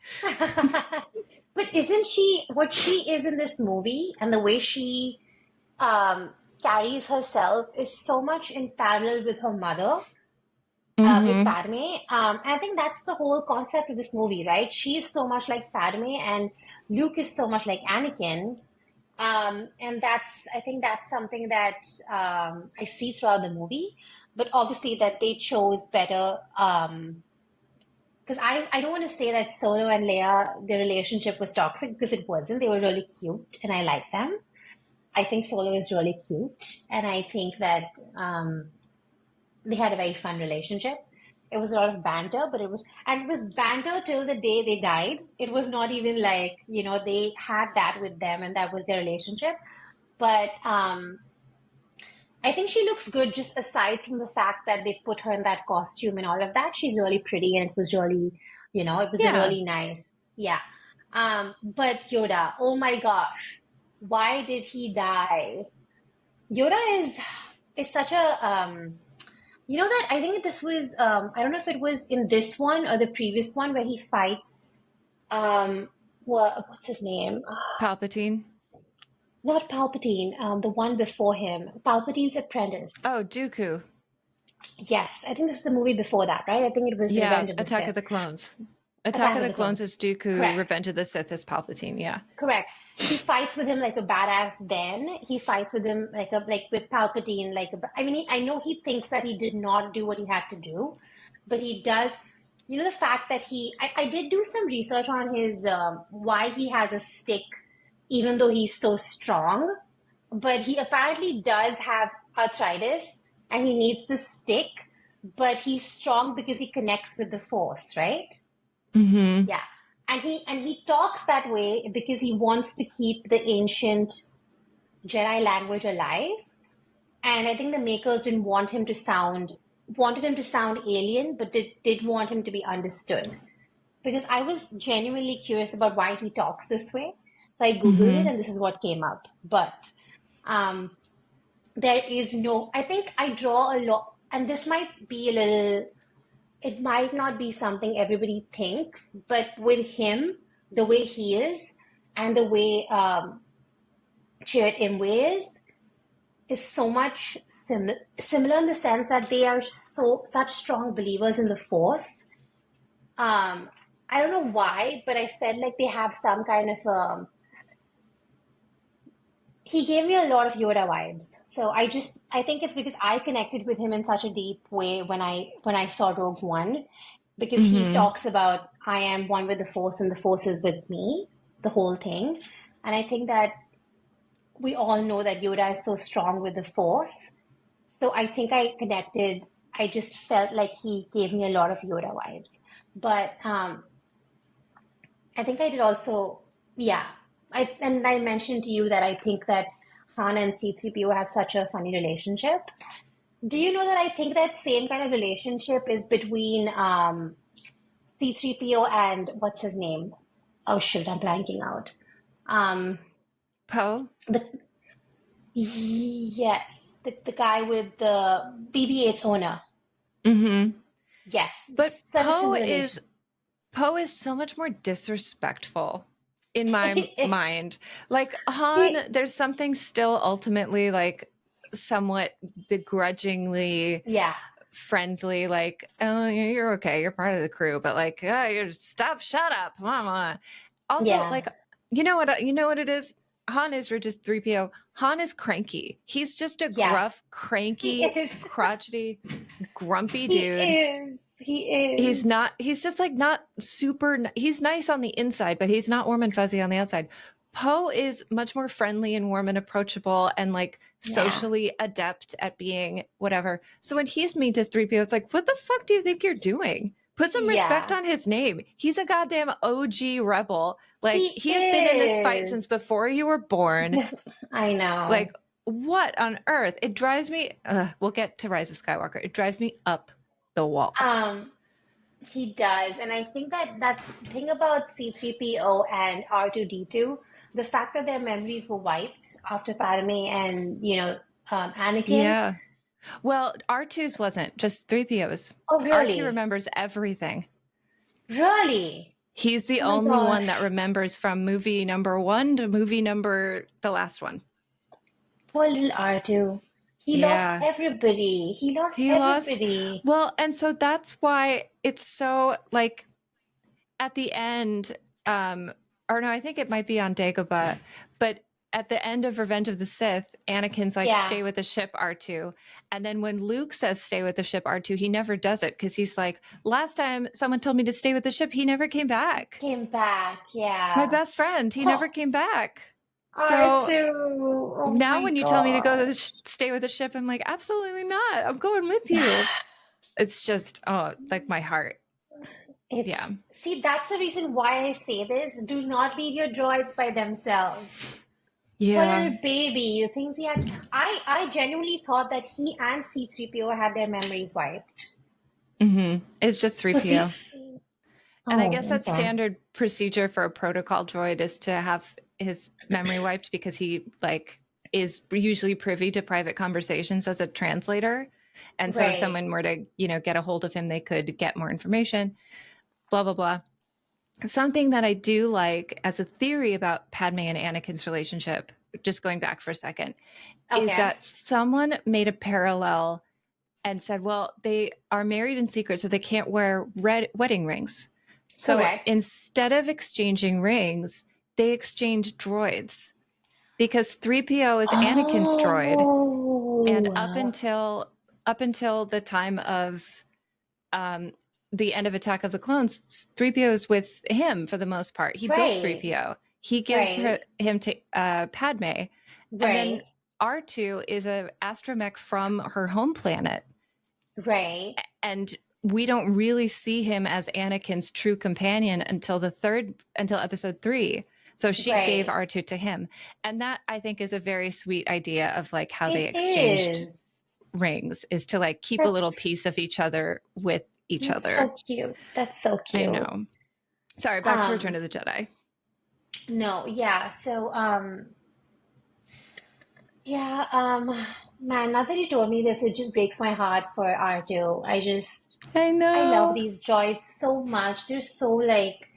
But isn't she what she is in this movie and the way she um, carries herself is so much in parallel with her mother, with Mm-hmm. Padme. And I think that's the whole concept of this movie, right? She is so much like Padme, and Luke is so much like Anakin. And I think that's something that I see throughout the movie. But obviously, that they chose better. Because I don't want to say that Solo and Leia, their relationship was toxic because it wasn't. They were really cute, and I like them. I think Solo is really cute, and I think that they had a very fun relationship. It was a lot of banter, but it was banter till the day they died. It was not even like, they had that with them and that was their relationship. But I think she looks good just aside from the fact that they put her in that costume and all of that. She's really pretty and it was really, it was Yeah. really nice. Yeah. But Yoda, oh my gosh, why did he die? Yoda is such a that I think this was I don't know if it was in this one or the previous one where he fights what's his name? Palpatine. Not Palpatine, the one before him, Palpatine's apprentice. Oh, Dooku. Yes, I think this is the movie before that, right? I think it was Yeah, Revenge of the Attack Sith. of the Clones. Attack Attack of of the the Clones Clones. is Dooku. Correct. Revenge of the Sith is Palpatine. Yeah. Correct. He fights with him like a badass then. He fights with him like with Palpatine I mean I know he thinks that he did not do what he had to do, but he does. The fact that I did do some research on his why he has a stick even though he's so strong, but he apparently does have arthritis and he needs the stick, but he's strong because he connects with the force, right? Mm-hmm. Yeah. And he talks that way because he wants to keep the ancient Jedi language alive. And I think the makers didn't want him to sound wanted him to sound alien, but did want him to be understood. Because I was genuinely curious about why he talks this way. So I Googled it Mm-hmm. and this is what came up. But um, there is no, I think I draw a lot, and this might be a little, it might not be something everybody thinks, but with him, the way he is, and the way Chirrut Imwe is so much similar in the sense that they are such strong believers in the Force. Um, I don't know why, but I felt like they have some kind of he gave me a lot of Yoda vibes. So I think it's because I connected with him in such a deep way when I saw Rogue One, because he Mm-hmm. talks about I am one with the Force and the Force is with me, the whole thing. And I think that we all know that Yoda is so strong with the Force. So I think I connected. I just felt like he gave me a lot of Yoda vibes. But I think I did also, yeah. And I mentioned to you that I think that Han and C3PO have such a funny relationship. Do you know that I think that same kind of relationship is between C3PO and what's his name? Oh shoot, I'm blanking out. Um, Poe. the Yes, the guy with the BB-8's owner. Mm-hmm. Yes, But such a similar relation. Poe is so much more disrespectful in my It is. mind. Like Han, He, there's something still ultimately like somewhat begrudgingly yeah, friendly, like, oh, you're okay, you're part of the crew, but like, oh, you're stop, shut up, mama. Also, yeah, like, you know what it is? Han is for just 3PO. Han is cranky. He's just a yeah. gruff, He cranky, is. crotchety, grumpy He dude. is. He is. He's just like not super, he's nice on the inside, but he's not warm and fuzzy on the outside. Poe is much more friendly and warm and approachable and like Yeah. socially adept at being whatever. So when he's mean to 3PO, it's like, what the fuck do you think you're doing? Put some respect Yeah. on his name. He's a goddamn OG rebel. Like He he has been in this fight is. since before you were born. I know. Like, what on earth? It drives me, we'll get to Rise of Skywalker. It drives me up the wall. Um, he does. And I think that that's the thing about C3PO and R2D2, the fact that their memories were wiped after Padme and, Anakin. Yeah. Well, R2's wasn't, just 3PO's. Oh, R2 really? remembers everything. Really? He's the Oh my only one that gosh. remembers from movie number one to movie number the last one. Poor little R2. He lost Yeah. everybody. He lost He lost. everybody. Well, and so that's why it's so like at the end, or no, I think it might be on Dagobah, but at the end of Revenge of the Sith, Anakin's like, Yeah. stay with the ship, R2. And then when Luke says, stay with the ship, R2, he never does it because he's like, last time someone told me to stay with the ship, he never came back. Came back. My Yeah. best friend, he Poor never came back. So R2. Oh now my when you tell me to go to gosh. stay with the ship, I'm like, absolutely not. I'm going with you. It's just, oh, like my heart. It's Yeah. See, that's the reason why I say this. Do not leave your droids by themselves. Poor Yeah. little baby. The things he had. I genuinely thought that he and C3PO had their memories wiped. It's just So 3PO. And I guess oh, that's okay. standard procedure for a protocol droid is to have his memory wiped because he like is usually privy to private conversations as a translator. And so if Right. someone were to, get a hold of him, they could get more information, blah, blah, blah. Something that I do like as a theory about Padme and Anakin's relationship, just going back for a second, is Okay. that someone made a parallel and said, well, they are married in secret, so they can't wear red wedding rings. So Correct. instead of exchanging rings, they exchange droids because 3PO is Anakin's droid. And Oh, up until the time of um, the end of Attack of the Clones, 3PO is with him for the most part. He built right. 3PO. He gives Right. him to Padme. And then Right. R2 is a astromech from her home planet. Right. And we don't really see him as Anakin's true companion until episode 3. So she gave Right. R2 to him. And that, I think, is a very sweet idea of like how they It exchanged is. rings, is to like keep a little That's piece of each other with each that's other. so cute. That's so I cute. know. Sorry, back to Return Um, of the Jedi. no, yeah. So, yeah, man, now that you told me this, it just breaks my heart for R2. I I love know. these droids so much. They're so like,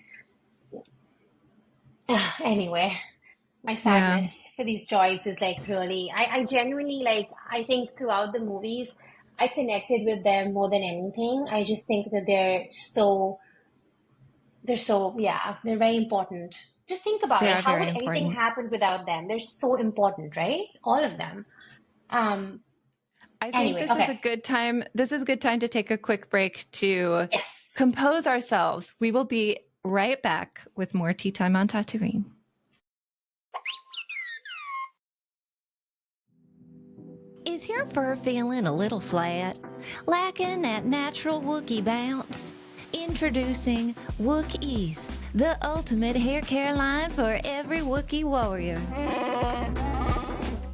anyway, my Yeah. sadness for these droids is like really, I genuinely like, I think throughout the movies, I connected with them more than anything. I just think that yeah, they're very important. Just think about They it. are How very would anything important. happen without them? They're so important, right? All of them. Um, I think anyway, this is okay. a good time. This is a good time to take a quick break to Yes. compose ourselves. We will be right back with more Tea Time on Tatooine. Is your fur feeling a little flat? Lacking that natural Wookiee bounce? Introducing Wook-Eaze, the ultimate hair care line for every Wookiee warrior.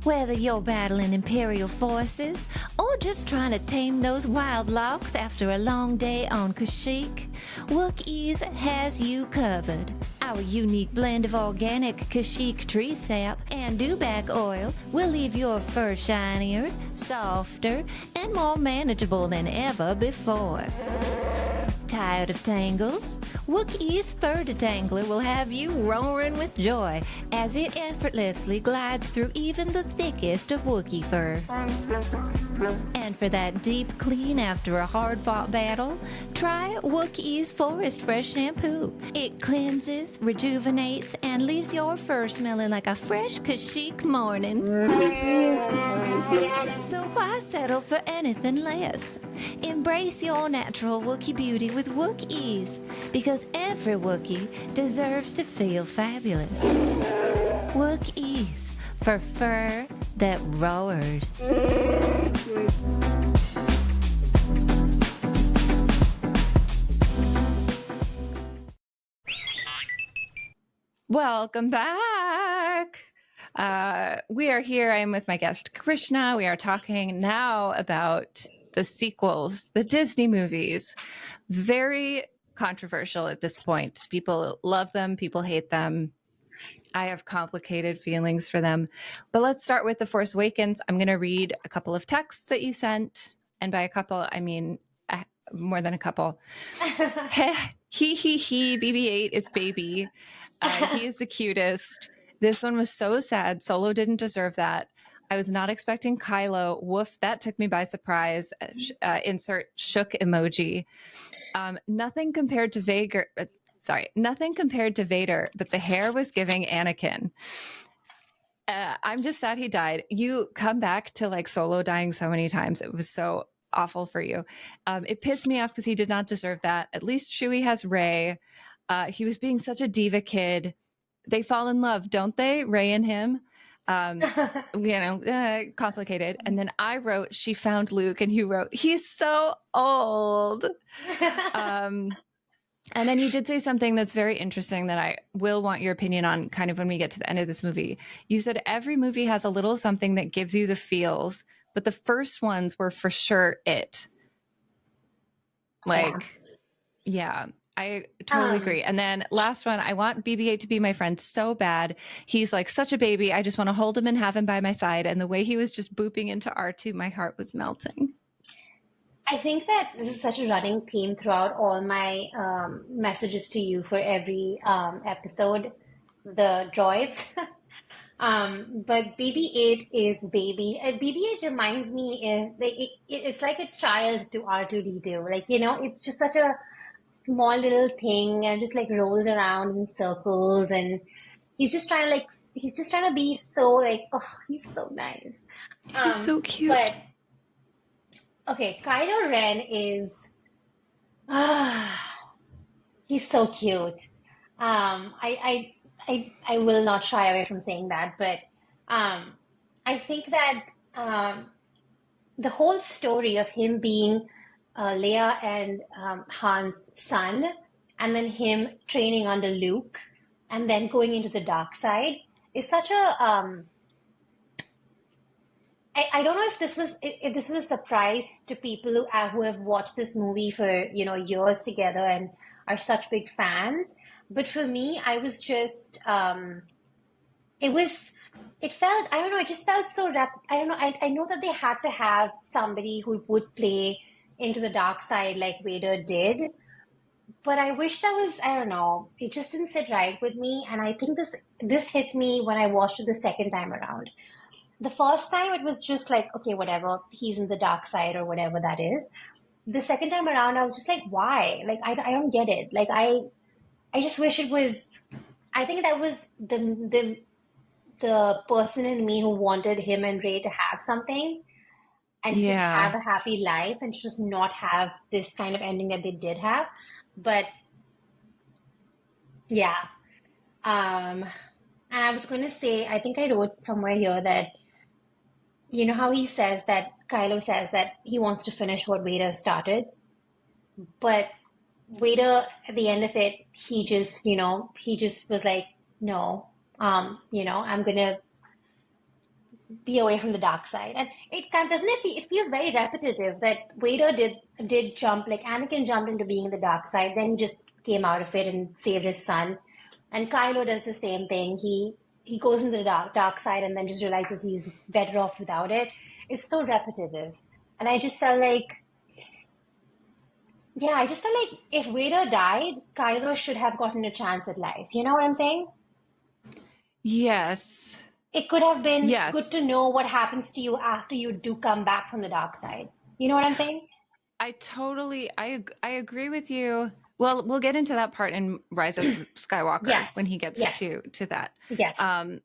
Whether you're battling Imperial forces or just trying to tame those wild locks after a long day on Kashyyyk, Wook-Eaze has you covered. Our unique blend of organic Kashyyyk tree sap and dewback oil will leave your fur shinier, softer, and more manageable than ever before. Tired of tangles? Wook-Eaze Fur Detangler will have you roaring with joy as it effortlessly glides through even the thickest of Wookiee fur. And for that deep clean after a hard-fought battle, try Wook-Eaze Forest Fresh Shampoo. It cleanses, rejuvenates, and leaves your fur smelling like a fresh Kashyyyk morning. So why settle for anything less? Embrace your natural Wookiee beauty with Wook-Eaze, because every Wookiee deserves to feel fabulous. Wook-Eaze, for fur that roars. Welcome back. We are here. I am with my guest, Krishna. We are talking now about the sequels, the Disney movies. Very controversial at this point. People love them, people hate them. I have complicated feelings for them. But let's start with The Force Awakens. I'm going to read a couple of texts that you sent. And by a couple, I mean more than a couple. He, BB-8 is baby. He is the cutest. This one was so sad. Solo didn't deserve that. I was not expecting Kylo. Woof, that took me by surprise. Insert shook emoji. Nothing compared to Vader. Nothing compared to Vader, but the hair was giving Anakin. I'm just sad he died. You come back to like Solo dying so many times. It was so awful for you. It pissed me off because he did not deserve that. At least Chewie has Rey. He was being such a diva kid. They fall in love, don't they? Rey and him. Complicated. And then I wrote, she found Luke, and you wrote, he's so old. And then you did say something that's very interesting that I will want your opinion on kind of when we get to the end of this movie. You said every movie has a little something that gives you the feels, but the first ones were for sure it. Yeah. Like, yeah, I totally agree. And then last one, I want BB-8 to be my friend so bad. He's like such a baby. I just want to hold him and have him by my side. And the way he was just booping into R2, my heart was melting. I think that this is such a running theme throughout all my messages to you for every episode, the droids. But BB-8 is baby. BB-8 reminds me it's like a child to R2-D2. Like, it's just such a small little thing and just like rolls around in circles and he's just trying to be so like, oh, he's so nice. He's so cute. But okay, Kylo Ren is he's so cute. I will not shy away from saying that, but um, I think that the whole story of him being Leia and Han's son, and then him training under Luke, and then going into the dark side is such a I don't know if this was a surprise to people who have watched this movie for years together and are such big fans. But for me, I was just it was it felt I don't know, it just felt so I don't know, I know that they had to have somebody who would play into the dark side like Vader did, but I wish that was, I don't know, it just didn't sit right with me, and I think this hit me when I watched it the second time around. The first time it was just like, okay, whatever, he's in the dark side or whatever that is. The second time around, I was just like, why? Like, I don't get it. Like, I just wish it was. I think that was the person in me who wanted him and Ray to have something and to just Yeah. have a happy life and just not have this kind of ending that they did have. But yeah, um, and I was going to say, I think I wrote somewhere here that you know how he says that Kylo says that he wants to finish what Vader started, but Vader at the end of it, he just was like, no, I'm gonna be away from the dark side, and it kind doesn't it, it feels very repetitive that Vader did jump like Anakin jumped into being in the dark side, then he just came out of it and saved his son, and Kylo does the same thing. He goes into the dark side and then just realizes he's better off without it. It's so repetitive, and I just felt like yeah, I just felt like if Vader died, Kylo should have gotten a chance at life. You know what I'm saying? Yes. It could have been good Yes. to know what happens to you after you do come back from the dark side. You know what I'm saying? I agree with you. Well, we'll get into that part in Rise of Skywalker Yes, when he gets yes, to that. yes. Um,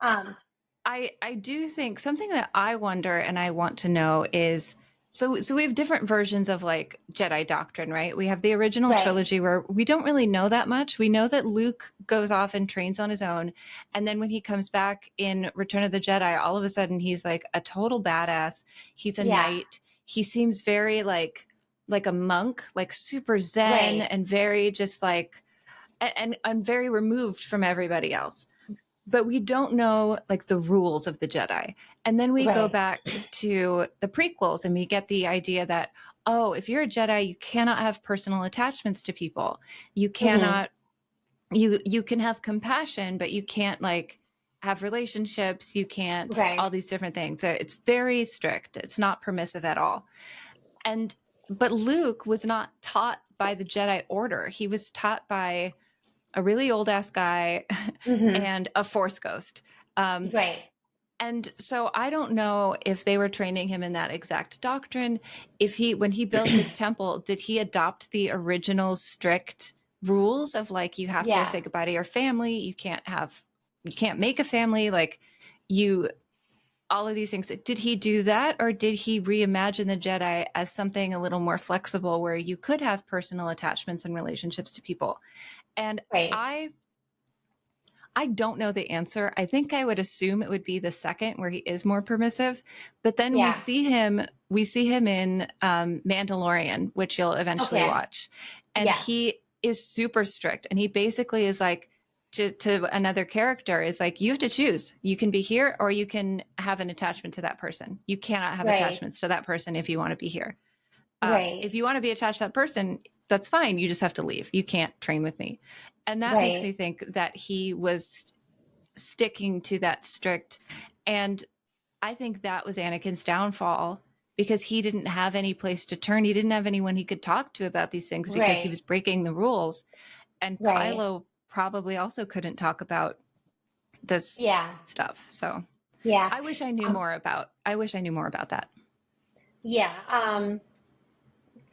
I do think something that I wonder and I want to know is so we have different versions of like Jedi doctrine, right? We have the original Right. trilogy where we don't really know that much. We know that Luke goes off and trains on his own, and then when he comes back in Return of the Jedi, all of a sudden he's like a total badass. He's a Yeah. knight. He seems very like a monk, like super zen Right. and very just like and very removed from everybody else, but we don't know like the rules of the Jedi. And then we go Right. back to the prequels and we get the idea that, oh, if you're a Jedi, you cannot have personal attachments to people. You Mm-hmm. cannot, you can have compassion, but you can't like have relationships. You can't, Right. all these different things. So it's very strict. It's not permissive at all. And, but Luke was not taught by the Jedi Order. He was taught by a really old ass guy Mm-hmm. and a force ghost. Um, Right. and so I don't know if they were training him in that exact doctrine. If he, when he built his temple, did he adopt the original strict rules of like, you have to Yeah. say goodbye to your family. You can't make a family. Like you, all of these things. Did he do that, or did he reimagine the Jedi as something a little more flexible where you could have personal attachments and relationships to people? And Right. I I don't know the answer. I think I would assume it would be the second where he is more permissive, but then Yeah. we see him in Mandalorian, which you'll eventually Okay. watch, and Yeah. he is super strict, and he basically is like to another character is like, you have to choose. You can be here or you can have an attachment to that person. You cannot have Right. attachments to that person if you want to be here. Right. If you want to be attached to that person, that's fine. You just have to leave. You can't train with me. And that makes me Right. think that he was sticking to that strict. And I think that was Anakin's downfall because he didn't have any place to turn. He didn't have anyone he could talk to about these things because he Right. was breaking the rules. And Right. Kylo probably also couldn't talk about this Yeah. stuff. So Yeah. Um, I wish I knew more about that. yeah.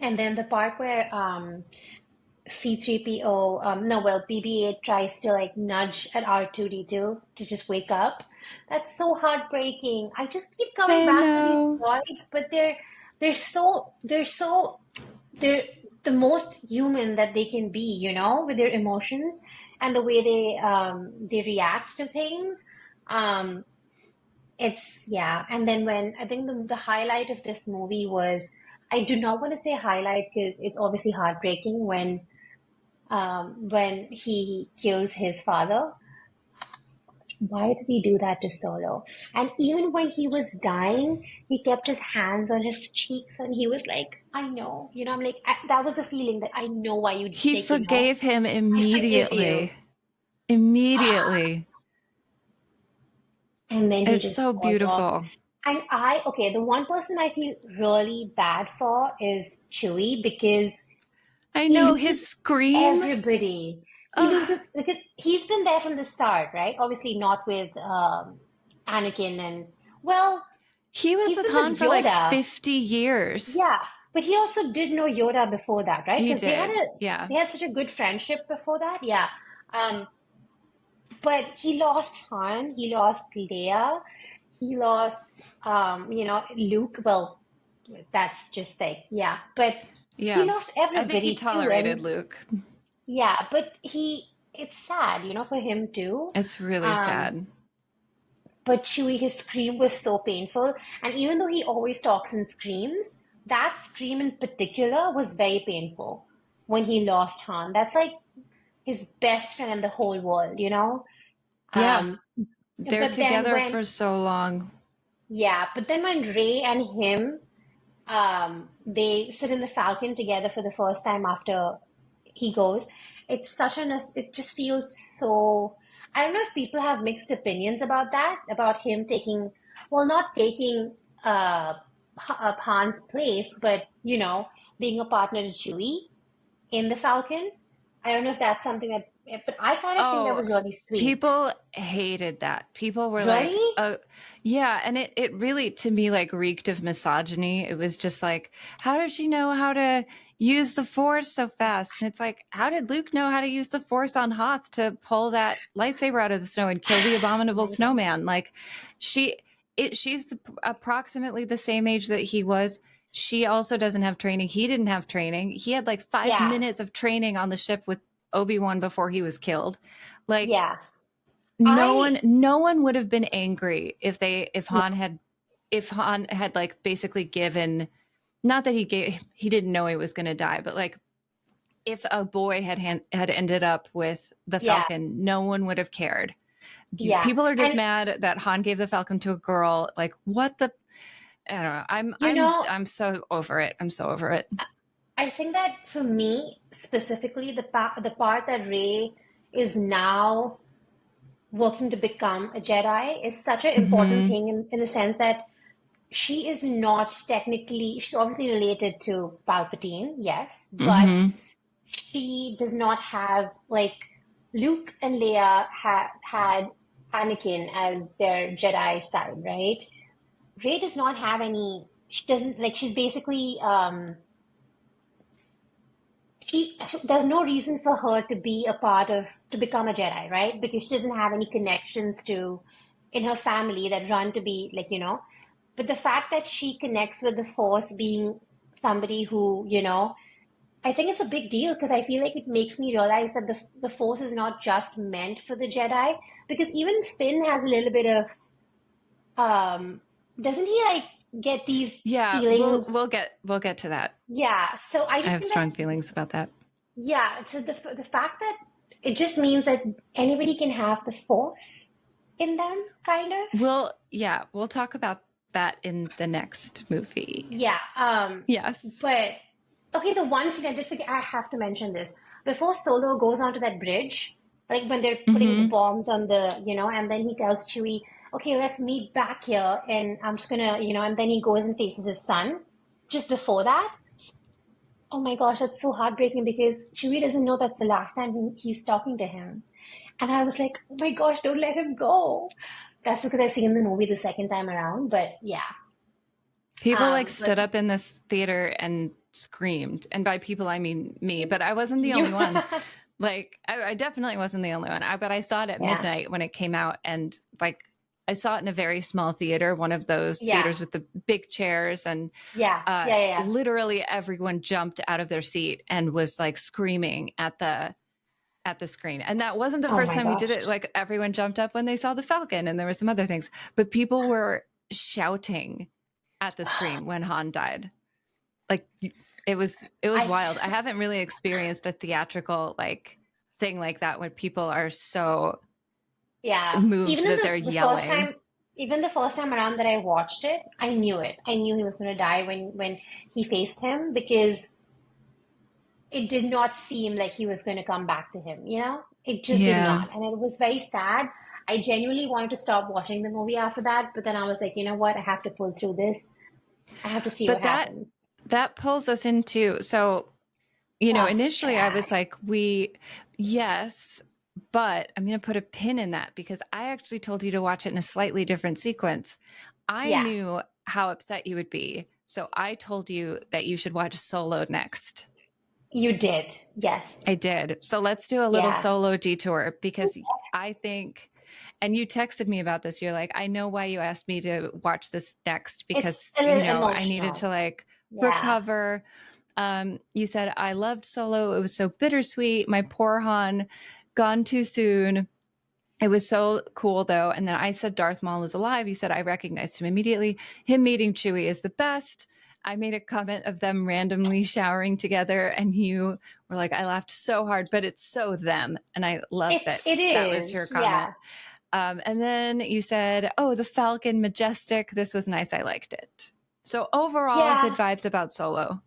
And then the part where C3PO, no, well, BB-8 tries to like nudge at R2D2 to just wake up. That's so heartbreaking. I just keep coming I back to these know. droids, but they're the most human that they can be, with their emotions and the way they react to things. Um, it's yeah. And then when I think the highlight of this movie was I do not want to say highlight because it's obviously heartbreaking when he kills his father. Why did he do that to Solo? And even when he was dying, he kept his hands on his cheeks and he was like, I know, I'm like, that was a feeling that I know why you, He like, forgave him I forgive you. immediately. Immediately. And then he It's just so falls off. beautiful. And okay, the one person I feel really bad for is Chewie because I he know his loses scream. everybody. He Ugh. loses because he's been there from the start, right? Obviously not with Anakin and well, He was he's with been Han with for like Yoda. 50 years. Yeah, but he also did know Yoda before that, right? He Because did. Yeah. they had such a good friendship before that. Yeah. Um, but he lost Han, he lost Leia, he lost Luke. Well, that's just like yeah, but he Yeah. lost I think he everybody too, tolerated and Luke. yeah, but it's sad, for him too. It's really Um, sad. but Chewie, his scream was so painful, and even though he always talks and screams, that scream in particular was very painful when he lost Han. That's like his best friend in the whole world. Yeah. Um, They're but then together when, for so long. yeah, but then when Ray and him, they sit in the Falcon together for the first time after he goes, it just feels so. I don't know if people have mixed opinions about that, about him taking, well, not taking Han's place, but, being a partner to Chewie in the Falcon. I don't know if that's something but I kind of think that Oh, was really sweet. people hated that. People were like, Really? yeah. And it really, to me, like reeked of misogyny. It was just like, how did she know how to use the force so fast? And it's like, how did Luke know how to use the force on Hoth to pull that lightsaber out of the snow and kill the Oh abominable my God. snowman? Like, she's approximately the same age that he was. She also doesn't have training. He didn't have training. He had like 5 minutes Yeah, of training on the ship with Obi-Wan before he was killed. Like yeah. no I, one no one would have been angry if Han had like basically given, not that he didn't know he was going to die, but like if a boy had ended up with the yeah, Falcon, no one would have cared. yeah. People are just And, mad that Han gave the Falcon to a girl. Like what the I don't know. I'm you I'm know, I'm so over it. I'm so over it. I think that for me specifically, the part that Rey is now working to become a Jedi is such an important Mhm. thing in the sense that she is not technically, she's obviously related to Palpatine, yes, but Mhm. she does not have, like, Luke and Leia had Anakin as their Jedi side, right? Rey does not have any, she doesn't, like, she's basically, there's no reason for her to be a part of to become a Jedi, right? Because she doesn't have any connections to in her family that run to be like, But the fact that she connects with the Force being somebody who, I think it's a big deal because I feel like it makes me realize that the Force is not just meant for the Jedi. Because even Finn has a little bit of um doesn't he like get these Yeah, we'll feelings? we'll get we'll get to that. Yeah. So I I just have think that strong feelings about that. yeah, so the fact that it just means that anybody can have the force in them, kind of. We'll talk about that in the next movie. Yeah. Yes. But okay, the one scene I did forget, I have to mention this. Before Solo goes onto that bridge, like when they're putting the Mm-hmm. bombs on and then he tells Chewie, okay, let's meet back here, and I'm just gonna, and then he goes and faces his son. Just before that, oh my gosh, that's so heartbreaking because Chewie doesn't know that's the last time he's talking to him. And I was like, oh my gosh, don't let him go. That's because I've seen the movie the second time around, but yeah. People like But stood up in this theater and screamed. And by people, I mean me, but I wasn't the you, only one. Like, I definitely wasn't the only one. But I saw it at yeah, midnight when it came out. And like, I saw it in a very small theater, one of those yeah, theaters with the big chairs. And yeah, yeah, yeah, yeah. literally everyone jumped out of their seat and was like screaming at the screen. And that wasn't the Oh first my time we did gosh. it. Like everyone jumped up when they saw the Falcon and there were some other things, but people were shouting at the screen when Han died. like it was I wild. I haven't really experienced a theatrical like thing like that when people are so Yeah. moved that they're The first yelling. time, even the first time around that I watched it, I knew it. I knew he was going to die when he faced him because it did not seem like he was going to come back to him, you know? It just did Yeah. not. And it was very sad. I genuinely wanted to stop watching the movie after that, but then I was like, you know what? I have to pull through this. I have to see what But happens. that pulls us into, so you know, Lost initially I was track. like, yes, but I'm going to put a pin in that because I actually told you to watch it in a slightly different sequence. I Yeah, knew how upset you would be. So I told you that you should watch Solo next. you did. Yes. I did. So let's do a little Yeah. solo detour because I think, and you texted me about this. You're like, I know why you asked me to watch this next It's because, a you little know, I needed to emotional. like Yeah. recover. You said, I loved Solo. It was so bittersweet. My poor Han, gone too soon. It was so cool though. And then I said, Darth Maul is alive. You said, I recognized him immediately. Him meeting Chewie is the best. I made a comment of them randomly showering together, and you were like, I laughed so hard, but it's so them. And I love that It that was is. your comment. Yeah. And then you said, oh, the Falcon, majestic. This was nice. I liked it. So overall, good Yeah. vibes about Solo.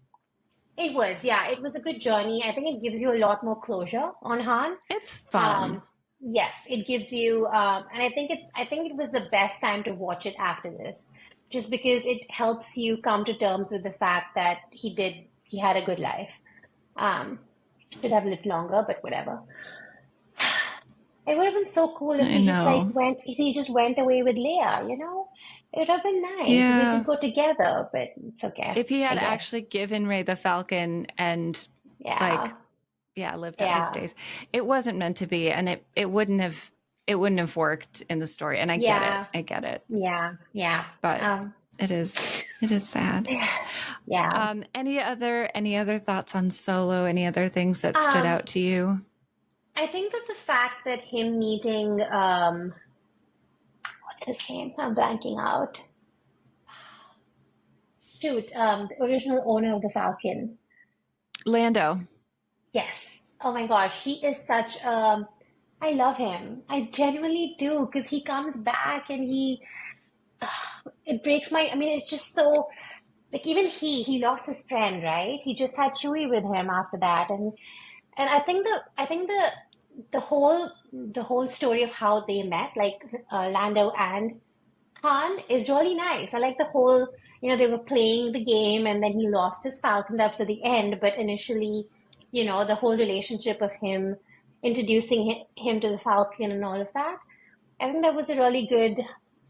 It was. Yeah. It was a good journey. I think it gives you a lot more closure on Han. It's fun. Um, yes, it gives you, and I think it was the best time to watch it after this, just because it helps you come to terms with the fact that he had a good life. Um, should have lived longer, but whatever. It would have been so cool I know. if he just went away with Leia, you know? It would have been nice if they Yeah. did go together, but it's okay, If he I had guess. actually given Ray the Falcon and Yeah, like, yeah, lived out his yeah, days, it wasn't meant to be, and it wouldn't have worked in the story. And I get it. yeah, I get it. yeah, yeah. But Um, it is sad. yeah. Any other thoughts on Solo? Any other things that stood Um, out to you? I think that the fact that him meeting, what's his name? I'm blanking out. Shoot, the original owner of the Falcon. Lando. Yes. Oh my gosh, he is such I love him. I genuinely do because he comes back and it breaks my, I mean, it's just so, like even he lost his friend, right? He just had Chewie with him after that. And I think the whole story of how they met, like Lando and Han is really nice. I like the whole, you know, they were playing the game and then he lost his Falcon. That was at the end. But initially, you know, the whole relationship of him introducing him to the Falcon and all of that. I think that was a really good,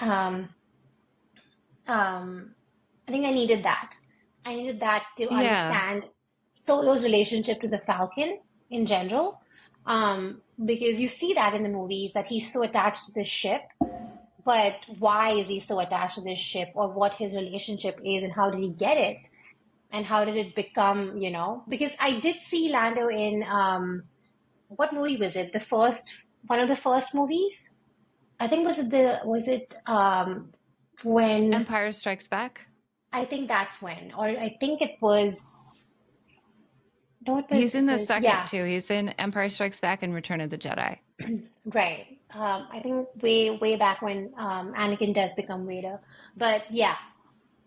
um, um, I think I needed that. I needed that to Yeah. understand Solo's relationship to the Falcon in general. Because you see that in the movies that he's so attached to the ship, but why is he so attached to this ship or what his relationship is and how did he get it and how did it become, you know? Because I did see Lando in what movie was it? The first one of the first movies? I think was it when Empire Strikes Back. I think that's when or I think it was no He's in it the was second yeah. too. He's in Empire Strikes Back and Return of the Jedi. Right. I think way back when Anakin does become Vader. But yeah,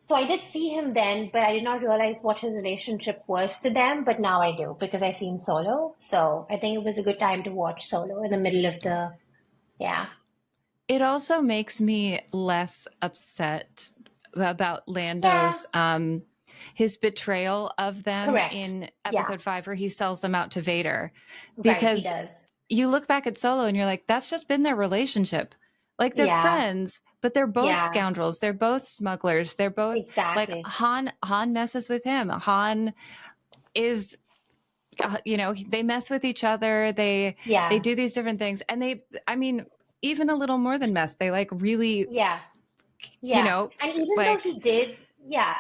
so I did see him then, but I did not realize what his relationship was to them. But now I do because I seen Solo. So I think it was a good time to watch Solo in the middle of the yeah. It also makes me less upset about Yeah, Lando's his betrayal of them correct. in Yeah, episode 5 where he sells them out to Vader, right. He because does. you look back at Solo and you're like, that's just been their relationship. Like they're Yeah, friends, but they're both yeah, scoundrels. They're both smugglers. They're both like exactly. Han messes with him. Han is you know, they mess with each other. They Yeah, do these different things, and I mean, even a little more than mess. They like really, yeah, you yeah. know, And even though like he did, yeah,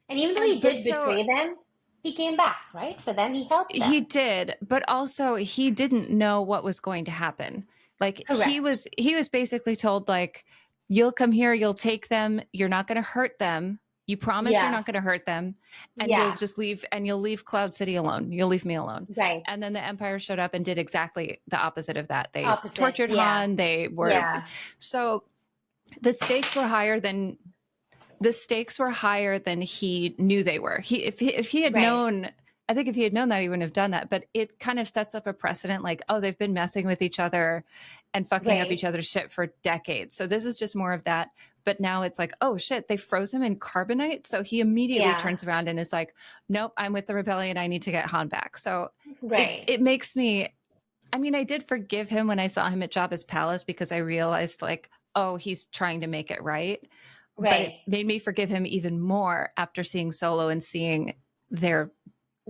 and even though he but did so betray them, he came back, right? For them, he helped he them. did, but also he didn't know what was going to happen. Like Correct. he was basically told like, you'll come here, you'll take them, you're not going to hurt them, You promise you're Yeah. not going to hurt them, and you'll Yeah. just leave, and you'll leave Cloud City alone. You'll leave me alone. Right. And then the Empire showed up and did exactly the opposite of that. They Opposite. tortured Yeah. Han. They were Yeah. so the stakes were higher than he knew they were. If he had Right. known, I think if he had known that, he wouldn't have done that. But it kind of sets up a precedent, like, oh, they've been messing with each other and fucking up Right. each other's shit for decades. So this is just more of that. But now it's like, oh shit, they froze him in carbonite. So he immediately Yeah. turns around and is like, nope, I'm with the rebellion. I need to get Han back. So Right. it makes me, I mean, I did forgive him when I saw him at Jabba's palace because I realized, like, oh, he's trying to make it right. But it Right. made me forgive him even more after seeing Solo and seeing their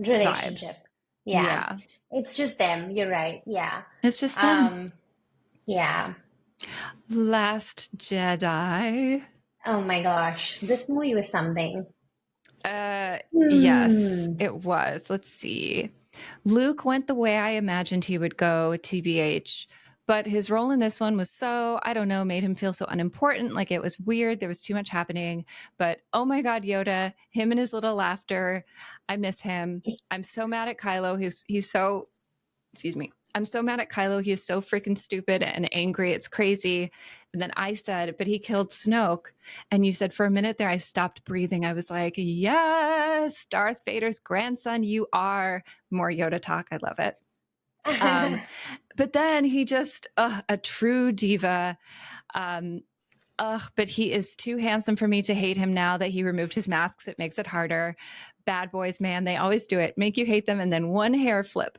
vibe. Relationship. Yeah. Yeah. It's just them. You're right. Yeah. It's just them. Yeah. Last Jedi. Oh my gosh. This movie was something. Yes, Hmm. it was. Let's see. Luke went the way I imagined he would go, TBH. But his role in this one was so, I don't know, made him feel so unimportant. Like it was weird. There was too much happening. But oh my God, Yoda, him and his little laughter. I miss him. I'm so mad at Kylo. He's so, excuse me. I'm so mad at Kylo. He is so freaking stupid and angry. It's crazy. And then I said, but he killed Snoke. And you said for a minute there, I stopped breathing. I was like, yes, Darth Vader's grandson, you are. More Yoda talk. I love it. But then he just, a true diva. But he is too handsome for me to hate him now that he removed his masks. It makes it harder. Bad boys, man, they always do it. Make you hate them and then one hair flip.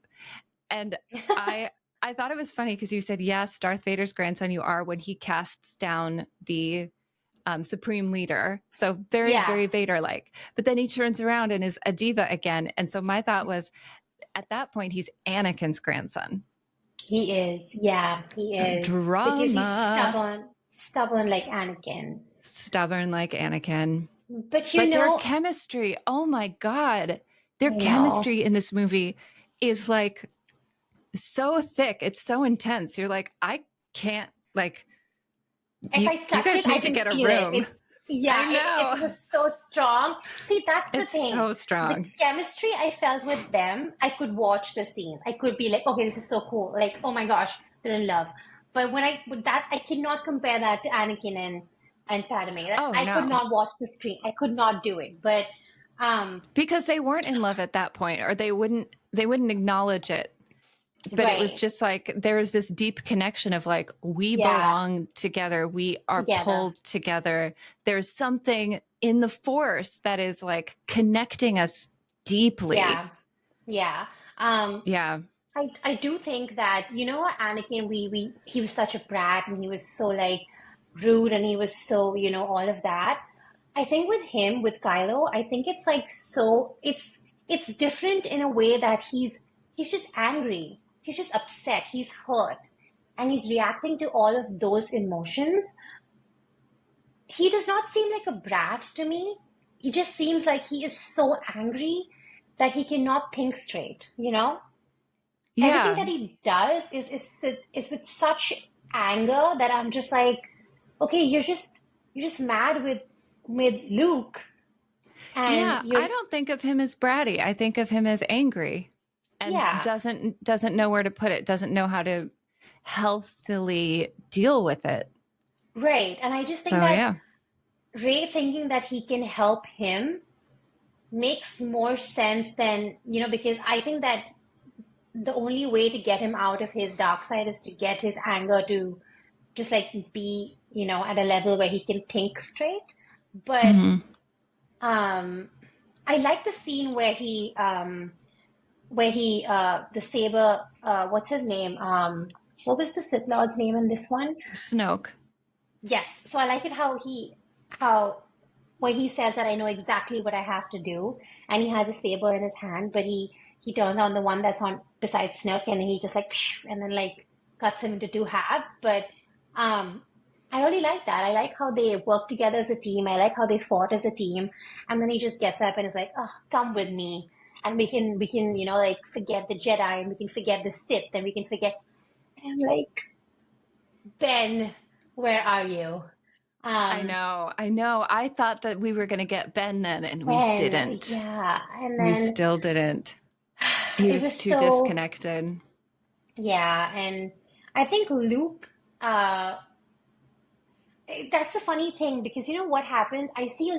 And I thought it was funny because you said, yes, Darth Vader's grandson you are when he casts down the supreme leader. So very, Yeah. very Vader-like. But then he turns around and is a diva again. And so my thought was, at that point, he's Anakin's grandson. He is. Yeah, he is. Drama. Because he's stubborn like Anakin. Stubborn like Anakin. But their chemistry, oh my God. Their chemistry in this movie is like so thick. It's so intense. You're like, I can't, like, if I touch you guys it, need I to can get a feel room. it. It was so strong. See, that's the thing. It's so strong. The chemistry I felt with them, I could watch the scene. I could be like, okay, this is so cool. Like, oh my gosh, they're in love. But I cannot compare that to Anakin and Padme. I could not watch the screen. I could not do it. But because they weren't in love at that point, or they wouldn't acknowledge it. But it was just like there was this deep connection of like we belong together, we are pulled together. There's something in the Force that is like connecting us deeply. Yeah. I do think that Anakin, he was such a brat and he was so like rude and he was so all of that. I think with him, with Kylo, I think it's like it's different in a way that he's just angry. He's just upset. He's hurt. And he's reacting to all of those emotions. He does not seem like a brat to me. He just seems like he is so angry that he cannot think straight, Yeah. Everything that he does is with such anger that I'm just like, okay, you're just mad with Luke. And I don't think of him as bratty. I think of him as angry. And doesn't know where to put it, doesn't know how to healthily deal with it. Right. And I just think that Rey thinking that he can help him makes more sense than, because I think that the only way to get him out of his dark side is to get his anger to just like be, at a level where he can think straight. But I like the scene where he the saber, what's his name? What was the Sith Lord's name in this one? Snoke. Yes. So I like it how when he says that I know exactly what I have to do, and he has a saber in his hand, but he turns on the one that's on beside Snoke, and he just like, and then like cuts him into two halves. But I really like that. I like how they work together as a team. I like how they fought as a team. And then he just gets up and is like, oh, come with me. And we can, like forget the Jedi and we can forget the Sith and we can forget. And I'm like, Ben, where are you? I Um, know. I know. I thought that we were going to get Ben then, and we and didn't. yeah, and We then still didn't. He it was was too so, disconnected. yeah, and I think Luke, that's a funny thing because you know what happens? I see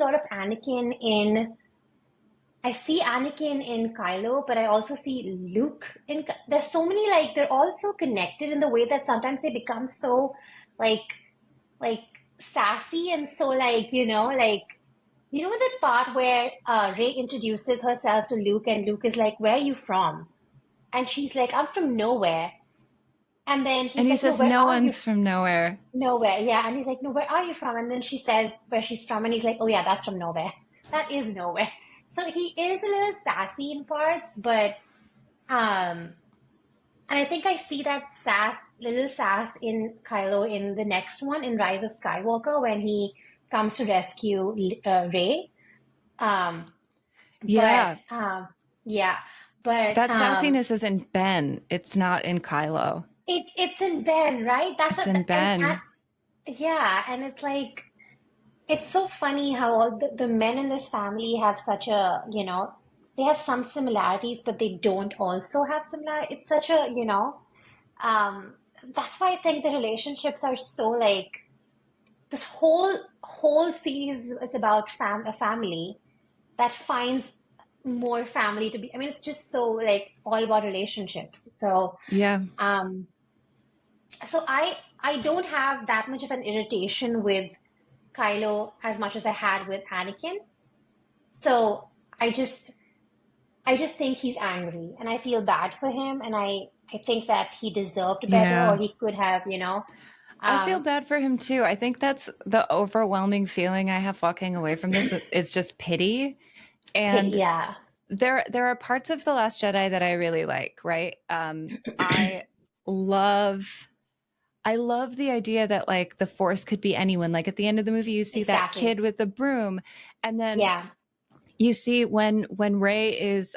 Anakin in Kylo, but I also see Luke in. There's so many like they're all so connected in the way that sometimes they become so like like sassy and so that part where Rey introduces herself to Luke and Luke is like, "Where are you from?" And she's like, "I'm from nowhere." And then And he's he like, "No, says, where no are you one's from nowhere. Nowhere, yeah. And he's like, no, where are you from? And then she says where she's from, and he's like, oh yeah, that's from nowhere. That is nowhere. So he is a little sassy in parts, but um, and I think I see that little sass in Kylo in the next one, in Rise of Skywalker, when he comes to rescue Rey. Um, but Yeah. yeah, but That sassiness is in Ben. It's not in Kylo. it's in Ben, right? It's in And Ben. yeah, and it's like. It's so funny how all the men in this family have they have some similarities, but they don't also have similar. It's such um, that's why I think the relationships are so like this whole series is about a family that finds more family to be. I mean, it's just so like all about relationships. Yeah. Um, so I don't have that much of an irritation with Kylo as much as I had with Anakin. So I just I just think he's angry and I feel bad for him and I think that he deserved better or Yeah. he could have, I feel um bad for him too. I think that's the overwhelming feeling I have walking away from this is just pity. And yeah. there are parts of The Last Jedi that I really like, right? Love I love the idea that like the Force could be anyone. Like at the end of the movie, you see that Exactly. kid with the broom, and then Yeah. you see when Rey is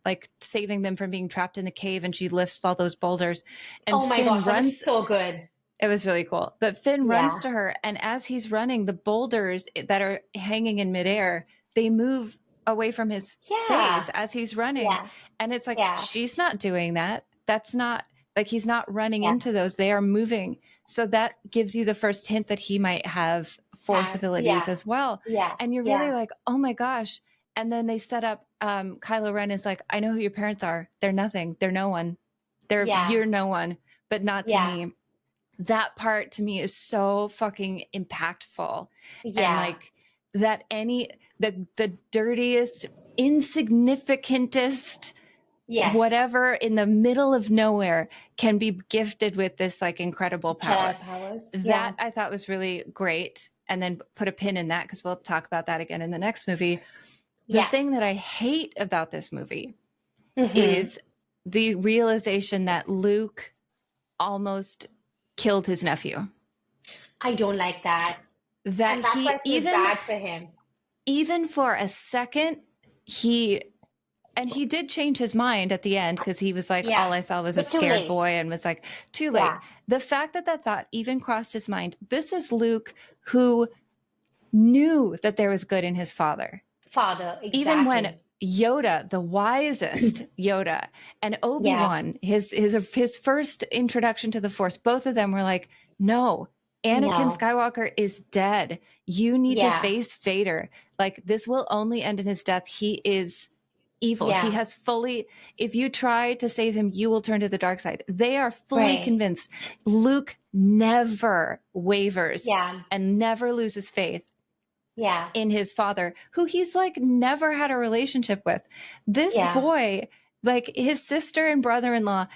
like saving them from being trapped in the cave, and she lifts all those boulders, and Oh my Finn gosh, that was runs. so good. It was really cool. But Finn runs Yeah. to her, and as he's running, the boulders that are hanging in midair, they move away from his face Yeah. as he's running. Yeah. And it's like, Yeah. she's not doing that. That's not like he's not running Yeah. into those. They are moving. So that gives you the first hint that he might have force abilities Yeah. as well. Yeah. And you're really Yeah. like, oh my gosh. And then they set up Kylo Ren is like, I know who your parents are. They're nothing. They're no one. Yeah. You're no one, but not to Yeah. me. That part to me is so fucking impactful. And Yeah. like that the dirtiest, insignificantest Yes. whatever in the middle of nowhere can be gifted with this like incredible power. Jedi powers. That Yeah. I thought was really great. And then put a pin in that because we'll talk about that again in the next movie. The Yeah. thing that I hate about this movie Hmm. is the realization that Luke almost killed his nephew. I don't like that. That And that's why I he feel bad for him. even for a second, he did change his mind at the end because he was like, Yeah. all I saw was a But too scared boy, late. and was like, too late. Yeah. The fact that that thought even crossed his mind, this is Luke who knew that there was good in his father. Father, Even when exactly. Yoda, the wisest Yoda, and Yeah. Obi-Wan, his first introduction to the Force, both of them were like, no, Anakin No. Skywalker is dead. You need to Yeah. face Vader. Like, this will only end in his death. He is evil. He Yeah. has fully, if you try to save him, you will turn to the dark side. They are fully Right. convinced. Luke never wavers Yeah. and never loses faith Yeah. in his father, who he's like never had a relationship with. This Yeah. boy, like his sister and brother in law,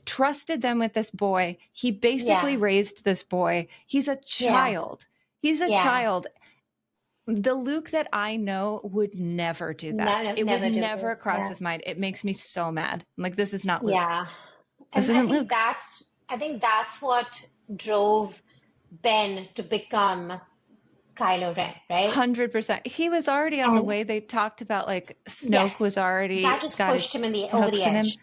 trusted them with this boy. He basically Yeah. raised this boy. He's a Yeah. child. He's a Yeah. child. The Luke that I know would never do that. No, no, It would never do never this. cross Yeah. his mind. It makes me so mad. I'm like, this is not Luke. Yeah. This And isn't Luke. I think that's what drove Ben to become Kylo Ren, right? 100%. He was already on the And way. They talked about like Snoke yes, was that already just got pushed his him over the hooks in him. edge.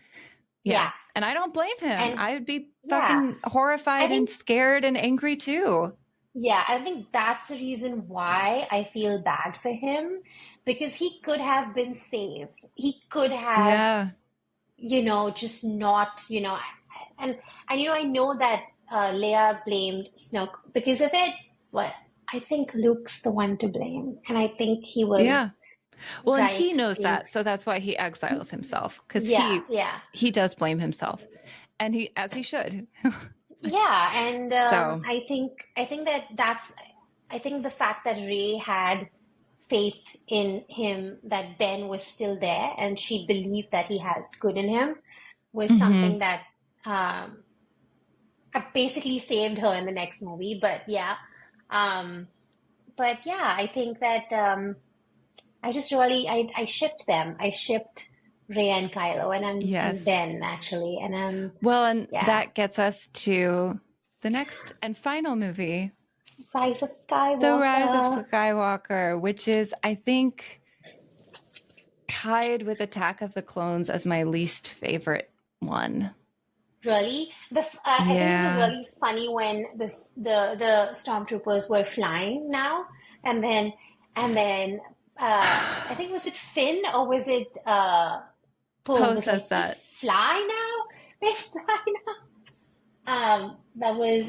Yeah. Yeah. And I don't blame him. And I would be yeah, fucking I horrified and think scared and angry too. Yeah, I think that's the reason why I feel bad for him because he could have been saved. He could have, Yeah. just not, and I know that Leia blamed Snoke because of it, but I think Luke's the one to blame, and I think he Yeah. was Well, and he right knows being, that, so that's why he exiles himself because yeah, he yeah. he does blame himself, and he as he should. Yeah, and So, I think I think the fact that Ray had faith in him that Ben was still there and she believed that he had good in him was mhm. something that um basically saved her in the next movie. Um but yeah, I think that I just really I shipped them. I shipped Ray and Kylo and Yes. Ben actually, and Well, and yeah, that gets us to the next and final movie, Rise of The Rise of Skywalker. Skywalker, which is, I think, tied with Attack of the Clones as my least favorite one. Really, I think it was Yeah. really funny when the stormtroopers were flying now, and then I think was it Finn or was it Poe Poe was says like they that. fly now, they fly now. That was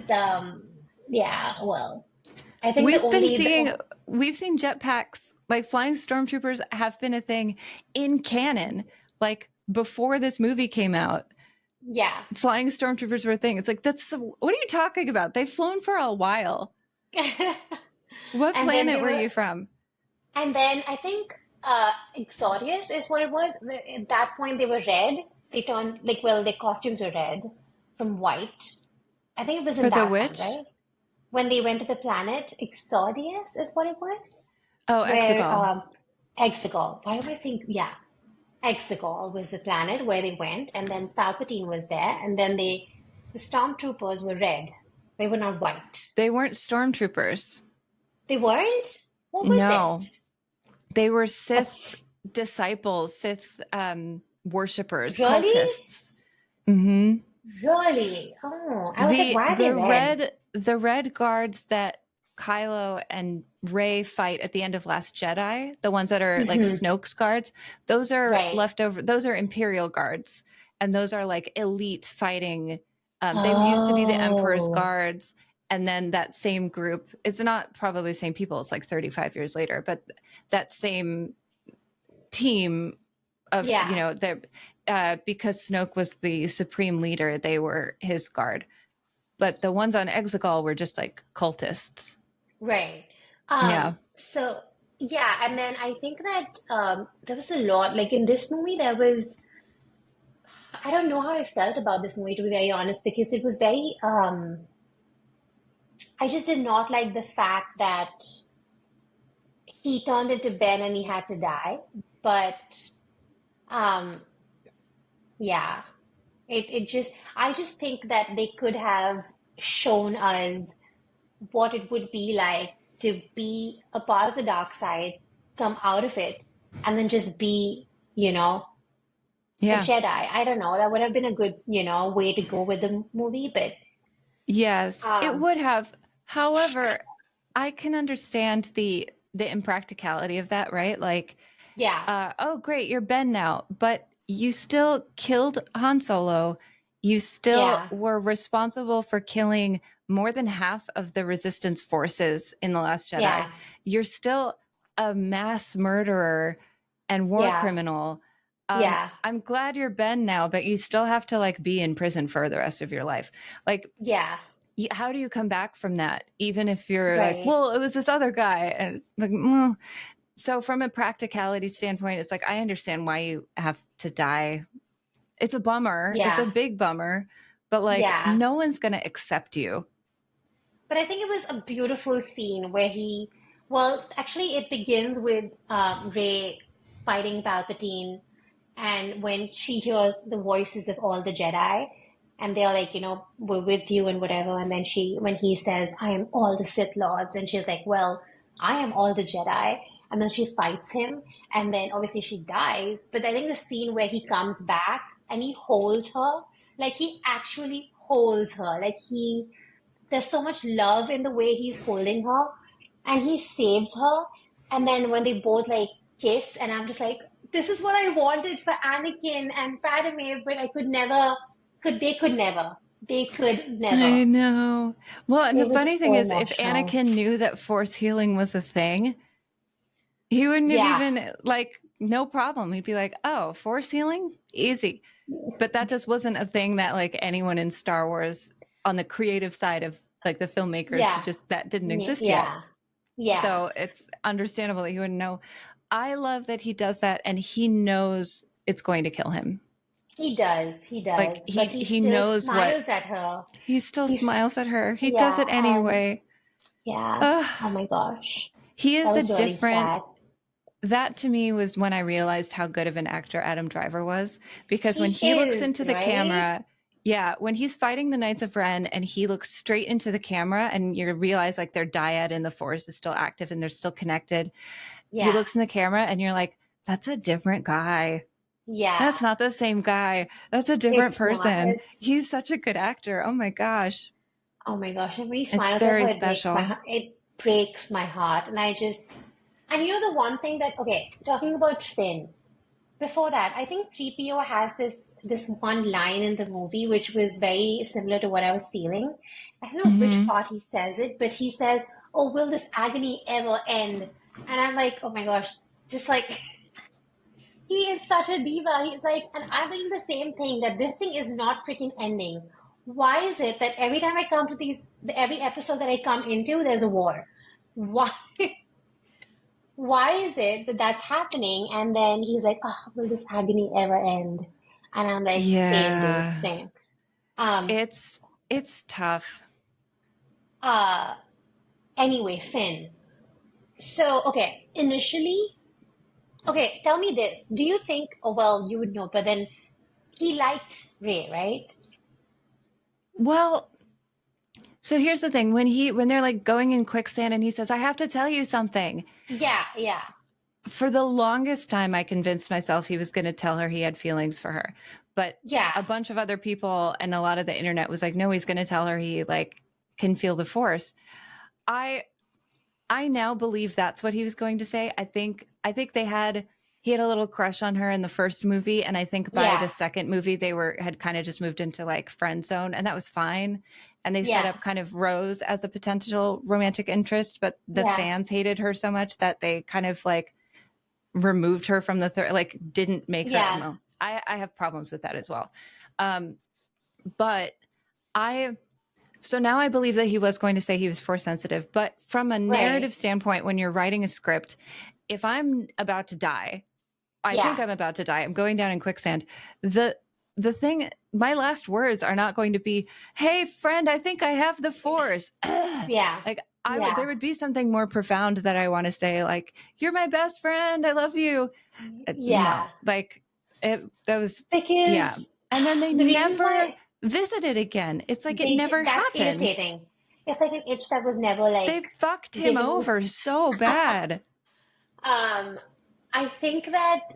yeah. Well, I think the We've been only seeing the, we've seen jetpacks, like flying stormtroopers have been a thing in canon, like before this movie came out. yeah. Flying stormtroopers were a thing. It's like that's what are you talking about? They've flown for a while. What And then planet they were were you from? And then I think Exodius is what it was. At that point, they were red. They turned like, well, their costumes were red from white. I think it was in For the that one, witch? right? When they went to the planet, Exodius is what it was. Oh, Where Exegol. Exegol. Why am I saying? Yeah, Exegol was the planet where they went, and then Palpatine was there, and then the stormtroopers were red. They were not white. They weren't stormtroopers. They weren't. What was No, it? they were A, Sith disciples, Sith worshippers, really? cultists. Hmm. Really? Oh, I was like, The why are they the red? red guards that Kylo and Rey fight at the end of Last Jedi, the ones that are like Hmm. Snoke's guards, those are Right. leftover. Those are Imperial guards, and those are like elite fighting. They used to be the Emperor's Oh, guards, and then that same group. It's not probably the same people. It's like 35 years later, but that same team of yeah, that because Snoke was the supreme leader, they were his guard, but the ones on Exegol were just like cultists. right. Yeah. So yeah, and then I think that there was a lot, like in this movie, I don't know how I felt about this movie, to be very honest, because it was very, I just did not like the fact that he turned into Ben and he had to die. But um, yeah, I just think that they could have shown us what it would be like to be a part of the dark side, come out of it, and then just be, a Yeah. Jedi. I don't know. That would have been a good, way to go with the movie. But Yes, it um, would have. However, I can understand the impracticality of that, right? Like, yeah, oh great, you're Ben now, but you still killed Han Solo. You still yeah, were responsible for killing more than half of the resistance forces in The Last Jedi. yeah, You're still a mass murderer and war yeah, criminal. yeah, I'm glad you're Ben now, but you still have to like be in prison for the rest of your life. Like, yeah, how do you come back from that? Even if you're like, right. well, it was this other guy, and it's like, mm. So from a practicality standpoint, it's like I understand why you have to die. It's a bummer. It's a Yeah, big bummer, but like yeah. no one's gonna accept you. But I think it was a beautiful scene where well, actually, it begins with Rey fighting Palpatine, and when she hears the voices of all the Jedi, and they're like, we're with you and whatever, and then when he says, I am all the Sith Lords, and she's like, well, I am all the Jedi, and then she fights him, and then obviously she dies. But I think the scene where he comes back and he holds her, like he actually holds her, like there's so much love in the way he's holding her, and he saves her. And then when they both like kiss, and I'm just like, this is what I wanted for Anakin and Padme, but I could never, they could never. I know. Well, and the It was funny thing so is, if emotional. Anakin knew that force healing was a thing, he wouldn't have Yeah, even, like, no problem. He'd be like, oh, force healing? Easy. But that just wasn't a thing that, like, anyone in Star Wars on the creative side of, like, the filmmakers, yeah, just that didn't exist yet. yeah, yeah. So it's understandable that he wouldn't know. I love that he does that and he knows it's going to kill him. He Like does, but he he still knows what smiles at her. he still He's, smiles at her. He does yeah, it and anyway. yeah. Ugh. Oh my gosh, He that is a was really different sad. that to me was when I realized how good of an actor Adam Driver was, because when He he looks is, into the right? camera, yeah, when he's fighting the Knights of Ren and he looks straight into the camera and you realize like their dyad in the Force is still active and they're still connected. He Yeah, looks in the camera and you're like, that's a different guy. yeah. That's not the same guy. That's a different It's not. person. He's such a good actor. Oh my gosh. Oh my gosh, and when he It's smiles at her, very it breaks my special. heart. It breaks my heart. And you know the one thing that, okay, talking about Finn, before that, I think 3PO has this one line in the movie which was very similar to what I was feeling. I don't know which Hmm. part he says it, but he says, "Oh, will this agony ever end?" And I'm like, "Oh my gosh, just like he is such a diva." He's like, and I'm thinking the same thing that this thing is not freaking ending. Why is it that every time I come to every episode that I come into, there's a war? Why? Why is it that that's happening? And then he's like, oh, will this agony ever end? And I'm like, same, dude, Yeah. same. Um, It's it's tough. uh, anyway, Finn. So, okay, initially, okay, tell me this. Do you think, oh, well, you would know, but then he liked Ray, right? Well, so here's the thing. When they're like going in quicksand and he says, I have to tell you something. Yeah, yeah, For the longest time I convinced myself he was going to tell her he had feelings for her. But yeah, a bunch of other people and a lot of the internet was like, no, he's going to tell her he like can feel the force. I I now believe that's what he was going to say. I think he had a little crush on her in the first movie, and I think by yeah, the second movie they had kind of just moved into like friend zone, and that was fine. And they set yeah, up kind of Rose as a potential romantic interest, but the yeah, fans hated her so much that they kind of like removed her from the third, like didn't make her. yeah, Well, I have problems with that as well. Um, but I so now I believe that he was going to say he was force sensitive, but from a narrative right. standpoint, when you're writing a script, if I'm about to die, I think Yeah, I'm about to die, I'm going down in quicksand. The the thing, my last words are not going to be, "Hey friend, I think I have the force." yeah, Like there yeah, would be something more profound that I want to say, like, "You're my best friend, I love you." No, yeah. like that was yeah. Because And then they the reason never why visited again. It's like it never that's happened. irritating. It's like an itch that was never They like fucked him given. over so bad. Um, I think that,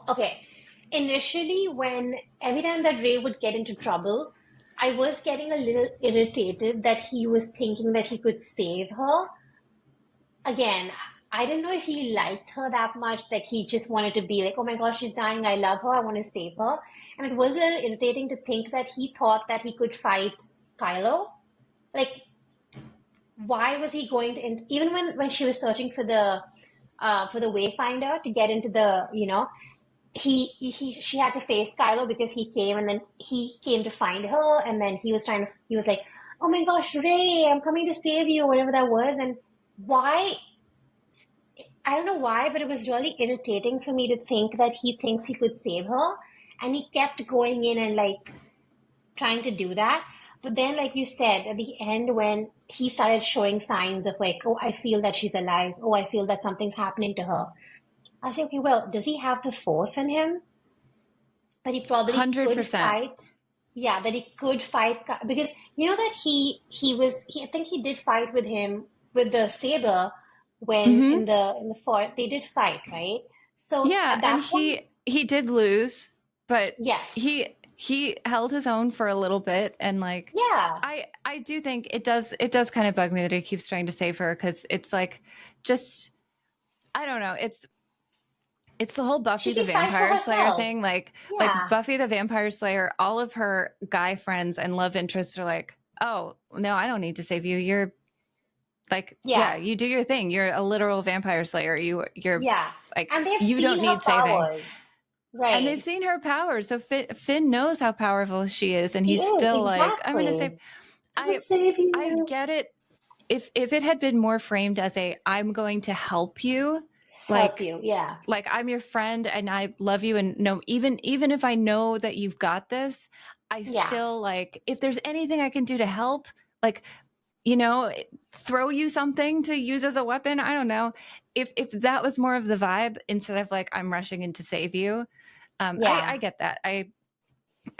okay, initially when every time that Ray would get into trouble, I was getting a little irritated that he was thinking that he could save her. Again, I didn't know if he liked her that much that he just wanted to be like, oh my gosh, she's dying. I love her. I want to save her. And it was a little irritating to think that he thought that he could fight Kylo. Like, why was he going to, even when she was searching for the Wayfinder to get into the, she had to face Kylo because he came and then he came to find her and then he was like, oh my gosh, Ray, I'm coming to save you, whatever that was. And why I don't know why, but it was really irritating for me to think that he thinks he could save her. And he kept going in and like trying to do that. But then, like you said, at the end, when he started showing signs of like, oh, I feel that she's alive. Oh, I feel that something's happening to her. I was thinking, well, does he have the force in him that he probably could 100%. fight? Yeah, that he could fight because you know that I think he did fight with him with the saber when Hmm. in the fort they did fight, right? So Yeah, at and that point, he did lose, but yes, he held his own for a little bit, and like Yeah. I do think it does kind of bug me that he keeps trying to save her, because it's like, just, I don't know, it's the whole Buffy She the can fight for Vampire Slayer herself. thing. Like Yeah. Buffy the Vampire Slayer, all of her guy friends and love interests are like, oh no, I don't need to save you. You're like, yeah, Yeah. you do your thing. You're a literal vampire slayer. You're Yeah. like, And they've you don't seen her need saving. powers. And they've Right. seen her powers. So Finn knows how powerful she is, and She he's is, still like, I'm gonna save. exactly. I will I save I you. get it. If it had been more framed as a, I'm going to help you, Help like you. Yeah. I'm your friend and I love you, and no, even if I know that you've got this, I Yeah. still, like, if there's anything I can do to help, like, you know, throw you something to use as a weapon. I don't know. If that was more of the vibe, instead of like, I'm rushing in to save you. I Yeah. get that. I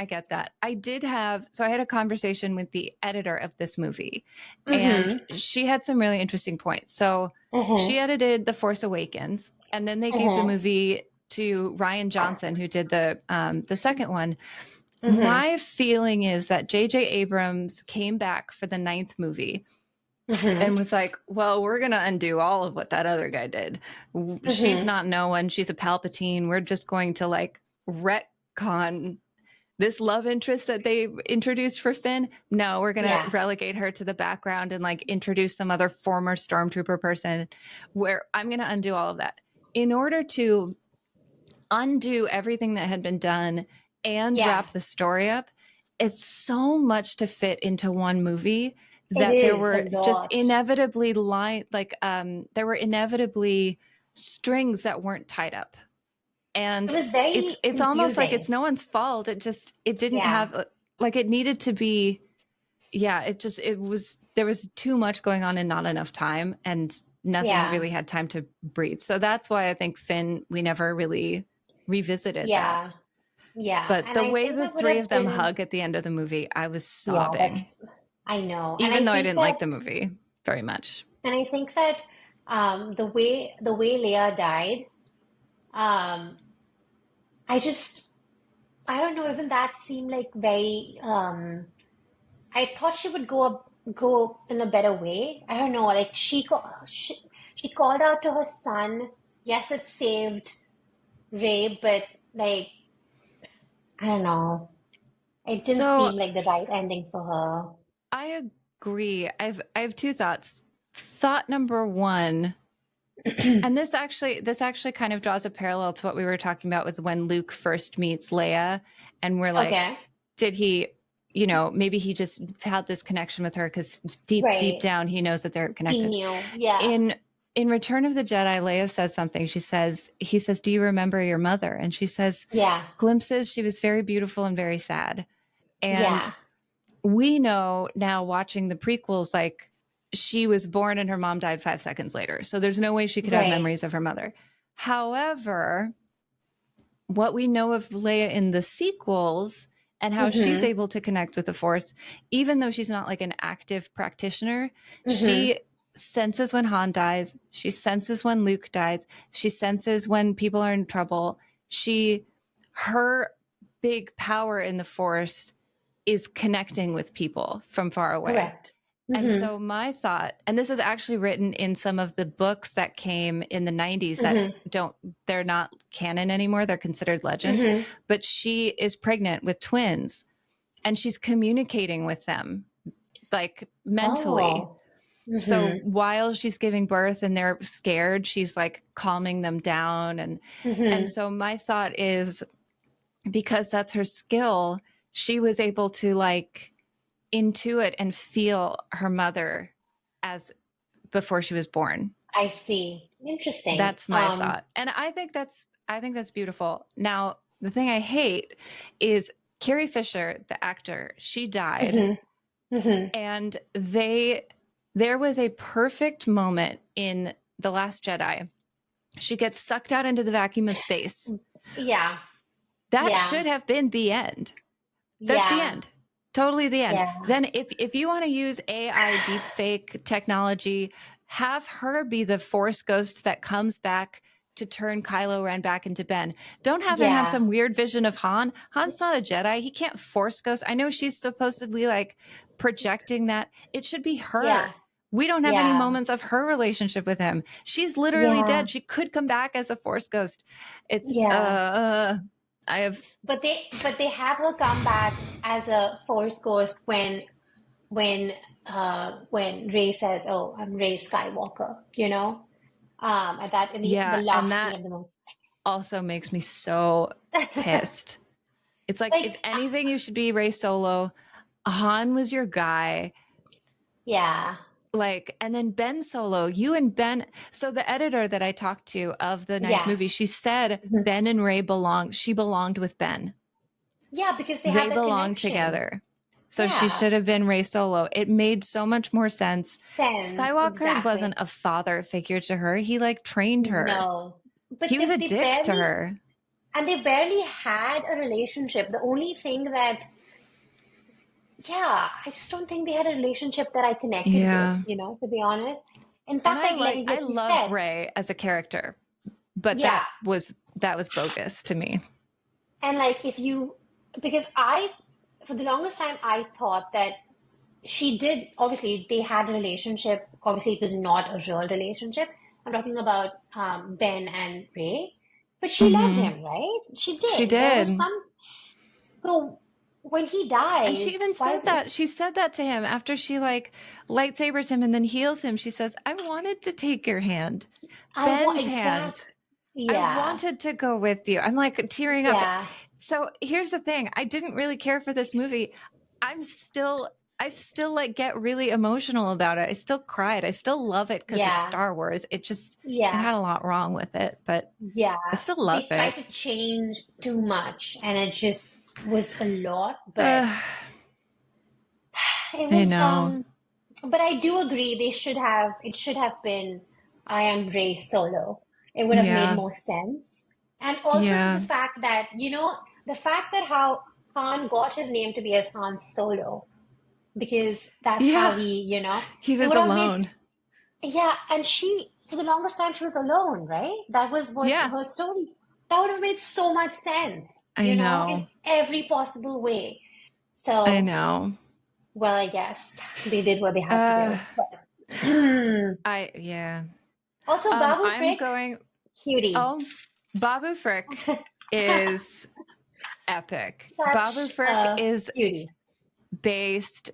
get that. I had a conversation with the editor of this movie, and Mm-hmm. she had some really interesting points. So she Mm-hmm. edited The Force Awakens, and then they gave the Mm-hmm. movie to Ryan Johnson, who did the second one. Mm-hmm. My feeling is that J.J. Abrams came back for the ninth movie Mm-hmm. and was like, well, we're going to undo all of what that other guy did. She's Mm-hmm. not no one. She's a Palpatine. We're just going to like retcon this love interest that they introduced for Finn. No, we're going to Yeah. relegate her to the background and like introduce some other former stormtrooper person, where I'm going to undo all of that in order to undo everything that had been done and Yeah. wrap the story up. It's so much to fit into one movie It that there is a were just lot. inevitably there were inevitably strings that weren't tied up. It And was it's very it's almost like it's confusing. no one's fault. It didn't Yeah. have, like, it needed to be. Yeah, there was too much going on and not enough time, and nothing Yeah. really had time to breathe. So that's why I think Finn, we never really revisited that. Yeah. Yeah. But And the I way think the that would three have of them been, hug at the end of the movie, I was yeah, sobbing, I know. even though I didn't like the movie very much. And I think that the way Leia died, um, I just, I don't know, even that seemed like very, I thought she would go in a better way. I don't know, like she called out to her son. Yes, it saved Ray, but like, I don't know. It didn't So seem like the right ending for her. I agree. I have two thoughts. Thought number one, and this actually kind of draws a parallel to what we were talking about with when Luke first meets Leia, and we're like, Okay. did he, maybe he just had this connection with her because deep Right. down he knows that they're He connected. knew. Yeah. In in Return of the Jedi, Leia says something. He says, "Do you remember your mother?" And she says, Yeah. "Glimpses. She was very beautiful and very sad." And Yeah. we know now, watching the prequels, like, she was born and her mom died 5 seconds later. So there's no way she could have Right. memories of her mother. However, what we know of Leia in the sequels and how she's Mm-hmm. able to connect with the Force, even though she's not like an active practitioner, Mm-hmm. she senses when Han dies. She senses when Luke dies. She senses when people are in trouble. Her big power in the Force is connecting with people from far away. Correct. And Mm-hmm. so my thought, and this is actually written in some of the books that came in the 90s that Mm-hmm. they're not canon anymore, they're considered legend, Mm-hmm. but she is pregnant with twins and she's communicating with them, like, mentally. Oh. So Mm-hmm. while she's giving birth and they're scared, she's like calming them down. And Mm-hmm. so my thought is, because that's her skill, she was able to like intuit and feel her mother as before she was born. I see. Interesting. That's my thought. And I think that's beautiful. Now, the thing I hate is Carrie Fisher, the actor, she died, Mm-hmm. Mm-hmm. and there was a perfect moment in The Last Jedi. She gets sucked out into the vacuum of space. Yeah. That Yeah. should have been the end. That's the Yeah. end. Totally the end. Yeah. Then if you want to use AI deepfake technology, have her be the Force ghost that comes back to turn Kylo Ren back into Ben. Don't have him have Yeah. some weird vision of Han. Han's not a Jedi. He can't force ghost. I know she's supposedly like projecting that. It should be her. Yeah. We don't have any Yeah. moments of her relationship with him. She's literally Yeah. dead. She could come back as a force ghost. It's Yeah. I have But they have her come back as a Force ghost when when Rey says, "Oh, I'm Rey Skywalker," you know? At that in the yeah, and last scene that of the movie. also makes me so pissed. It's like if Like, anything you should be Rey Solo. Han was your guy. yeah. Like, and then Ben Solo, you and Ben. So the editor that I talked to of the ninth Yeah. movie, she said Mhm. Ben and Ray she belonged with Ben. Yeah, because they They have that belonged connection. together. So she Yeah. should have been Ray Solo. It made so much more sense. Sense, Skywalker wasn't exactly. a father figure to her. He like trained her. No. But He was a they dick to barely her. and they barely had a relationship. The only thing that, yeah, I just don't think they had a relationship that I connected with, Yeah. to be honest. In And fact, like I you love said, Ray as a character, but yeah. that was bogus to me. And like if you, because for the longest time, I thought that she did, obviously, they had a relationship. Obviously, it was not a real relationship. I'm talking about Ben and Ray. But she loved Hmm. him, right? She She did. There was did. some, so when he And she dies, even why? said that. She said that to him after she like lightsabers him and then heals him. She says, I wanted to take your hand, I want Ben's hand. exact. I Yeah, wanted to go with you. I'm like tearing up. yeah, So here's the thing. I didn't really care for this movie. I still like get really emotional about it. I still cried. I still love it because it's yeah, Star Wars. It yeah, had a lot wrong with it, but yeah. I still love They tried it. to change too much, and it just was a lot. But Uh, it I was know. But I do agree it should have been I am Ray Solo. It would have made Yeah. more sense. And also for the Yeah. fact that, the fact that how Han got his name to be as Han Solo, because that's how Yeah. he, He it was would have made, alone. yeah, and for the longest time, she was alone, right? That was what Yeah. her story, that would have made so much sense, I in know. every possible way. I So, know. well, I guess they did what they had to Uh do. But yeah. also, Babu I'm Frick, going cutie. oh Babu Frick is epic. Babu Such Frick a is cutie. based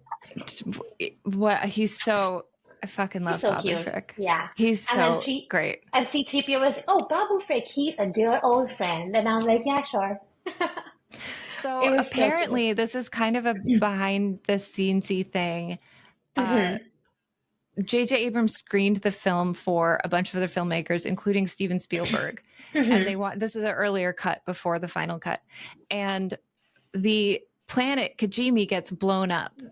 what he's so I fucking He's love so Babu cute. Frick. Yeah. He's And then so great. C-3PO was, oh, Babu Frick, he's a dear old friend. And I was like, yeah, sure. So It was so cute. apparently this is kind of a behind the scenesy thing. Hmm. J.J. Abrams screened the film for a bunch of other filmmakers, including Steven Spielberg. And Hmm. this is an earlier cut before the final cut. And the planet Kajimi gets blown up, the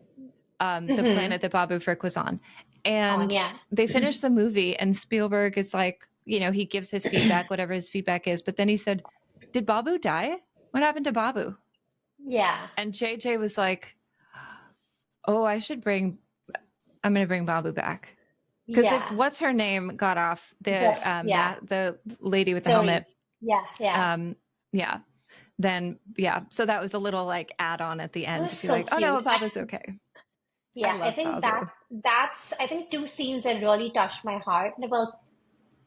Hmm. planet that Babu Frick was on. On, And yeah. they finish the movie, and Spielberg is like, he gives his feedback, whatever his feedback is. But then he said, did Babu die? What happened to Babu? Yeah. And JJ was like, oh, I'm going to bring Babu back. Because if Yeah. what's her name got off Yeah. the lady with the Sorry. helmet, Yeah. Yeah. yeah, then yeah. So that was a little like add on at the It end was to be so like, oh no, cute. Babu's okay. I Yeah, I love think Babu. I think two scenes that really touched my heart. Well,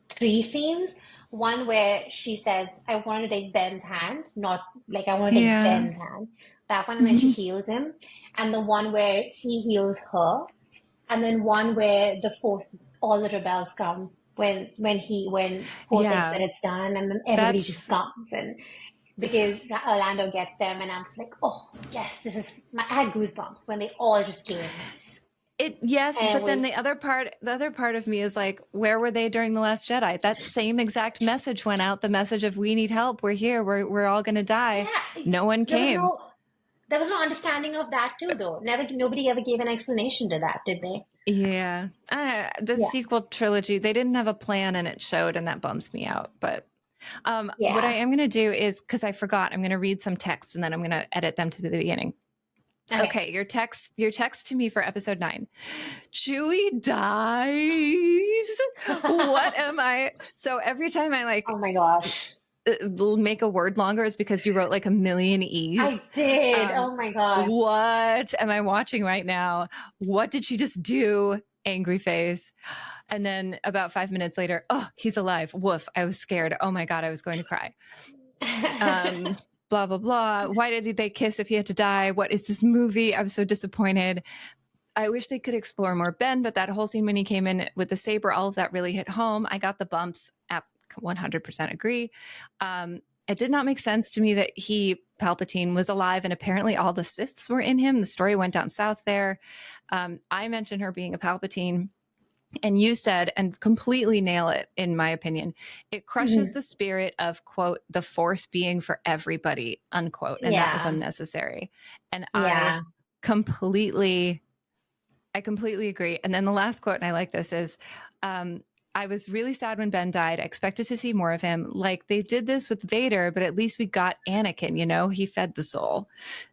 three scenes. One where she says, I want to take Ben's hand, not like I want to take Yeah. Ben's hand. That one, and then she Mhm. heals him. And the one where he heals her. And then one where all the rebels come when Poe thinks that Yeah, it's done, and then everybody just that's comes, and because Orlando gets them, and I'm just like, oh yes, I had goosebumps when they all just came, it. Yes, and it but then was, the other part of me is like, where were they during the Last Jedi? That same exact message went out. The message of we need help. We're here. We're all gonna die. yeah, No one there was came. no there was no understanding of that too, though. Nobody ever gave an explanation to that, did they? Yeah. The Yeah, sequel trilogy, they didn't have a plan and it showed, and that bums me out. But what I yeah. am going to do is, because I forgot, I'm going to read some text and then I'm going to edit them to the beginning. Okay. Okay, your text to me for episode 9. Chewie dies. What am I? So every time I Oh like my gosh. make a word longer is because you wrote like a million E's. I did. Um, Oh my gosh. what am I watching right now? What did she just do? Angry face. And then about 5 minutes later, oh, he's alive. Woof. I was scared. Oh my God, I was going to cry. Um, blah, blah, blah. Why did they kiss if he had to die? What is this movie? I was so disappointed. I wish they could explore more Ben, but that whole scene when he came in with the saber, all of that really hit home. I got the bumps. At 100% agree. It did not make sense to me that Palpatine, was alive, and apparently all the Siths were in him. The story went down south there. I mentioned her being a Palpatine, and you said, and completely nail it, in my opinion, it crushes Mhm. the spirit of, quote, the Force being for everybody, unquote. And that was Yeah. unnecessary. And Yeah. completely I completely agree. And then the last quote, and I like this, is I was really sad when Ben died. I expected to see more of him. Like they did this with Vader, but at least we got Anakin, he fed the soul.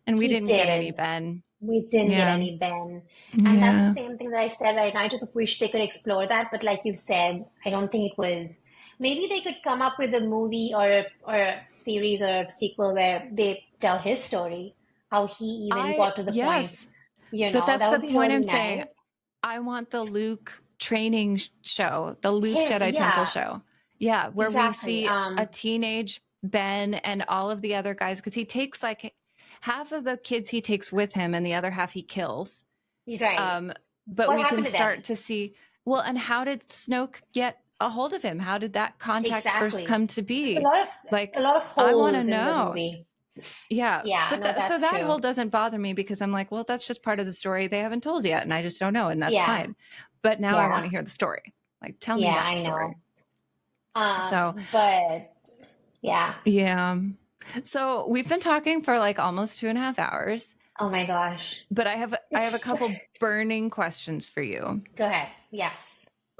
And we He didn't get any did. Ben. We didn't get Yeah. any Ben. And that's the Yeah. same thing that I said right now. I just wish they could explore that. But like you said, I don't think it was. Maybe they could come up with a movie or a series or a sequel where they tell his story, how he even got to the point. Yes. But that's That the would be point really I'm saying. nice. I want the Luke training show, the Luke Him, Jedi Temple yeah, show. Yeah, where we exactly. see a teenage Ben and all of the other guys, because he takes like half of the kids he takes with him and the other half he kills. You're right. Um, but What we can happened to them? start to see, well, and how did Snoke get a hold of him? How did that contact first Exactly. come to There's be? a Like, lot of I want to holes in the know. movie. Yeah. Yeah, But no, so that's that whole true. doesn't bother me because I'm like, well, that's just part of the story they haven't told yet. And I just don't know. And that's Yeah, fine. But now I want yeah, to hear the story. Like, tell me yeah, that I story. know. So, But yeah. yeah. So we've been talking for like almost 2.5 hours, Oh my gosh. but I have a It's couple burning questions for you. Go ahead. Yes.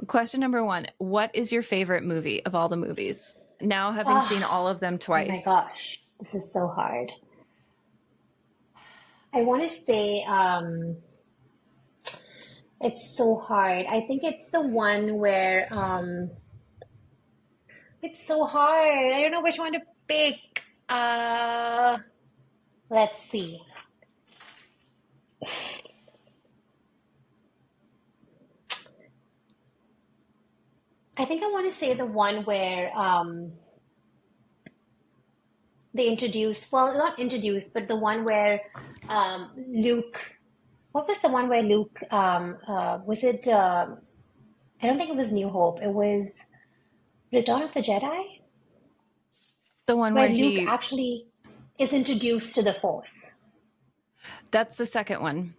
Question number 1, what is your favorite movie of all the movies? Now having Oh, seen all of them oh my twice. gosh. This is so hard. I want to say it's so hard. I think it's the one where it's so hard. I don't know which one to pick. Uh let's see. I think I want to say the one where they introduce, well, not introduce, but the one where Luke, what was the one where Luke, was it, I don't think it was New Hope. It was Return of the Jedi, The one where where Luke actually is introduced to the Force. that's the second one,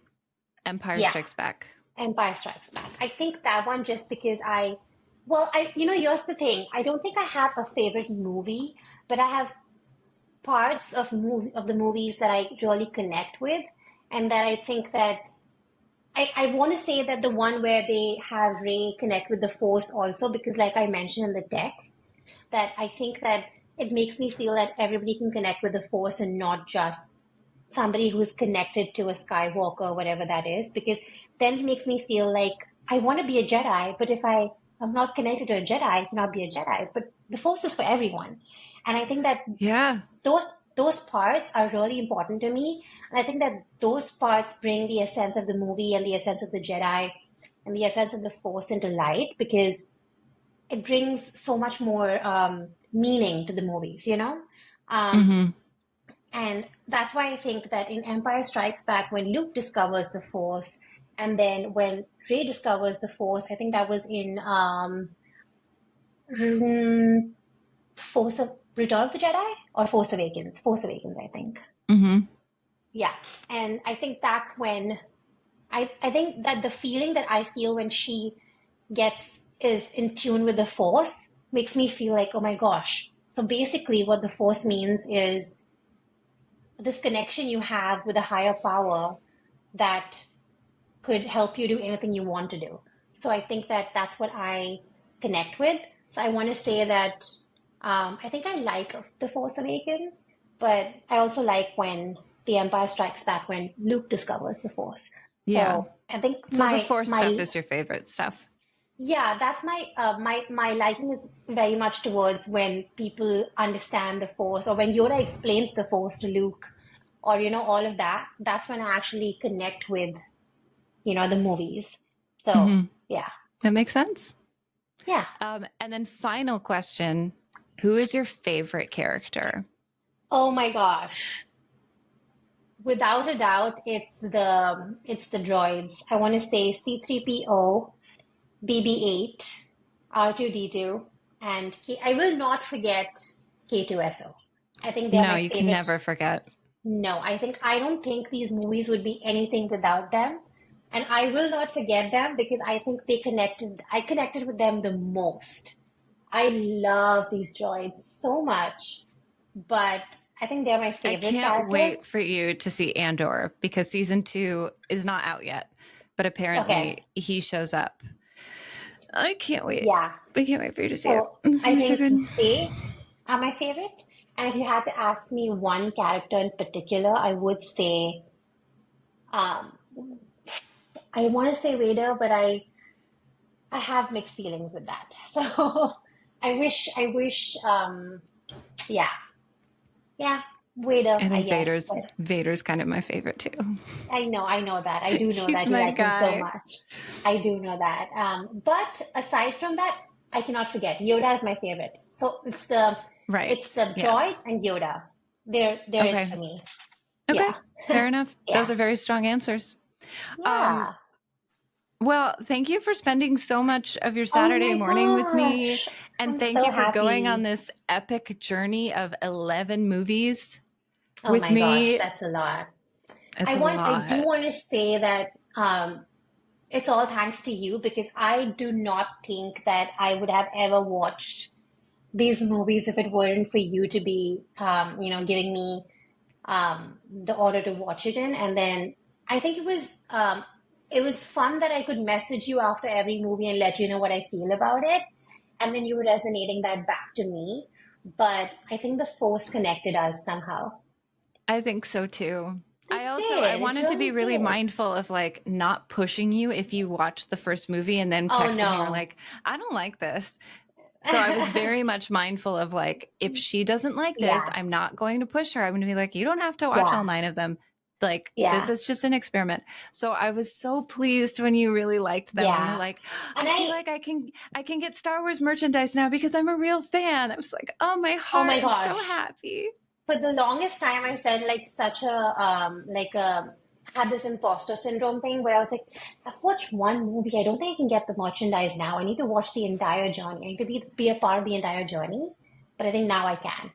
Empire Yeah, Strikes Back. Empire Strikes Back. I think that one just because here's the thing. I don't think I have a favorite movie, but I have parts of the movies that I really connect with, and that I think that I want to say that the one where they have Ray connect with the Force also, because like I mentioned in the text, that I think that it makes me feel that everybody can connect with the Force and not just somebody who's connected to a Skywalker, whatever that is, because then it makes me feel like I want to be a Jedi, but if I'm not connected to a Jedi, I cannot be a Jedi. But the Force is for everyone. And I think that Yeah. those parts are really important to me. And I think that those parts bring the essence of the movie and the essence of the Jedi and the essence of the Force into light, because it brings so much more meaning to the movies, you know? Um, Mm-hmm. and that's why I think that in Empire Strikes Back, when Luke discovers the Force, and then when Rey discovers the Force, I think that was in mm, Force of Return of the Jedi or Force Awakens. Force Awakens, I think. Mm-hmm. Yeah. And I think that's when I think that the feeling that I feel when she gets is in tune with the Force makes me feel like, oh my gosh. So basically, what the Force means is this connection you have with a higher power that could help you do anything you want to do. So I think that that's what I connect with. So I want to say that I think I like The Force Awakens, but I also like when The Empire Strikes Back when Luke discovers the Force. Yeah. So I think So the Force stuff is your favorite stuff. yeah, that's my liking is very much towards when people understand the Force or when Yoda explains the Force to Luke or all of that. That's when I actually connect with the movies. So yeah, That makes sense. yeah. And then final question, who is your favorite character? Oh my gosh. Without a doubt, it's the droids. I want to say C3PO, BB-8, R2D2, and I will not forget K2SO. I think they're No, my you can favorite. never forget. No, I don't think these movies would be anything without them. And I will not forget them because I think I connected with them the most. I love these droids so much, but I think they're my I favorite can't wait characters. for you to see Andor because season 2 is not out yet, but Okay, apparently he shows up. I can't wait. yeah. I can't wait for you to see it. So It's I gonna be so think good. they are my favorite. And if you had to ask me one character in particular, I would say, um, I want to say Vader, but I have mixed feelings with that. So yeah, yeah, Vader, I I think guess. Vader's But Vader's kind of my favorite too. I know that. I do know He's that you my like him so guy. much. I do know that. But aside from that, I cannot forget Yoda is my favorite. So it's Right. the droids Yes. and Yoda. They're it for Okay. me. Okay. Yeah, Fair enough. Those yeah, are very strong answers. Um, yeah. well, thank you for spending so much of your Oh Saturday my morning with me. gosh, And I'm thank so you for going on happy. this epic journey of 11 movies Oh with my gosh, me. that's a lot. It's a I do lot. want to say that it's all thanks to you because I do not think that I would have ever watched these movies if it weren't for you to be, giving me the order to watch it in. And then I think it was fun that I could message you after every movie and let you know what I feel about it. And then you were resonating that back to me. But I think the force connected us somehow. I think so too. I It wanted to be really really did. mindful of like not pushing you if you watched the first movie and then Oh texted me or no. like, I don't like this. So I was very much mindful of like, if she doesn't like this, Yeah, I'm not going to push her. I'm going to be like, you don't have to watch all yeah, 9 of them. Like, this yeah, is just an experiment. So I was so pleased when you really liked them and you're yeah. like, And I feel like I can get Star Wars merchandise now because I'm a real fan. I was like, oh my oh heart, my I'm so gosh. happy. For the longest time, I felt like such a had this imposter syndrome thing where I was like, I've watched one movie. I don't think I can get the merchandise now. I need to watch the entire journey. I need to be a part of the entire journey. But I think now I can.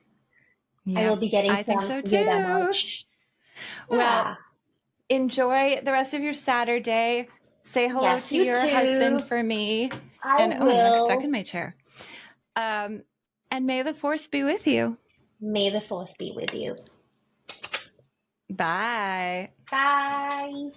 I Yeah, will be getting I think some so Yoda too. merch. Well, Yeah. enjoy the rest of your Saturday. Say hello Yes, to you your husband too. for me. I And oh, I'm like stuck in will. my chair. Um, and may the force be with you. May the force be with you. Bye. Bye.